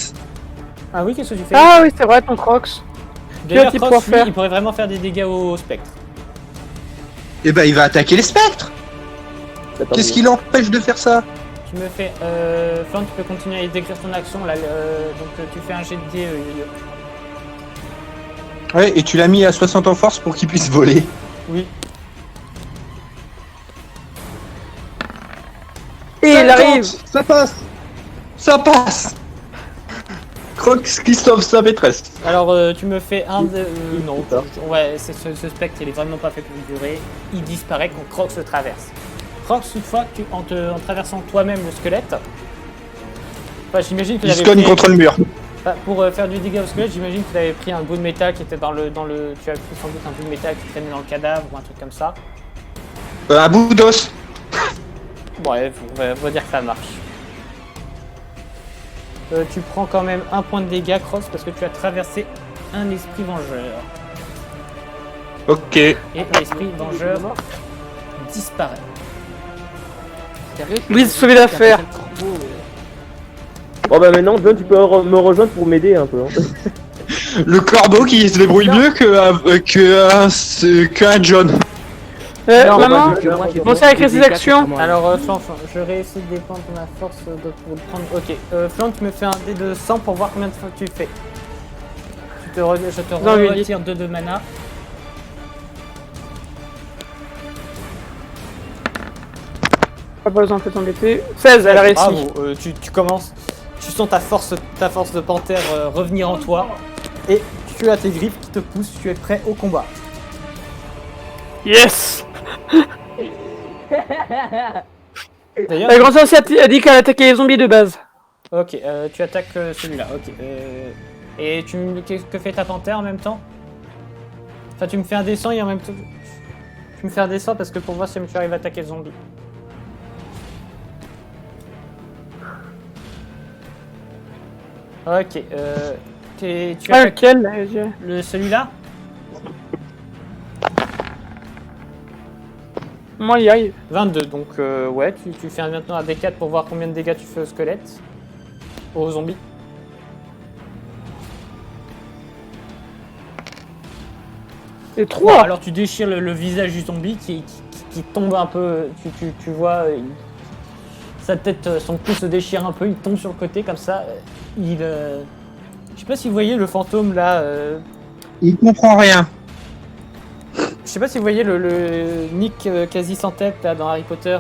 [SPEAKER 1] Ah oui, qu'est-ce que tu fais?
[SPEAKER 2] Ah oui, c'est vrai, ton Crocs.
[SPEAKER 1] D'ailleurs,
[SPEAKER 2] qu'est-ce qu'il
[SPEAKER 1] Crocs,
[SPEAKER 2] pourra faire?
[SPEAKER 1] il pourrait vraiment faire des dégâts au spectre.
[SPEAKER 3] Et bah il va attaquer les spectres.
[SPEAKER 4] Attends,
[SPEAKER 3] Qu'est-ce qui l'empêche de faire ça?
[SPEAKER 1] Tu me fais... Flandre, tu peux continuer à décrire ton action là, donc tu fais un jet de dés, Yo-Yo.
[SPEAKER 3] Ouais et tu l'as mis à 60 en force pour qu'il puisse voler.
[SPEAKER 1] Oui.
[SPEAKER 2] Et il arrive.
[SPEAKER 3] Ça passe. Ça passe. Crocs qui sauve sa maîtresse.
[SPEAKER 1] Alors tu me fais un de... non, ouais, ce spectre il est vraiment pas fait pour durer. Il disparaît quand Crocs le traverse. Crocs, toutefois, en traversant toi-même le squelette... Enfin, j'imagine que
[SPEAKER 3] Il se
[SPEAKER 1] l'avais
[SPEAKER 3] cogne
[SPEAKER 1] pris...
[SPEAKER 3] contre le mur.
[SPEAKER 1] Enfin, pour faire du dégât au squelette, j'imagine que tu avais pris un bout de métal qui était dans le... Tu as pris sans doute un bout de métal qui traînait dans le cadavre ou un truc comme ça.
[SPEAKER 3] Un bout d'os.
[SPEAKER 1] Bref, on va dire que ça marche. Tu prends quand même un point de dégâts, Cross, parce que tu as traversé un esprit vengeur.
[SPEAKER 3] Ok.
[SPEAKER 1] Et l'esprit vengeur disparaît.
[SPEAKER 5] Sérieux,
[SPEAKER 2] Louise, sauver l'affaire.
[SPEAKER 4] Bon bah maintenant, John, tu peux me rejoindre pour m'aider un peu. Hein.
[SPEAKER 3] Le corbeau qui se débrouille mieux qu'un John.
[SPEAKER 2] Maman, pensez à créer ses actions.
[SPEAKER 1] Alors, Flan, je réussis de dépendre de ma force pour le prendre. Ok, Flan, tu me fais un dé de 100 pour voir combien de fois tu fais. Je te retire 2 de mana.
[SPEAKER 2] Pas besoin de t'embêter. 16, elle a réussi.
[SPEAKER 1] Bravo, tu commences, tu sens ta force de panthère revenir en toi. Et tu as tes griffes qui te poussent, tu es prêt au combat.
[SPEAKER 2] Yes.
[SPEAKER 1] D'ailleurs,
[SPEAKER 2] La grande sorcière a dit qu'elle attaquait les zombies de base.
[SPEAKER 1] ok, tu attaques celui-là, ok. Et que fait ta panthère en même temps? Enfin, tu me fais un descend et en même temps... Tu me fais un descend parce que pour voir si tu arrives à attaquer le zombie. Ok, tu attaques
[SPEAKER 2] Lequel
[SPEAKER 1] celui-là?
[SPEAKER 2] Moi, il y arrive.
[SPEAKER 1] 22, donc ouais, tu fais maintenant un D4 pour voir combien de dégâts tu fais au squelette. Au zombie.
[SPEAKER 2] Et 3.
[SPEAKER 1] Alors tu déchires le visage du zombie qui tombe un peu, tu vois, sa tête, son cou se déchire un peu, il tombe sur le côté comme ça. Je sais pas si vous voyez le fantôme là.
[SPEAKER 3] Il comprend rien.
[SPEAKER 1] Je sais pas si vous voyez le Nick quasi sans tête là dans Harry Potter.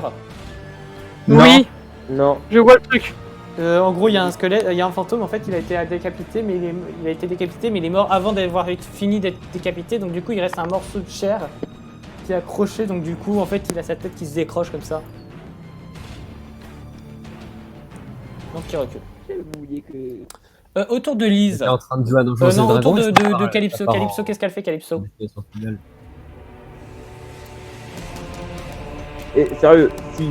[SPEAKER 2] Oui,
[SPEAKER 4] Non.
[SPEAKER 2] je vois le truc.
[SPEAKER 1] En gros, il y a un squelette, il y a un fantôme en fait, il a été décapité, mais il a été décapité, mais il est mort avant d'avoir fini d'être décapité, donc du coup il reste un morceau de chair qui est accroché, donc du coup en fait il a sa tête qui se décroche comme ça. Donc il recule.
[SPEAKER 5] Vous vouliez que...
[SPEAKER 1] Autour de Lise.
[SPEAKER 6] T'es en train de jouer à Donjons et
[SPEAKER 1] Non, autour
[SPEAKER 6] Dragons,
[SPEAKER 1] de Calypso. Calypso, qu'est-ce qu'elle fait, Calypso?
[SPEAKER 4] Et sérieux, si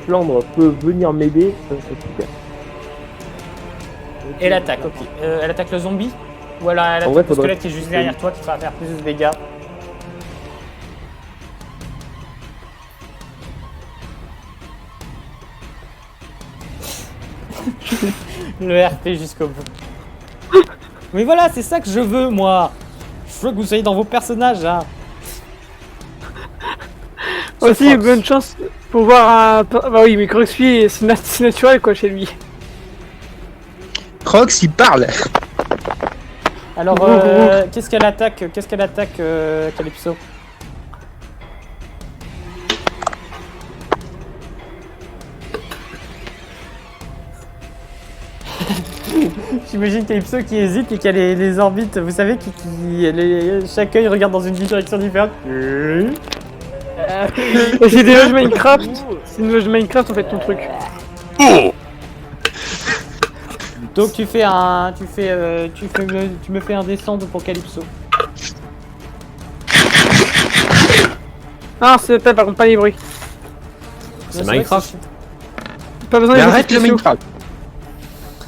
[SPEAKER 4] Flandre peut venir m'aider, ça serait super.
[SPEAKER 1] Et elle attaque, ok. Elle attaque le zombie? Ou alors elle
[SPEAKER 4] En
[SPEAKER 1] attaque
[SPEAKER 4] vrai,
[SPEAKER 1] le
[SPEAKER 4] faudrait-
[SPEAKER 1] squelette qui est juste derrière toi qui va faire plus de dégâts? Le RP jusqu'au bout. Mais voilà, c'est ça que je veux, moi. Je veux que vous soyez dans vos personnages, hein.
[SPEAKER 2] Aussi,
[SPEAKER 1] Crocs.
[SPEAKER 2] bonne chance pour voir un. Bah oui, mais Crocs, lui, c'est naturel quoi chez lui.
[SPEAKER 3] Crocs, il parle.
[SPEAKER 1] Alors, qu'est-ce qu'elle attaque? Calypso? J'imagine Calypso qui hésite et qui a les orbites, vous savez, chaque œil regarde dans une direction différente.
[SPEAKER 2] Et c'est des loges Minecraft. C'est une loge Minecraft en fait ton truc.
[SPEAKER 1] Donc tu me fais un descendre pour Calypso.
[SPEAKER 2] Ah, c'est pas par contre pas les bruits.
[SPEAKER 6] C'est Minecraft.
[SPEAKER 2] Pas besoin
[SPEAKER 3] Mais
[SPEAKER 2] des
[SPEAKER 3] arrête le
[SPEAKER 2] spéciaux.
[SPEAKER 3] Minecraft.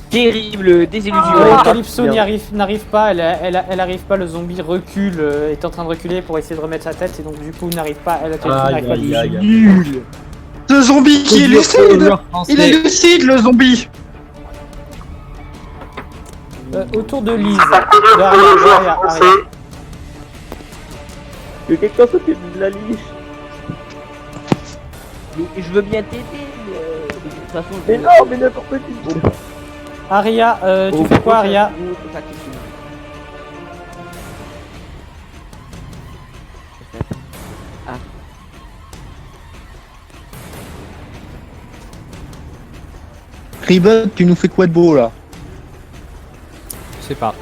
[SPEAKER 5] Terrible désillusion.
[SPEAKER 1] Calypso
[SPEAKER 4] bien.
[SPEAKER 1] n'arrive pas, elle arrive pas, le zombie recule, est en train de reculer pour essayer de remettre sa tête et donc du coup n'arrive pas, Calypso n'arrive pas à bouger.
[SPEAKER 3] Nul. Ce zombie qui est lucide. Il est lucide, le zombie.
[SPEAKER 1] Autour de Lise, Aria.
[SPEAKER 4] Que quelqu'un s'occupe de la liche.
[SPEAKER 5] Mais je veux bien t'aider, mais de toute façon...
[SPEAKER 4] Mais non, mais n'importe qui.
[SPEAKER 1] Aria, tu fais quoi, Aria?
[SPEAKER 3] Ribot, tu nous fais quoi de beau là?
[SPEAKER 6] Je sais pas.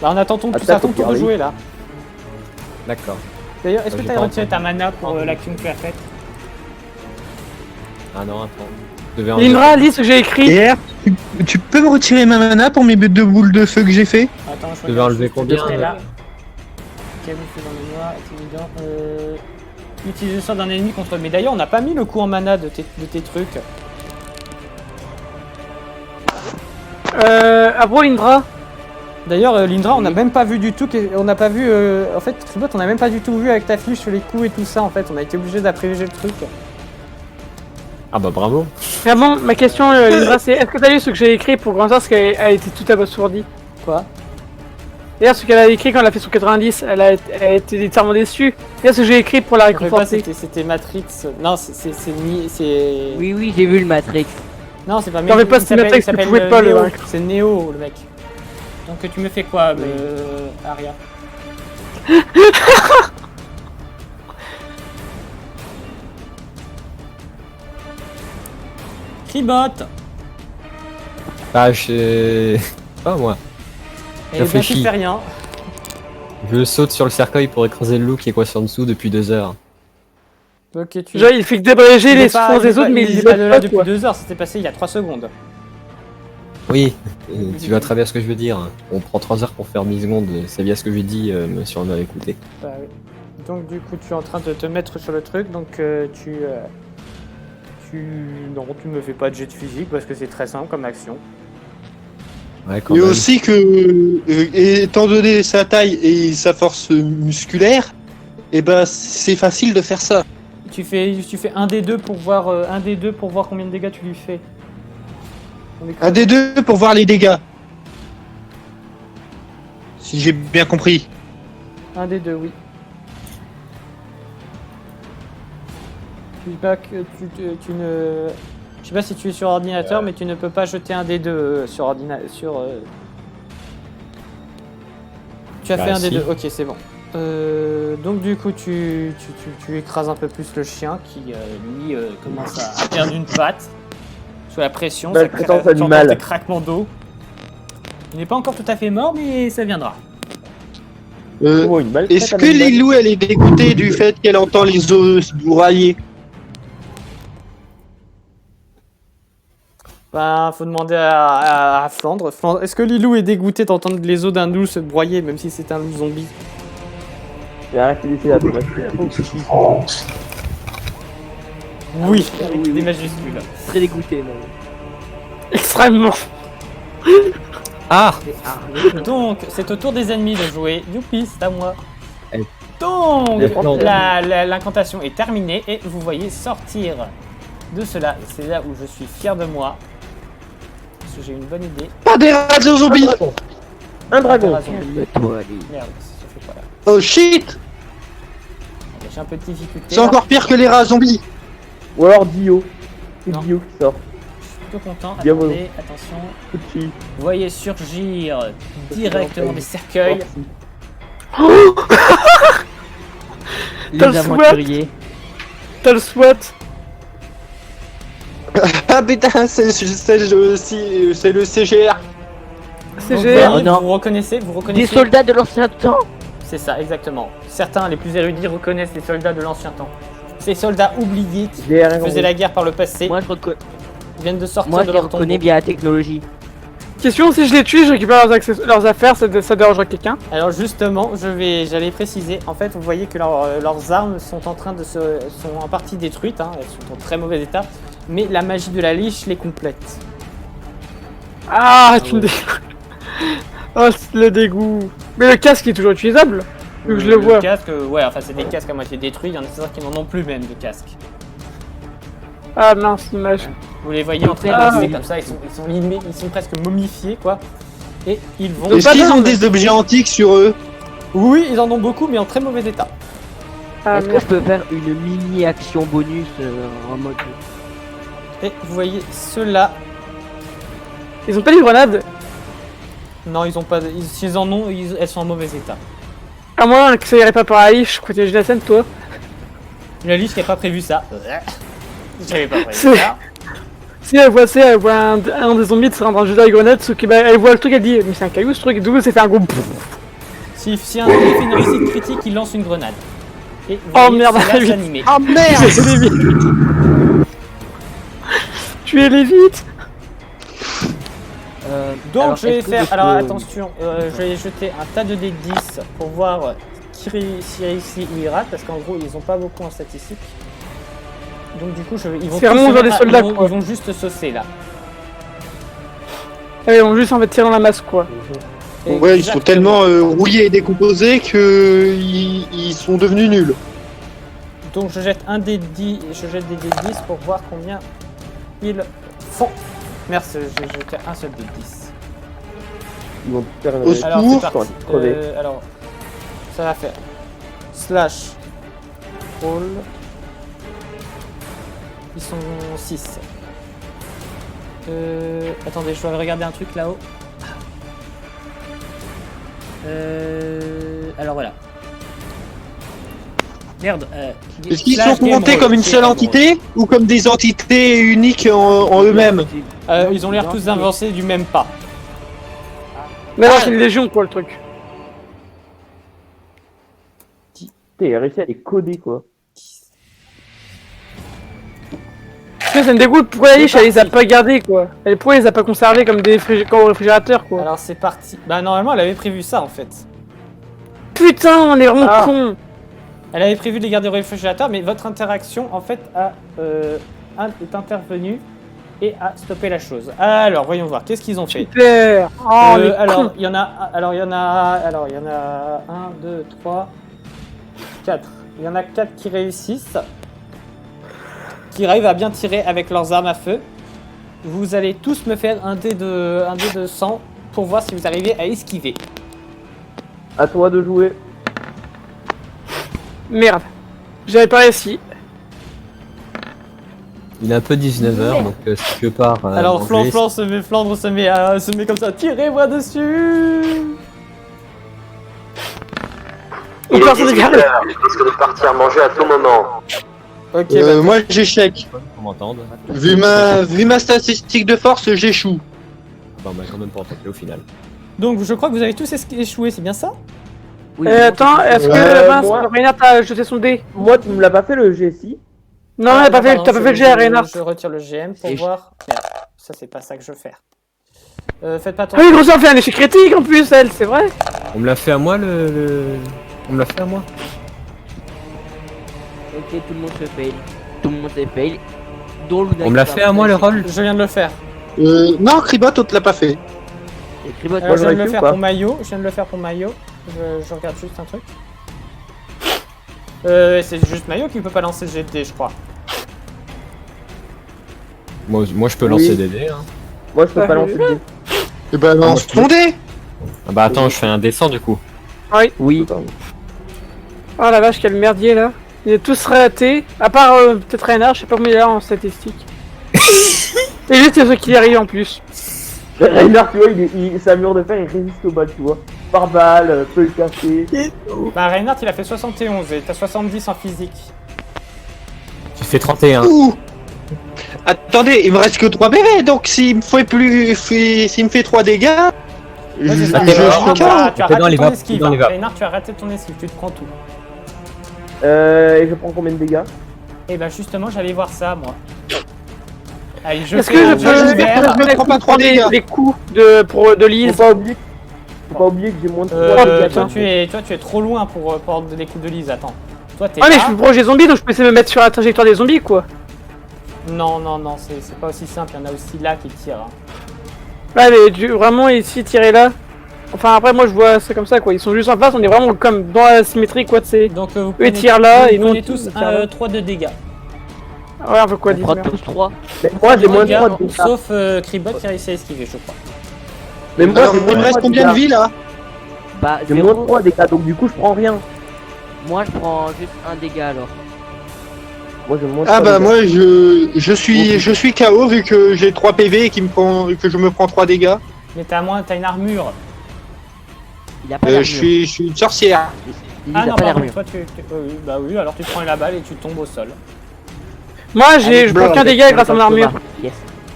[SPEAKER 1] Là on attend ton
[SPEAKER 4] Attaque
[SPEAKER 1] tour
[SPEAKER 4] au
[SPEAKER 1] de
[SPEAKER 4] carré.
[SPEAKER 1] jouer là.
[SPEAKER 6] D'accord.
[SPEAKER 1] D'ailleurs, est-ce que
[SPEAKER 6] J'ai
[SPEAKER 1] tu as
[SPEAKER 6] pas
[SPEAKER 1] retiré
[SPEAKER 6] entendu.
[SPEAKER 1] ta mana pour l'action que tu as faite?
[SPEAKER 6] Ah non, attends. Je devais en
[SPEAKER 2] Lindra, lis ce que j'ai écrit.
[SPEAKER 3] Et tu peux me retirer ma mana pour mes deux boules de feu que j'ai fait?
[SPEAKER 1] Attends, je
[SPEAKER 6] Tu devais enlever combien,
[SPEAKER 1] là. Ok, vous faites dans le noir, intimidant. Utiliser le sort d'un ennemi contre. Mais d'ailleurs, on n'a pas mis le coup en mana de tes trucs.
[SPEAKER 2] Abro Indra.
[SPEAKER 1] D'ailleurs, Lindra, on n'a même pas vu du tout. On n'a pas vu. En fait, Tribot, on n'a même pas du tout vu avec ta fiche les coups et tout ça. En fait, on a été obligé d'apprécier le truc.
[SPEAKER 6] Ah bah bravo.
[SPEAKER 2] Vraiment, ma question, Lindra, c'est est-ce que t'as lu ce que j'ai écrit pour grand parce qu'elle a été tout abasourdie?
[SPEAKER 1] Quoi?
[SPEAKER 2] D'ailleurs, ce qu'elle a écrit quand elle a fait son 90, elle a été littéralement déçue. D'ailleurs, ce que j'ai écrit pour la
[SPEAKER 1] Je sais pas,
[SPEAKER 2] réconforter.
[SPEAKER 1] c'était Matrix. Non, c'est.
[SPEAKER 5] Oui, oui, j'ai vu le Matrix.
[SPEAKER 1] Non, c'est pas
[SPEAKER 2] T'en fais pas, c'est Matrix, tu pouvais pas le
[SPEAKER 1] Neo.
[SPEAKER 2] vaincre.
[SPEAKER 1] C'est Neo, le mec. Donc tu me fais quoi, Aria? Tribot.
[SPEAKER 6] Bah je sais pas moi.
[SPEAKER 1] Eh ben, tu
[SPEAKER 6] Réfléchis.
[SPEAKER 1] fais rien.
[SPEAKER 6] Je saute sur le cercueil pour écraser le loup qui est coincé en dessous depuis 2 heures.
[SPEAKER 1] Ok, tu.
[SPEAKER 2] Genre, il fait que débréger
[SPEAKER 1] Il
[SPEAKER 2] les
[SPEAKER 1] est pas-
[SPEAKER 2] souffrances
[SPEAKER 1] il est
[SPEAKER 2] des
[SPEAKER 1] pas-
[SPEAKER 2] autres, mais
[SPEAKER 1] il
[SPEAKER 2] il
[SPEAKER 1] est
[SPEAKER 2] dit
[SPEAKER 1] pas de là
[SPEAKER 2] pas
[SPEAKER 1] depuis
[SPEAKER 2] quoi.
[SPEAKER 1] 2 heures, c'était passé il y a 3 secondes.
[SPEAKER 6] Oui, tu vois très bien ce que je veux dire. On prend 3 heures pour faire 10 secondes. C'est bien ce que j'ai dit, si on avait écouté.
[SPEAKER 1] Bah oui. Donc du coup tu es en train de te mettre sur le truc, donc non, tu me fais pas de jet de physique parce que c'est très simple comme action.
[SPEAKER 6] Ouais, quand
[SPEAKER 3] Et
[SPEAKER 6] même.
[SPEAKER 3] aussi que, étant donné sa taille et sa force musculaire, et ben c'est facile de faire ça.
[SPEAKER 1] Tu fais un des deux pour voir combien de dégâts tu lui fais. On est
[SPEAKER 3] Un des deux pour voir les dégâts. Si j'ai bien compris.
[SPEAKER 1] Un des deux, oui. Tu dis pas que tu ne. Je sais pas si tu es sur ordinateur, mais tu ne peux pas jeter un des deux sur ordinateur. Tu as
[SPEAKER 6] Bah,
[SPEAKER 1] fait un des
[SPEAKER 6] si.
[SPEAKER 1] deux, ok, c'est bon. Donc du coup, tu écrases un peu plus le chien qui, lui, commence à perdre une patte sous la pression.
[SPEAKER 4] Belle
[SPEAKER 1] ça
[SPEAKER 4] présence
[SPEAKER 1] tu entends
[SPEAKER 4] animale.
[SPEAKER 1] des craquements d'eau. Il n'est pas encore tout à fait mort, mais ça viendra.
[SPEAKER 4] Oh, une belle
[SPEAKER 3] Est-ce
[SPEAKER 4] tête
[SPEAKER 3] que
[SPEAKER 4] à la
[SPEAKER 3] Lilou elle est dégoûtée du fait qu'elle entend les os se broyer?
[SPEAKER 1] Bah, faut demander à Flandre. Est-ce que Lilou est dégoûté d'entendre les os d'un loup se broyer, même si c'est un loup zombie?
[SPEAKER 4] J'ai arrêté d'essayer la tomate.
[SPEAKER 1] Oui,
[SPEAKER 5] oui,
[SPEAKER 1] avec
[SPEAKER 5] oui.
[SPEAKER 1] des majuscules.
[SPEAKER 5] Très dégoûté, non.
[SPEAKER 2] Extrêmement.
[SPEAKER 6] Ah
[SPEAKER 1] Donc, c'est au tour des ennemis de jouer. Youpi, c'est à moi.
[SPEAKER 6] Eh.
[SPEAKER 1] Donc,
[SPEAKER 6] Non.
[SPEAKER 1] l'incantation est terminée et vous voyez sortir de cela. C'est là où je suis fier de moi. Parce que j'ai une bonne idée.
[SPEAKER 3] Pas des rats de zombies!
[SPEAKER 4] Un dragon.
[SPEAKER 1] Ah, zombie.
[SPEAKER 5] Calme-toi, allez.
[SPEAKER 1] Merde, ça fait pas là.
[SPEAKER 3] Oh shit!
[SPEAKER 1] J'ai un peu de difficulté.
[SPEAKER 3] C'est encore pire que les rats zombies!
[SPEAKER 4] Ou alors Dio. C'est
[SPEAKER 1] Non.
[SPEAKER 4] Dio qui sort.
[SPEAKER 1] Je suis plutôt content.
[SPEAKER 4] Diabolo.
[SPEAKER 1] Attendez, attention.
[SPEAKER 4] Pucci.
[SPEAKER 1] Vous voyez surgir directement des cercueils.
[SPEAKER 5] Les
[SPEAKER 2] T'as le
[SPEAKER 5] aventuriers.
[SPEAKER 2] T'as le SWAT.
[SPEAKER 3] Ah putain, c'est le CGR!
[SPEAKER 2] C'est
[SPEAKER 1] Donc,
[SPEAKER 2] GR.
[SPEAKER 1] voyez,
[SPEAKER 5] non.
[SPEAKER 1] vous reconnaissez
[SPEAKER 5] Des soldats de l'ancien temps.
[SPEAKER 1] C'est ça, exactement. Certains, les plus érudits, reconnaissent les soldats de l'ancien temps. Ces soldats oubliés qui faisaient la guerre par le passé
[SPEAKER 5] Moi, je reconnais.
[SPEAKER 1] viennent de sortir
[SPEAKER 5] Moi,
[SPEAKER 1] de
[SPEAKER 5] je les
[SPEAKER 1] leur tombeau.
[SPEAKER 5] reconnais via la technologie.
[SPEAKER 2] Question, si je les tue, je récupère leurs affaires, ça dérangera quelqu'un.
[SPEAKER 1] Alors justement, j'allais préciser, en fait, vous voyez que leurs armes sont en train sont en partie détruites, hein, elles sont en très mauvais état, mais la magie de la liche les complète.
[SPEAKER 2] Ah, tu me dégoûtes. Oh, c'est le dégoût. Mais le casque est toujours utilisable. Vu que je le vois.
[SPEAKER 1] Casque, ouais, enfin c'est des casques à moitié détruits, il y en a certains qui n'en ont plus même de casques.
[SPEAKER 2] Ah mince, image.
[SPEAKER 1] Vous les voyez en train
[SPEAKER 2] Ah,
[SPEAKER 1] de
[SPEAKER 2] oui.
[SPEAKER 1] comme ça, ils sont presque momifiés, quoi. Et ils vont...
[SPEAKER 3] Est-ce qu'ils ont des objets antiques sur eux?
[SPEAKER 1] Oui, ils en ont beaucoup, mais en très mauvais état.
[SPEAKER 2] Ah
[SPEAKER 5] Est-ce que
[SPEAKER 2] merde.
[SPEAKER 5] je peux faire une mini action bonus en mode.
[SPEAKER 1] Et vous voyez ceux-là.
[SPEAKER 2] Ils ont pas les grenades.
[SPEAKER 1] Non, ils ont pas. S'ils en ont, elles sont en mauvais état.
[SPEAKER 2] À moins que ça irait pas par la liche, je crois que t'es la scène, toi.
[SPEAKER 1] La liste qui a pas prévu ça. J'avais pas prévu
[SPEAKER 2] C'est-
[SPEAKER 1] ça.
[SPEAKER 2] Si elle voit ça, elle voit un des zombies de se rendre en jeu de la grenade, sauf que bah, elle voit le truc, elle dit mais c'est un caillou ce truc, et du coup c'est fait un gros pfff.
[SPEAKER 1] Si un ennemi fait une réussite critique, il lance une grenade. Et vous
[SPEAKER 2] Oh
[SPEAKER 1] voyez,
[SPEAKER 2] merde,
[SPEAKER 1] c'est là
[SPEAKER 2] vite.
[SPEAKER 1] s'animer.
[SPEAKER 3] Ah merde!
[SPEAKER 2] Tuez-les vite.
[SPEAKER 1] Donc
[SPEAKER 5] alors,
[SPEAKER 1] je vais
[SPEAKER 5] est-ce que
[SPEAKER 1] faire.
[SPEAKER 5] je
[SPEAKER 1] Alors
[SPEAKER 5] peux-
[SPEAKER 1] attention, je vais jeter un tas de dés de 10 pour voir qui réussit ou il rate, parce qu'en gros ils ont pas beaucoup en statistiques. Donc du coup ils vont
[SPEAKER 2] C'est
[SPEAKER 1] tous
[SPEAKER 2] vraiment
[SPEAKER 1] se
[SPEAKER 2] genre
[SPEAKER 1] mettre
[SPEAKER 2] des soldats,
[SPEAKER 1] ils
[SPEAKER 2] quoi.
[SPEAKER 1] vont juste saucer là.
[SPEAKER 2] Ouais, ils ont juste en fait tiré dans la masse quoi.
[SPEAKER 3] Ouais, ils sont tellement rouillés et décomposés que ils sont devenus nuls.
[SPEAKER 1] Donc je jette un dé 10 et je jette des dés 10 pour voir combien ils font. Merci, j'ai jeté un seul dé 10.
[SPEAKER 4] Ils vont faire une
[SPEAKER 3] Au
[SPEAKER 4] réussite.
[SPEAKER 1] Alors
[SPEAKER 3] secours.
[SPEAKER 1] c'est parti.
[SPEAKER 4] crever.
[SPEAKER 1] Alors ça va faire slash roll. Ils sont 6. Attendez, je dois regarder un truc là-haut. Alors voilà. Merde.
[SPEAKER 3] Est-ce qu'ils
[SPEAKER 1] slash
[SPEAKER 3] sont
[SPEAKER 1] game
[SPEAKER 3] comptés
[SPEAKER 1] roll.
[SPEAKER 3] comme une seule entité ou comme des entités uniques en eux-mêmes?
[SPEAKER 1] Ils ont l'air tous avancés du même pas.
[SPEAKER 2] Mais non, c'est une légion quoi le truc.
[SPEAKER 4] Putain, il a réussi à les coder quoi.
[SPEAKER 2] Putain, ça me dégoûte, pourquoi la liche elle les a pas gardés quoi. Pourquoi elle les a pas conservés comme des comme au réfrigérateur quoi.
[SPEAKER 1] Alors c'est parti. Bah normalement elle avait prévu ça en fait.
[SPEAKER 2] Putain, on est vraiment
[SPEAKER 4] Ah.
[SPEAKER 2] cons.
[SPEAKER 1] Elle avait prévu de les garder au réfrigérateur, mais votre interaction en fait est intervenue et a stoppé la chose. Alors voyons voir, qu'est-ce qu'ils ont fait.
[SPEAKER 2] Super. Oh, on est
[SPEAKER 1] alors
[SPEAKER 2] cons.
[SPEAKER 1] il y en a 1, 2, 3, 4. Il y en a 4 qui réussissent. Qui arrivent à bien tirer avec leurs armes à feu. Vous allez tous me faire un dé de 100 pour voir si vous arrivez à esquiver.
[SPEAKER 4] À toi de jouer.
[SPEAKER 2] Merde. J'avais pas réussi.
[SPEAKER 6] Il est un peu 19h, donc si tu veux pas.
[SPEAKER 1] Alors Flandre se met comme ça. Tirez-moi dessus.
[SPEAKER 2] Il part sur des gars.
[SPEAKER 9] Risque de partir manger à tout moment.
[SPEAKER 1] Ok, bah,
[SPEAKER 3] Moi j'échec.
[SPEAKER 6] Pour m'entendre.
[SPEAKER 3] Vu ma statistique de force, j'échoue.
[SPEAKER 6] Bah, on m'a quand même pas attaqué au final.
[SPEAKER 1] donc je crois que vous avez tous échoué, c'est bien ça?
[SPEAKER 5] Oui,
[SPEAKER 2] Attends, est-ce que Vince,
[SPEAKER 4] moi-
[SPEAKER 2] Reynard t'a jeté son dé?
[SPEAKER 4] Moi, tu me l'as pas fait le GSI.
[SPEAKER 2] Non, elle a pas fait,
[SPEAKER 1] Pardon,
[SPEAKER 2] t'as pas fait le jet, Reynard.
[SPEAKER 1] Je retire le GM pour
[SPEAKER 5] Et
[SPEAKER 1] voir. Merde, ça c'est pas ça que je veux faire. Faites pas
[SPEAKER 2] Ah oui,
[SPEAKER 1] attention.
[SPEAKER 2] gros, ça fait un échec critique en plus, elle, c'est vrai.
[SPEAKER 6] On me l'a fait à moi On me l'a fait à moi.
[SPEAKER 5] Ok, tout le monde se fail. Tout le monde se fail. Dont Luna
[SPEAKER 6] On me l'a
[SPEAKER 5] qui
[SPEAKER 6] fait
[SPEAKER 5] va
[SPEAKER 6] à moi le
[SPEAKER 5] faire
[SPEAKER 6] rôle.
[SPEAKER 1] Je viens de le faire.
[SPEAKER 3] Non, Cribot, on te l'a pas fait.
[SPEAKER 5] Et Cribot,
[SPEAKER 1] Je viens de le
[SPEAKER 4] réussis ou
[SPEAKER 1] faire
[SPEAKER 4] pas
[SPEAKER 1] pour Mayo. Je viens de le faire pour Mayo. Je regarde juste un truc. C'est juste Mayo qui peut pas lancer le GT, je crois.
[SPEAKER 6] Moi je peux
[SPEAKER 4] Oui.
[SPEAKER 6] lancer des dés. Hein.
[SPEAKER 4] Moi, je peux
[SPEAKER 2] Bah,
[SPEAKER 4] pas lancer de dés.
[SPEAKER 3] Et ben lance ton dé.
[SPEAKER 6] Ah bah attends, je fais un descend du coup.
[SPEAKER 5] Oui.
[SPEAKER 2] Oh la vache, quel merdier là. Ils sont tous ratés, à part peut-être Reynard, je sais pas combien il est en statistique. Et juste, il y a ceux qui y arrivent en plus.
[SPEAKER 4] Reynard, tu vois, sa mur de fer, il résiste aux balles, tu vois. Par balle, peut le casser.
[SPEAKER 1] Bah Reinhardt il a fait 71 et t'as 70 en physique.
[SPEAKER 6] Tu fais 31.
[SPEAKER 3] Ouh. Attendez, il me reste que 3 bébés, donc s'il me fait 3 dégâts,
[SPEAKER 1] Ouais,
[SPEAKER 3] je
[SPEAKER 1] c'est ça.
[SPEAKER 3] suis
[SPEAKER 1] Reinhardt,
[SPEAKER 3] KO.
[SPEAKER 1] tu as
[SPEAKER 6] T'es dans
[SPEAKER 1] raté
[SPEAKER 6] les
[SPEAKER 1] ton
[SPEAKER 6] vapes,
[SPEAKER 1] esquive.
[SPEAKER 6] t'es dans les
[SPEAKER 1] hein.
[SPEAKER 6] vapes.
[SPEAKER 1] Reinhardt, tu as raté ton esquive, tu te prends tout.
[SPEAKER 4] Et je prends combien de dégâts?
[SPEAKER 1] Et bah justement j'allais voir ça moi. Allez, je
[SPEAKER 2] Est-ce
[SPEAKER 1] fais
[SPEAKER 2] que
[SPEAKER 1] un
[SPEAKER 2] je
[SPEAKER 1] jeu
[SPEAKER 2] peux
[SPEAKER 1] ouvert.
[SPEAKER 3] je prends pas trop de dégâts.
[SPEAKER 2] les coups de Lise?
[SPEAKER 4] Faut pas oublier que j'ai moins de 3
[SPEAKER 2] Oh,
[SPEAKER 4] dégâts.
[SPEAKER 1] Toi tu es trop loin pour prendre des coups de lise, attends. Toi t'es
[SPEAKER 2] Ah mais
[SPEAKER 1] là.
[SPEAKER 2] je suis proche des zombies donc je peux essayer de me mettre sur la trajectoire des zombies quoi.
[SPEAKER 1] Non, c'est pas aussi simple, il y en a aussi là qui tirent. Hein.
[SPEAKER 2] Ouais mais vraiment ici tirer là. Enfin après moi je vois ça comme ça quoi, ils sont juste en face, on est vraiment comme dans la symétrie quoi, c'est.
[SPEAKER 1] Donc vous
[SPEAKER 2] Eux ils tirent là
[SPEAKER 1] vous
[SPEAKER 2] et nous
[SPEAKER 1] prenez
[SPEAKER 2] on
[SPEAKER 1] tous
[SPEAKER 2] tire là.
[SPEAKER 1] 3 de dégâts.
[SPEAKER 2] Ouais on veut quoi
[SPEAKER 5] On
[SPEAKER 2] dire
[SPEAKER 5] prend
[SPEAKER 2] merde.
[SPEAKER 5] tous 3.
[SPEAKER 4] Mais moi, j'ai moins de
[SPEAKER 1] Dégâts,
[SPEAKER 4] 3 dégâts.
[SPEAKER 1] sauf Cribot qui a réussi à esquiver, je crois.
[SPEAKER 4] Mais moi,
[SPEAKER 3] Alors,
[SPEAKER 4] j'ai
[SPEAKER 3] il
[SPEAKER 4] moins
[SPEAKER 3] me
[SPEAKER 4] de
[SPEAKER 3] reste
[SPEAKER 4] 3
[SPEAKER 3] combien de
[SPEAKER 4] dégâts.
[SPEAKER 3] vie là?
[SPEAKER 5] Bah,
[SPEAKER 4] J'ai moins de
[SPEAKER 5] 0.
[SPEAKER 4] 3 dégâts, donc du coup, je prends rien.
[SPEAKER 5] Moi, je prends juste un dégât alors.
[SPEAKER 4] Moi, j'ai moins de
[SPEAKER 3] Ah
[SPEAKER 4] 3
[SPEAKER 3] bah
[SPEAKER 4] dégâts.
[SPEAKER 3] moi je suis KO vu que j'ai 3 PV et que je me prends 3 dégâts.
[SPEAKER 1] Mais t'as une armure.
[SPEAKER 5] Il a pas d'armure.
[SPEAKER 3] Je suis une sorcière.
[SPEAKER 5] Il
[SPEAKER 1] Ah
[SPEAKER 5] a
[SPEAKER 1] non,
[SPEAKER 5] pas
[SPEAKER 1] pardon,
[SPEAKER 5] d'armure.
[SPEAKER 1] toi oui, bah oui, alors tu prends la balle et tu tombes au sol.
[SPEAKER 2] Moi
[SPEAKER 5] Allez,
[SPEAKER 2] je prends qu'un dégât grâce à mon armure.
[SPEAKER 5] Yes.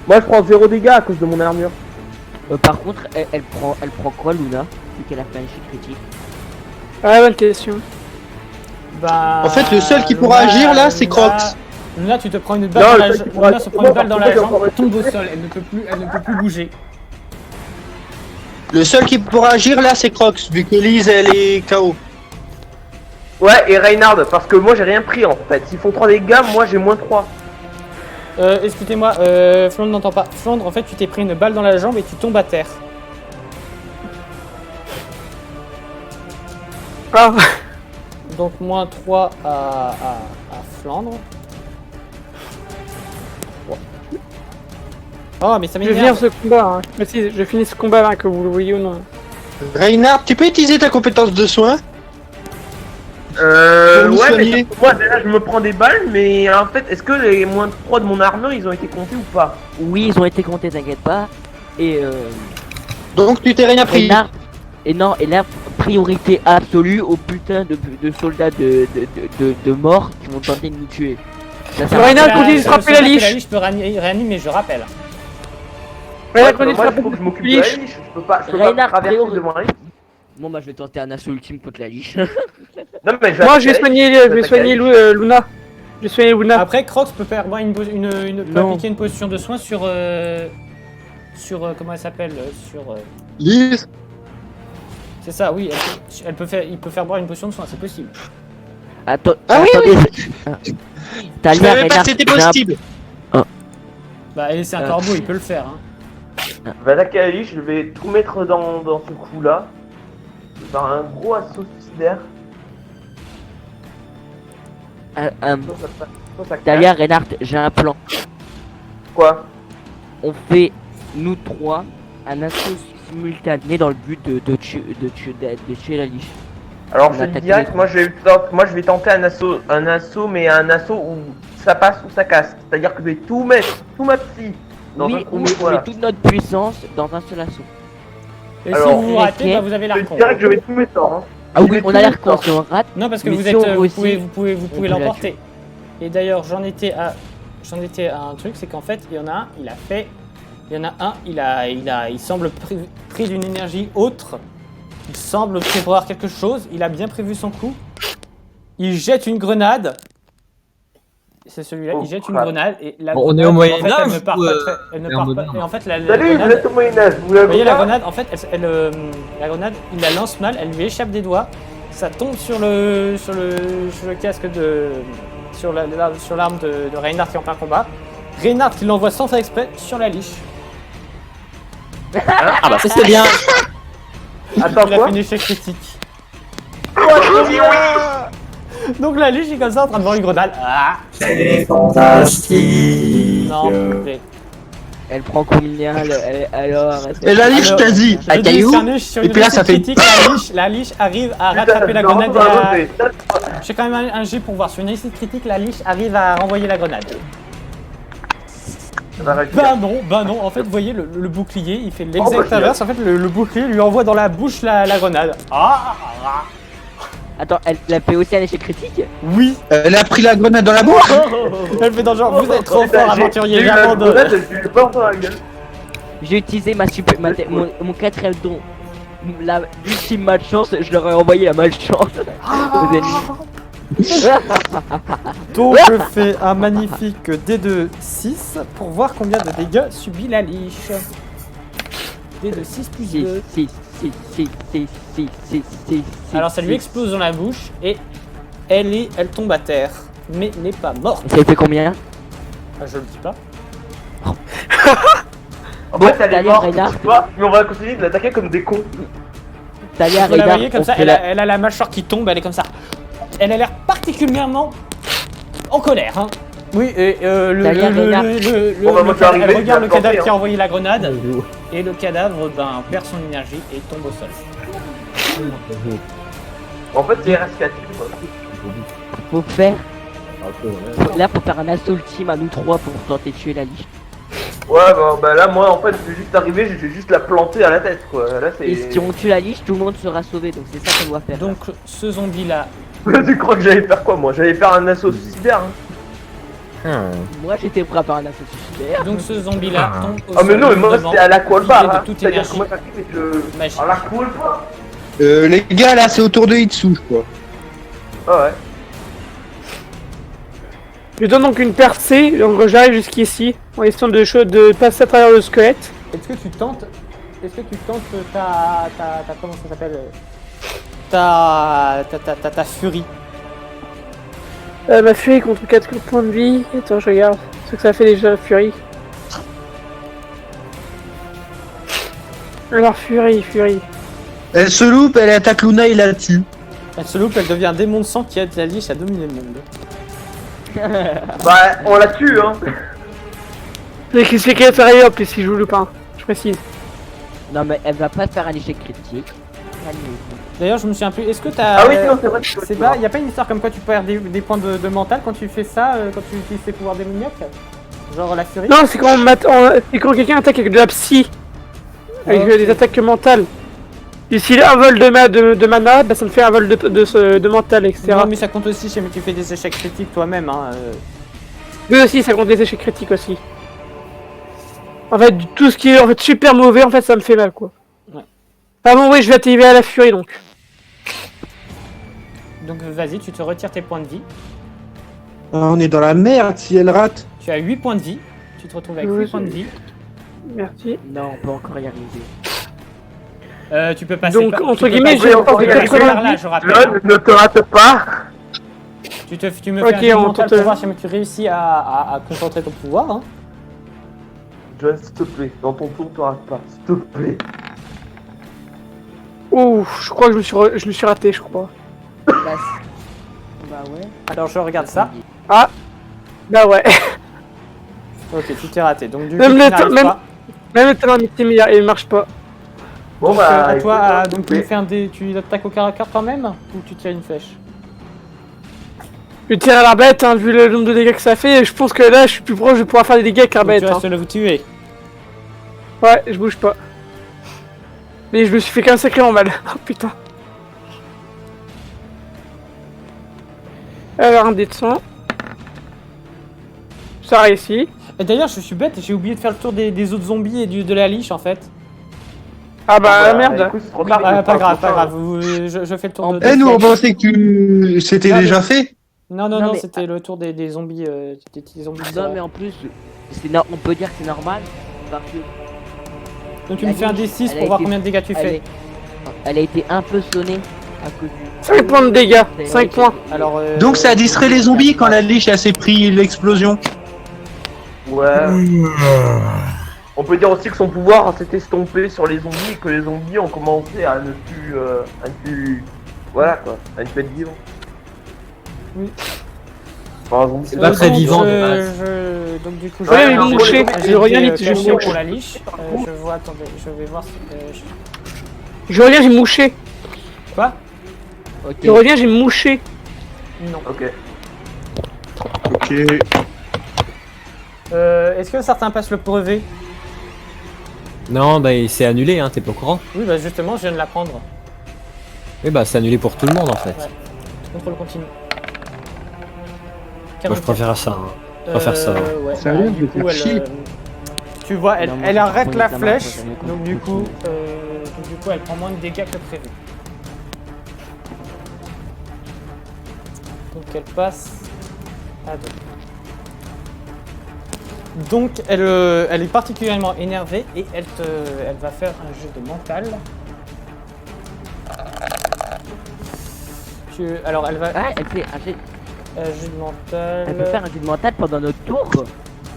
[SPEAKER 4] Moi, je prends 0 dégâts à cause de mon armure.
[SPEAKER 5] Par contre, elle prend quoi, Luna? Vu qu'elle a fait un échec critique.
[SPEAKER 2] Ouais bonne question.
[SPEAKER 1] Bah,
[SPEAKER 3] En fait, le seul qui pourra agir, là, c'est Crocs.
[SPEAKER 1] Là, tu te prends une balle
[SPEAKER 4] Non,
[SPEAKER 1] dans
[SPEAKER 4] le
[SPEAKER 1] la
[SPEAKER 4] seul
[SPEAKER 1] jambe.
[SPEAKER 4] qui pourra
[SPEAKER 1] Luna se
[SPEAKER 4] agir,
[SPEAKER 1] prend une balle dans la
[SPEAKER 4] pourquoi j'ai
[SPEAKER 1] jambe,
[SPEAKER 4] encore
[SPEAKER 1] tombe au sol, elle ne peut plus bouger.
[SPEAKER 3] Le seul qui pourra agir là c'est Crocs vu que Lise elle est KO.
[SPEAKER 4] Ouais, et Reynard, parce que moi, j'ai rien pris en fait. S'ils font 3 dégâts, moi, j'ai moins 3.
[SPEAKER 1] Excusez-moi, Flandre n'entend pas. Flandre, en fait, tu t'es pris une balle dans la jambe et tu tombes à terre.
[SPEAKER 2] Ah,
[SPEAKER 1] Donc, moins 3 à Flandre. Ouais. Oh, mais ça
[SPEAKER 2] je viens
[SPEAKER 1] m'énerve.
[SPEAKER 2] ce combat, hein. Je précise, je finis ce combat là, que vous le voyez ou non.
[SPEAKER 3] Reinhard, tu peux utiliser ta compétence de soin? Pour nous
[SPEAKER 4] Ouais, mais
[SPEAKER 3] soigner.
[SPEAKER 4] moi déjà je me prends des balles, mais en fait, est-ce que les moins de 3 de mon armure ils ont été comptés ou pas?
[SPEAKER 5] Oui, ils ont été comptés, t'inquiète pas. Et
[SPEAKER 3] Donc tu t'es rien pris.
[SPEAKER 5] et là, priorité absolue aux putains de soldats de morts qui vont tenter de nous tuer. Ça sert à
[SPEAKER 2] Reinhard,
[SPEAKER 5] rien.
[SPEAKER 2] continue de frapper la liche.
[SPEAKER 1] Je peux réanimer, je rappelle.
[SPEAKER 2] Reinhard,
[SPEAKER 4] Moi,
[SPEAKER 2] continue de
[SPEAKER 4] il
[SPEAKER 2] frapper
[SPEAKER 4] faut que je m'occupe de
[SPEAKER 2] la
[SPEAKER 4] la
[SPEAKER 2] liche.
[SPEAKER 4] liche, je peux pas
[SPEAKER 5] Reinhard,
[SPEAKER 4] traverser
[SPEAKER 5] priorité.
[SPEAKER 4] devant la liche.
[SPEAKER 5] Bon bah je vais tenter un assaut ultime contre la liche.
[SPEAKER 4] Non, mais
[SPEAKER 2] Moi, je vais
[SPEAKER 4] attaquer
[SPEAKER 2] soigner,
[SPEAKER 4] la liche,
[SPEAKER 2] je vais soigner Luna. Je vais soigner Luna.
[SPEAKER 1] Après, Crocs peut faire moi, peut
[SPEAKER 5] Non.
[SPEAKER 1] appliquer une position de soin sur comment elle s'appelle
[SPEAKER 3] Lise.
[SPEAKER 1] c'est ça, oui. Il peut faire boire une potion de soin, c'est possible.
[SPEAKER 5] Attends,
[SPEAKER 3] Ah oui,
[SPEAKER 5] attendez.
[SPEAKER 3] Je
[SPEAKER 5] Talia,
[SPEAKER 3] savais pas
[SPEAKER 5] Reinhard,
[SPEAKER 3] que c'était
[SPEAKER 5] j'ai un-
[SPEAKER 3] possible.
[SPEAKER 1] Bah, et c'est un corbeau, il peut le faire. Hein.
[SPEAKER 4] Je vais attaquer la liche, je vais tout mettre dans ce coup-là. Je vais faire un gros assaut suicidaire. Ça
[SPEAKER 5] Talia, Reinhard, j'ai un plan.
[SPEAKER 4] Quoi?
[SPEAKER 5] On fait, nous trois, un assaut simultané dans le but de tuer la liche.
[SPEAKER 4] Alors
[SPEAKER 5] On
[SPEAKER 4] je te dis
[SPEAKER 5] attaque
[SPEAKER 4] direct,
[SPEAKER 5] les-
[SPEAKER 4] moi je vais tenter un assaut, mais un assaut où ça passe ou ça casse. C'est-à-dire que je vais tout mettre, tout ma psy dans un
[SPEAKER 5] Oui, on
[SPEAKER 4] premier
[SPEAKER 5] met
[SPEAKER 4] voilà.
[SPEAKER 5] toute notre puissance dans un seul assaut.
[SPEAKER 1] Et
[SPEAKER 4] Alors,
[SPEAKER 1] si vous ratez,
[SPEAKER 5] ok.
[SPEAKER 1] bah, vous avez
[SPEAKER 4] Je te
[SPEAKER 1] l'air
[SPEAKER 4] dis
[SPEAKER 1] con.
[SPEAKER 4] direct que je vais tout mettre sorts. Hein.
[SPEAKER 5] Ah
[SPEAKER 4] Je
[SPEAKER 5] oui,
[SPEAKER 4] vais
[SPEAKER 5] on
[SPEAKER 4] tout
[SPEAKER 5] a l'air
[SPEAKER 4] mettre
[SPEAKER 5] con
[SPEAKER 4] sorts.
[SPEAKER 5] si on rate.
[SPEAKER 1] Non, parce que
[SPEAKER 5] Mais
[SPEAKER 1] vous
[SPEAKER 5] si
[SPEAKER 1] êtes,
[SPEAKER 5] on
[SPEAKER 1] vous
[SPEAKER 5] réussit,
[SPEAKER 1] pouvez
[SPEAKER 5] peut la
[SPEAKER 1] l'emporter. Et d'ailleurs, j'en étais à un truc, c'est qu'en fait, il y en a un, il semble pris d'une énergie autre. Il semble prévoir quelque chose. Il a bien prévu son coup. Il jette une grenade. C'est celui-là.
[SPEAKER 4] Oh,
[SPEAKER 1] Il jette une
[SPEAKER 4] crap.
[SPEAKER 1] grenade et la
[SPEAKER 6] Bon, on est
[SPEAKER 1] grenade,
[SPEAKER 6] au
[SPEAKER 1] en fait,
[SPEAKER 6] Moyen-Âge
[SPEAKER 1] elle ne part
[SPEAKER 6] ou,
[SPEAKER 1] pas très. Elle ne
[SPEAKER 6] on est en
[SPEAKER 1] part pas.
[SPEAKER 6] moderne
[SPEAKER 1] Et en fait, la
[SPEAKER 4] Salut, vous
[SPEAKER 1] grenade.
[SPEAKER 4] êtes au Moyen-Âge, vous
[SPEAKER 1] Vous
[SPEAKER 4] l'avez
[SPEAKER 1] voyez
[SPEAKER 4] vu
[SPEAKER 1] la
[SPEAKER 4] là
[SPEAKER 1] grenade, en fait, la grenade, il la lance mal, elle lui échappe des doigts, ça tombe sur le casque sur l'arme de Reinhard qui est en plein combat. Reinhard qui l'envoie sans faire exprès sur la liche.
[SPEAKER 6] Ah bah ça c'est bien.
[SPEAKER 4] Attends,
[SPEAKER 1] Il a
[SPEAKER 4] quoi?
[SPEAKER 1] fait un échec critique. Donc la liche est comme ça en train de voir une grenade. Ah
[SPEAKER 6] C'est fantastique.
[SPEAKER 1] non, s'il vous plaît.
[SPEAKER 5] Elle prend combien alors
[SPEAKER 3] Et la liche
[SPEAKER 1] Alors,
[SPEAKER 3] t'as dit
[SPEAKER 1] Je
[SPEAKER 3] un
[SPEAKER 1] dis
[SPEAKER 3] caillou.
[SPEAKER 1] sur une liche, sur
[SPEAKER 3] et
[SPEAKER 1] une
[SPEAKER 3] puis là,
[SPEAKER 1] réussite
[SPEAKER 3] ça fait-
[SPEAKER 1] critique, la liche arrive à rattraper la grenade. Je fais quand même un jet pour voir. Sur une réussite critique, la liche arrive à renvoyer la grenade. Bah non, en fait, vous voyez, le bouclier, il fait l'exact inverse. En fait, le bouclier lui envoie dans la bouche la grenade. Ah
[SPEAKER 5] Attends, elle a fait aussi un échec critique?
[SPEAKER 1] oui.
[SPEAKER 3] Elle a pris la grenade dans la bouche.
[SPEAKER 1] Elle fait dans le genre, vous êtes trop fort, aventurier, vraiment de...
[SPEAKER 5] J'ai utilisé mon quatrième don. La ultime malchance, je leur ai envoyé la malchance. Aux ennemis.
[SPEAKER 1] Donc, je fais un magnifique D2 6 pour voir combien de dégâts subit la liche. D2 6 plus 2.
[SPEAKER 5] 6.
[SPEAKER 1] Alors, ça lui explose dans la bouche et elle tombe à terre, mais n'est pas morte.
[SPEAKER 5] Ça fait combien?
[SPEAKER 1] Ah, je le dis pas.
[SPEAKER 4] En fait, elle est
[SPEAKER 5] Talia,
[SPEAKER 4] morte,
[SPEAKER 5] Reinhard.
[SPEAKER 4] tu vois, mais on va continuer de l'attaquer comme des cons.
[SPEAKER 5] Talia,
[SPEAKER 1] Vous la
[SPEAKER 5] Reinhard,
[SPEAKER 1] voyez comme
[SPEAKER 5] on
[SPEAKER 1] ça,
[SPEAKER 5] fait
[SPEAKER 1] elle a la mâchoire qui tombe, elle est comme ça. Elle a l'air particulièrement en colère. Hein. Oui, et
[SPEAKER 5] Talia, Reinhard.
[SPEAKER 4] Bon, bah, moi, je vais arriver,
[SPEAKER 1] elle regarde
[SPEAKER 4] je
[SPEAKER 1] le
[SPEAKER 4] vais la
[SPEAKER 1] cadavre
[SPEAKER 4] planter,
[SPEAKER 1] qui a envoyé la grenade, et le cadavre perd son énergie et tombe au sol.
[SPEAKER 4] En fait, c'est RS4.
[SPEAKER 5] Faut faire. Là, faut faire un assaut ultime à nous trois pour tenter de tuer la liche.
[SPEAKER 4] Ouais, bah là, moi, en fait, je vais juste arriver, je vais juste la planter à la tête, quoi. Là, c'est.
[SPEAKER 5] Et si on tue la liche, tout le monde sera sauvé. Donc c'est ça qu'on doit faire.
[SPEAKER 1] Donc, ce zombie-là,
[SPEAKER 4] Tu crois que j'allais faire quoi, moi? J'allais faire un assaut suicidaire. Hein.
[SPEAKER 5] Moi, j'étais prêt à faire un assaut suicidaire.
[SPEAKER 1] donc ce zombie-là tombe au
[SPEAKER 4] Ah, mais
[SPEAKER 1] sol
[SPEAKER 4] non, mais moi,
[SPEAKER 1] devant,
[SPEAKER 4] c'était à la
[SPEAKER 1] privé
[SPEAKER 4] Qualbar,
[SPEAKER 1] de
[SPEAKER 4] hein.
[SPEAKER 1] toute
[SPEAKER 4] C'est-à-dire
[SPEAKER 1] énergie
[SPEAKER 4] que moi, j'arrive et que.
[SPEAKER 1] magique.
[SPEAKER 4] À la Qualbar.
[SPEAKER 3] Les gars là c'est autour de Hitsu je crois.
[SPEAKER 4] Ah ouais.
[SPEAKER 2] Je donne donc une percée, donc j'arrive jusqu'ici, en essayant de passer à travers le squelette.
[SPEAKER 1] Est-ce que tu tentes ta comment ça s'appelle ta furie?
[SPEAKER 2] Ma furie contre 4 points de vie. Attends, je regarde. C'est que ça fait déjà Fury. Alors Fury.
[SPEAKER 3] Elle se loupe, elle attaque Luna et la tue.
[SPEAKER 1] Elle se loupe, elle devient un démon de sang qui aide la Liche à dominer le monde.
[SPEAKER 4] Bah, on la tue, hein.
[SPEAKER 2] C'est qu'elle fait rien en plus si je joue Lupin, je précise.
[SPEAKER 5] Non mais elle va pas faire un échec critique. Calmez-vous.
[SPEAKER 1] D'ailleurs, je me souviens plus, est-ce que t'as...
[SPEAKER 4] Ah oui, non, c'est vrai que
[SPEAKER 1] C'est pas, y a pas une histoire comme quoi tu perds des points de mental quand tu fais ça, quand tu utilises tes pouvoirs démoniaques? Genre la furie?
[SPEAKER 2] Non, c'est quand quelqu'un attaque avec de la psy. Avec des attaques mentales. Et s'il a un vol de mana, bah ça me fait un vol de mental, etc.
[SPEAKER 1] Non, mais ça compte aussi si tu fais des échecs critiques toi-même, hein.
[SPEAKER 2] Oui aussi, ça compte des échecs critiques aussi. En fait, tout ce qui est en fait super mauvais, en fait, ça me fait mal, quoi.
[SPEAKER 1] Ouais.
[SPEAKER 2] Ah bon, oui, je vais activer à la furie, donc.
[SPEAKER 1] Donc vas-y, tu te retires tes points de vie.
[SPEAKER 3] Ah, on est dans la merde si elle rate.
[SPEAKER 1] Tu as 8 points de vie. Tu te retrouves avec
[SPEAKER 2] Oui,
[SPEAKER 1] 8 points de vie.
[SPEAKER 2] Merci.
[SPEAKER 5] Non, on peut encore y arriver.
[SPEAKER 1] Tu peux passer
[SPEAKER 2] Donc,
[SPEAKER 1] par...
[SPEAKER 2] entre
[SPEAKER 1] tu peux
[SPEAKER 2] guillemets,
[SPEAKER 1] passer
[SPEAKER 2] j'ai
[SPEAKER 1] par-
[SPEAKER 2] encore
[SPEAKER 1] tu peux passer
[SPEAKER 2] 90.
[SPEAKER 1] par là, je rappelle.
[SPEAKER 4] John, ne te rate pas.
[SPEAKER 1] Tu me
[SPEAKER 2] Ok,
[SPEAKER 1] fais un
[SPEAKER 2] on
[SPEAKER 1] mental
[SPEAKER 2] tente-
[SPEAKER 1] pour voir si tu réussis à concentrer ton pouvoir. Hein.
[SPEAKER 4] John, s'il te plaît, dans ton tour, te rate pas. S'il te plaît.
[SPEAKER 2] Ouh, je crois que je me suis raté, je crois.
[SPEAKER 5] Bah ouais.
[SPEAKER 1] Alors je regarde ça.
[SPEAKER 2] Bah ouais.
[SPEAKER 1] Ok, tu t'es raté. Donc du coup,
[SPEAKER 2] Même
[SPEAKER 1] tu
[SPEAKER 2] le
[SPEAKER 1] n'arrives
[SPEAKER 2] même-
[SPEAKER 1] pas.
[SPEAKER 2] Même le talent mythique, il marche pas.
[SPEAKER 4] Bon,
[SPEAKER 1] Donc,
[SPEAKER 4] bah,
[SPEAKER 1] à toi,
[SPEAKER 4] écoute,
[SPEAKER 1] donc tu fais tu attaques au caractère à cœur quand même ou tu tires une flèche?
[SPEAKER 2] Je tire à l'arbalète, hein, vu le nombre de dégâts que ça fait, je pense que là, je suis plus proche de pouvoir faire des dégâts avec
[SPEAKER 1] Donc, tu
[SPEAKER 2] l'arbalète. Hein.
[SPEAKER 1] restes là où tu es.
[SPEAKER 2] Ouais, je bouge pas. Mais je me suis fait quand même sacrément mal. Oh putain. Alors, un dé de 100. Ça réussit.
[SPEAKER 1] Et d'ailleurs, je suis bête, j'ai oublié de faire le tour des autres zombies et de la liche en fait.
[SPEAKER 2] Ah bah, merde.
[SPEAKER 4] Écoute, c'est trop tard.
[SPEAKER 1] Ah, pas grave,
[SPEAKER 4] trop tard.
[SPEAKER 1] je fais le tour de...
[SPEAKER 3] Eh, nous, on pensait que c'était
[SPEAKER 1] Ah,
[SPEAKER 3] déjà
[SPEAKER 1] mais-
[SPEAKER 3] fait.
[SPEAKER 1] Non,
[SPEAKER 5] Non, mais-
[SPEAKER 1] c'était le tour des zombies, des petits zombies.
[SPEAKER 5] Non mais en plus, on peut dire que c'est normal parce que
[SPEAKER 1] Donc tu me fais un D6
[SPEAKER 5] elle a
[SPEAKER 1] pour voir
[SPEAKER 5] été-
[SPEAKER 1] combien de dégâts tu fais.
[SPEAKER 5] elle a été un peu sonnée à cause du...
[SPEAKER 2] 5 points de dégâts. 5 points.
[SPEAKER 1] Alors,
[SPEAKER 3] Donc ça a distrait les zombies quand la liche elle s'est pris l'explosion.
[SPEAKER 4] Ouais. On peut dire aussi que son pouvoir s'est estompé sur les zombies et que les zombies ont commencé à ne plus. Voilà quoi, à ne plus être vivants.
[SPEAKER 1] Oui.
[SPEAKER 4] Par exemple,
[SPEAKER 6] C'est pas très
[SPEAKER 1] donc,
[SPEAKER 6] vivant, de base.
[SPEAKER 1] Donc du coup,
[SPEAKER 2] Ouais,
[SPEAKER 1] j'ai-
[SPEAKER 2] ils m'ont
[SPEAKER 1] j'ai-
[SPEAKER 2] mouché.
[SPEAKER 1] j'ai
[SPEAKER 2] Je reviens
[SPEAKER 1] dit,
[SPEAKER 2] vite, je
[SPEAKER 1] caché
[SPEAKER 2] mouche.
[SPEAKER 1] pour la liche. Je vois, attendez, je vais voir si...
[SPEAKER 2] Je reviens, j'ai mouché.
[SPEAKER 1] Quoi?
[SPEAKER 5] Ok.
[SPEAKER 2] Je reviens, j'ai mouché.
[SPEAKER 1] Non.
[SPEAKER 4] ok.
[SPEAKER 3] Ok.
[SPEAKER 1] Est-ce que certains passent le brevet?
[SPEAKER 6] Non, bah c'est annulé, hein, t'es pas au courant?
[SPEAKER 1] Oui, bah justement, je viens de l'apprendre.
[SPEAKER 6] Oui, bah c'est annulé pour tout le monde en fait.
[SPEAKER 1] Ouais. Contrôle continu.
[SPEAKER 6] Moi je préfère ça. Hein. Je préfère ça.
[SPEAKER 1] Ouais,
[SPEAKER 3] Ça a l'air de
[SPEAKER 1] du coup,
[SPEAKER 3] faire
[SPEAKER 1] elle,
[SPEAKER 3] chier.
[SPEAKER 1] tu vois, elle,
[SPEAKER 5] Non, moi,
[SPEAKER 1] elle
[SPEAKER 5] je
[SPEAKER 1] arrête
[SPEAKER 5] prends
[SPEAKER 1] la
[SPEAKER 5] les mains,
[SPEAKER 1] flèche,
[SPEAKER 5] je prends
[SPEAKER 1] donc
[SPEAKER 5] les
[SPEAKER 1] du
[SPEAKER 5] mains.
[SPEAKER 1] coup, elle prend moins de dégâts que prévu. Donc elle passe à 2. Donc elle est particulièrement énervée et elle va faire un jeu de mental. Alors elle va...
[SPEAKER 5] Ah, elle fait un jet...
[SPEAKER 1] jeu de mental...
[SPEAKER 5] Elle peut faire un jet de mental pendant notre tour.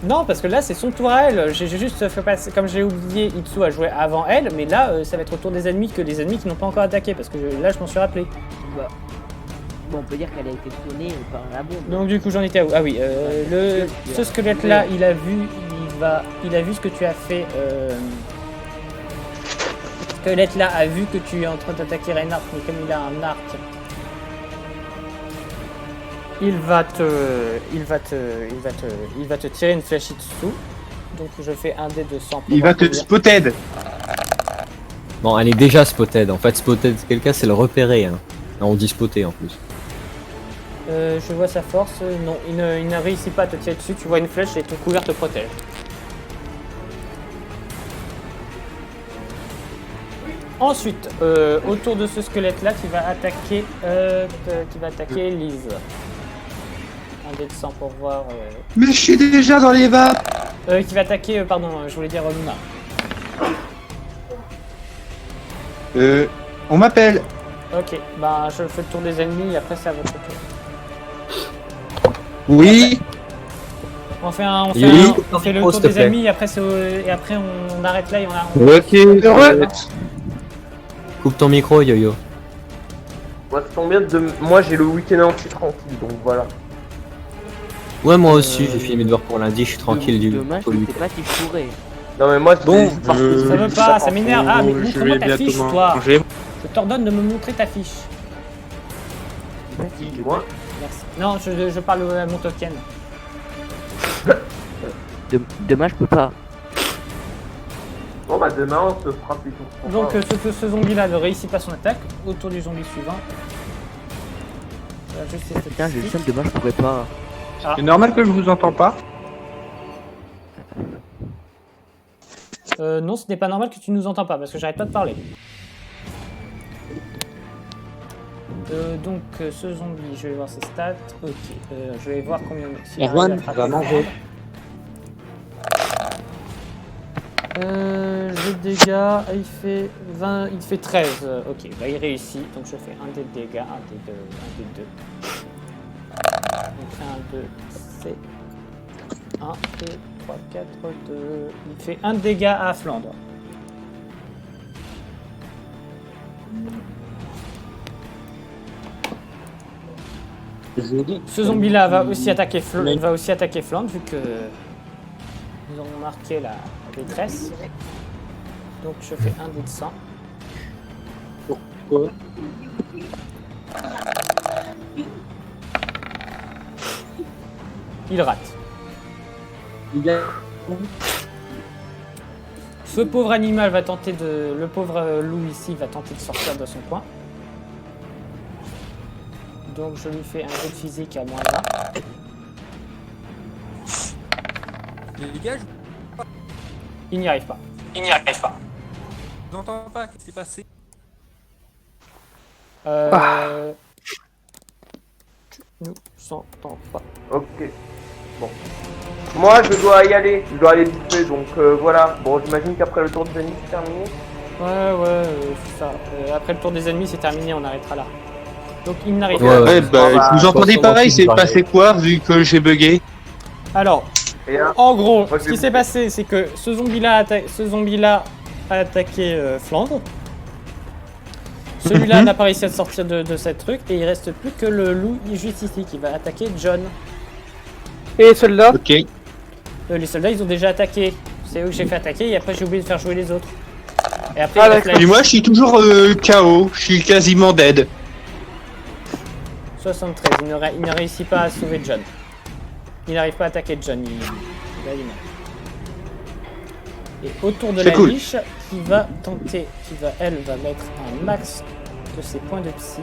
[SPEAKER 1] Non, parce que là c'est son tour à elle. J'ai juste fait passer, comme j'ai oublié, Itsu a joué avant elle, mais là ça va être au tour des ennemis que les ennemis qui n'ont pas encore attaqué, parce que là je m'en suis rappelé.
[SPEAKER 5] Bah, bon, on peut dire qu'elle a été sonnée par la bombe.
[SPEAKER 1] Donc du coup j'en étais à où? Ah oui, ce squelette là, il a vu ce que tu as fait. Ce squelette là a vu que tu es en train d'attaquer Reinhardt, mais comme il a un arc, il va te tirer une flèche dessous. Donc je fais un dé de 100 pour
[SPEAKER 3] Il va
[SPEAKER 1] voir
[SPEAKER 3] te
[SPEAKER 1] combien.
[SPEAKER 3] spotted.
[SPEAKER 6] Bon, elle est déjà spotted. En fait, spotted, quelqu'un, c'est le repérer. Hein. Non, on dit spotter en plus.
[SPEAKER 1] Je vois sa force, non, il ne réussit pas à te tirer dessus, tu vois une flèche et ton couvert te protège. Ensuite, autour de ce squelette là, qui va attaquer Lise. Un dé de 100 pour voir.
[SPEAKER 3] Mais je suis déjà dans les vapes.
[SPEAKER 1] Qui va attaquer, pardon, je voulais dire Luna.
[SPEAKER 3] On m'appelle.
[SPEAKER 1] Ok, bah je fais le tour des ennemis et après c'est à votre tour.
[SPEAKER 3] Oui.
[SPEAKER 1] On fait, un,
[SPEAKER 6] Yuli,
[SPEAKER 1] on fait le
[SPEAKER 6] micro,
[SPEAKER 1] tour
[SPEAKER 6] s'il te
[SPEAKER 1] des
[SPEAKER 6] plaît.
[SPEAKER 1] ennemis et après, et après on arrête là et
[SPEAKER 3] Ok.
[SPEAKER 2] Heureux.
[SPEAKER 6] Coupe ton micro, Yo-Yo.
[SPEAKER 4] Moi, ça tombe bien, moi j'ai le week-end entier tranquille, donc voilà.
[SPEAKER 6] Ouais, moi aussi, j'ai fini mes devoirs pour lundi, je suis tranquille du
[SPEAKER 5] Dommage
[SPEAKER 6] tout
[SPEAKER 5] que
[SPEAKER 6] le
[SPEAKER 5] t'es
[SPEAKER 6] week-end.
[SPEAKER 5] pas t'échourer.
[SPEAKER 4] Non, mais moi,
[SPEAKER 3] Bon,
[SPEAKER 1] Ça veut pas, ça m'énerve. Ah, mais montre-moi ta fiche, toi.
[SPEAKER 3] manger.
[SPEAKER 1] Je t'ordonne de me montrer ta fiche.
[SPEAKER 4] Moi,
[SPEAKER 1] Merci. Non, je parle à mon token.
[SPEAKER 5] Demain, je peux pas.
[SPEAKER 4] bon bah demain on se fera plutôt.
[SPEAKER 1] Donc ce zombie-là ne réussit pas son attaque. Autour du zombie suivant. Ça va juste les
[SPEAKER 5] Putain, j'ai le
[SPEAKER 1] statistiques.
[SPEAKER 5] seum, demain, je pourrais pas.
[SPEAKER 3] C'est normal que je vous entends pas.
[SPEAKER 1] Non, ce n'est pas normal que tu nous entends pas parce que j'arrête pas de parler. Donc ce zombie, je vais voir ses stats. Ok, je vais voir combien. s'il arrive
[SPEAKER 3] Erwan
[SPEAKER 1] à frapper
[SPEAKER 3] va manger.
[SPEAKER 1] Les dégâts, il fait 20, il fait 13. Ok, bah il réussit. Donc je fais un des dégâts, un des deux, un des deux. Donc 1, 2, c'est 1, 2, 3, 4, 2. Il fait un dégât à Flandre. Ce zombie-là va aussi attaquer Flandre vu que nous avons marqué la détresse. Donc je fais un dé de 100.
[SPEAKER 3] Pourquoi?
[SPEAKER 1] Il rate. Ce pauvre animal va tenter de... Le pauvre loup ici va tenter de sortir de son coin. Donc je lui fais un jet de physique à moins 1.
[SPEAKER 10] Les gars,
[SPEAKER 1] Il n'y arrive pas.
[SPEAKER 10] je vous entends pas, qu'est-ce qui s'est passé?
[SPEAKER 1] Tu nous entends pas.
[SPEAKER 4] Ok. Bon. Moi je dois y aller, je dois aller vite fait, donc voilà. Bon, j'imagine qu'après le tour des ennemis c'est terminé.
[SPEAKER 1] Ouais, c'est ça. Après le tour des ennemis, c'est terminé, on arrêtera là. Donc il n'arrive
[SPEAKER 6] Ouais,
[SPEAKER 1] pas.
[SPEAKER 3] Ouais, bah, je vous entendais
[SPEAKER 6] Forcément,
[SPEAKER 3] pareil,
[SPEAKER 6] tu
[SPEAKER 3] c'est
[SPEAKER 6] me
[SPEAKER 3] passé quoi vu que j'ai bugué?
[SPEAKER 1] Alors,
[SPEAKER 4] Et là,
[SPEAKER 1] en gros,
[SPEAKER 4] Moi,
[SPEAKER 1] ce
[SPEAKER 4] j'ai
[SPEAKER 1] qui s'est passé, c'est que ce zombie-là a attaqué Flandre. Celui-là n'a pas réussi à sortir de cette truc et il reste plus que le loup juste ici qui va attaquer John.
[SPEAKER 2] Et les soldats?
[SPEAKER 3] Ok.
[SPEAKER 1] Les soldats, ils ont déjà attaqué. C'est eux que j'ai fait attaquer et après j'ai oublié de faire jouer les autres. Et après,
[SPEAKER 2] Ah,
[SPEAKER 1] il reste
[SPEAKER 2] d'accord.
[SPEAKER 3] Et moi, je suis toujours KO, je suis quasiment dead.
[SPEAKER 1] 73. Il ne réussit pas à sauver John. Il n'arrive pas à attaquer John. Il a une. Et autour de
[SPEAKER 3] C'est
[SPEAKER 1] la
[SPEAKER 3] cool.
[SPEAKER 1] niche, qui va elle va mettre un max de ses points de psy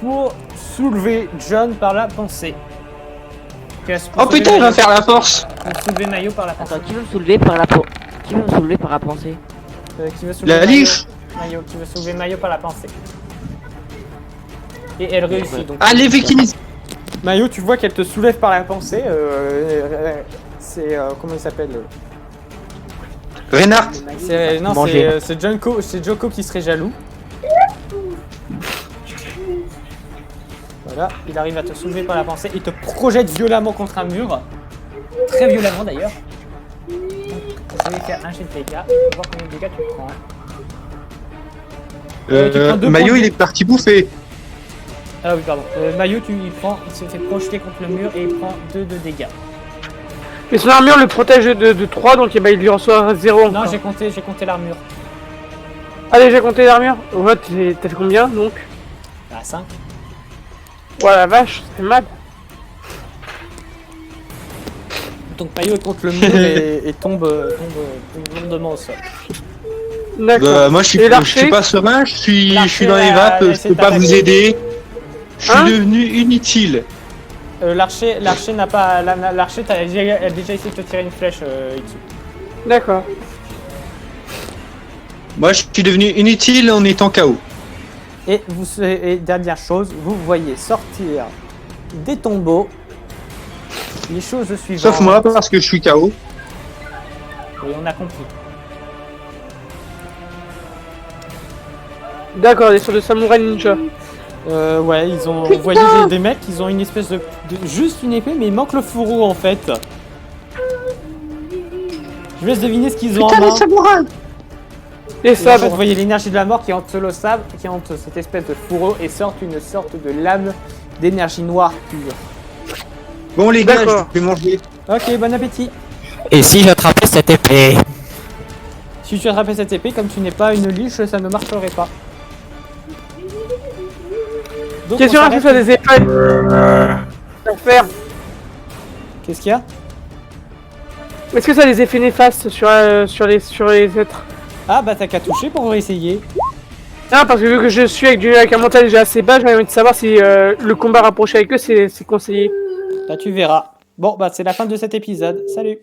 [SPEAKER 1] pour soulever John par la pensée.
[SPEAKER 3] Oh putain, il va faire la force.
[SPEAKER 1] Pour soulever Mayo par la pensée.
[SPEAKER 5] Attends, qui veut me soulever par la Qui veut me soulever par la pensée?
[SPEAKER 1] Qui veut soulever
[SPEAKER 3] La
[SPEAKER 1] Mayo.
[SPEAKER 3] liche.
[SPEAKER 1] Mayo, qui veut soulever Mayo par la pensée. Et elle réussit donc.
[SPEAKER 3] Allez, victimise.
[SPEAKER 1] Mayo, tu vois qu'elle te soulève par la pensée. C'est comment il s'appelle
[SPEAKER 3] Reinhardt.
[SPEAKER 1] Non,
[SPEAKER 5] Manger.
[SPEAKER 1] c'est Joko qui serait jaloux. Voilà, il arrive à te soulever par la pensée. Il te projette violemment contre un mur. Très violemment d'ailleurs. Donc, je vais faire un jet de dégâts. On va voir combien de dégâts tu prends. Tu prends 2
[SPEAKER 3] Mayo,
[SPEAKER 1] points de-
[SPEAKER 3] il est parti bouffer.
[SPEAKER 1] Ah oui, pardon. Mayo, il se fait projeter contre le mur et il prend 2 de dégâts.
[SPEAKER 2] Mais son armure le protège de 3, donc eh ben, il lui reçoit 0
[SPEAKER 1] Non,
[SPEAKER 2] encore.
[SPEAKER 1] j'ai compté l'armure.
[SPEAKER 2] Allez, j'ai compté l'armure. Ouais, t'as fait combien donc?
[SPEAKER 1] À 5.
[SPEAKER 2] Ouais, la vache, c'est mal.
[SPEAKER 1] Donc Mayo est contre le mur et tombe lourdement au sol.
[SPEAKER 2] D'accord.
[SPEAKER 3] Bah, moi, je
[SPEAKER 2] Et
[SPEAKER 3] suis
[SPEAKER 2] l'archer
[SPEAKER 3] pas serein, je suis
[SPEAKER 1] L'archer
[SPEAKER 3] dans les
[SPEAKER 1] a
[SPEAKER 3] vapes, je
[SPEAKER 1] essayé
[SPEAKER 3] peux pas vous
[SPEAKER 1] d'attaquer.
[SPEAKER 3] aider. Je suis
[SPEAKER 2] Hein
[SPEAKER 3] devenu inutile.
[SPEAKER 1] L'archer n'a pas. L'archer a déjà essayé de te tirer une flèche dessus.
[SPEAKER 2] D'accord.
[SPEAKER 3] Moi, je suis devenu inutile en étant KO.
[SPEAKER 1] Et dernière chose, vous voyez sortir des tombeaux les choses suivantes.
[SPEAKER 3] Sauf moi, parce que je suis KO.
[SPEAKER 1] Oui, on a compris.
[SPEAKER 2] D'accord, des sortes de samouraï ninja.
[SPEAKER 1] Ouais, ils ont envoyé des mecs, ils ont une espèce de... Juste une épée, mais il manque le fourreau en fait. Je vous laisse deviner ce qu'ils ont en main.
[SPEAKER 2] Et
[SPEAKER 1] Et
[SPEAKER 2] ça,
[SPEAKER 1] en fait, vous voyez l'énergie de la mort qui hante le sable, qui hante cette espèce de fourreau et sortent une sorte de lame d'énergie noire pure.
[SPEAKER 3] Bon les gars,
[SPEAKER 2] D'accord.
[SPEAKER 3] je vais manger.
[SPEAKER 1] Ok, bon appétit.
[SPEAKER 6] Et si j'attrapais cette épée?
[SPEAKER 1] Si tu attrapais cette épée, comme tu n'es pas une liche, ça ne marcherait pas. Donc,
[SPEAKER 2] question,
[SPEAKER 1] on
[SPEAKER 2] est-ce que
[SPEAKER 1] s'arrête-
[SPEAKER 2] ça a des effets d'enfer?
[SPEAKER 1] Qu'est-ce qu'il y a?
[SPEAKER 2] Est-ce que ça a des effets néfastes sur les êtres?
[SPEAKER 1] Ah bah t'as qu'à toucher pour essayer.
[SPEAKER 2] Non, parce que vu que je suis avec un mental déjà assez bas, j'ai envie de savoir si le combat rapproché avec eux c'est conseillé.
[SPEAKER 1] Là tu verras. Bon bah c'est la fin de cet épisode. Salut.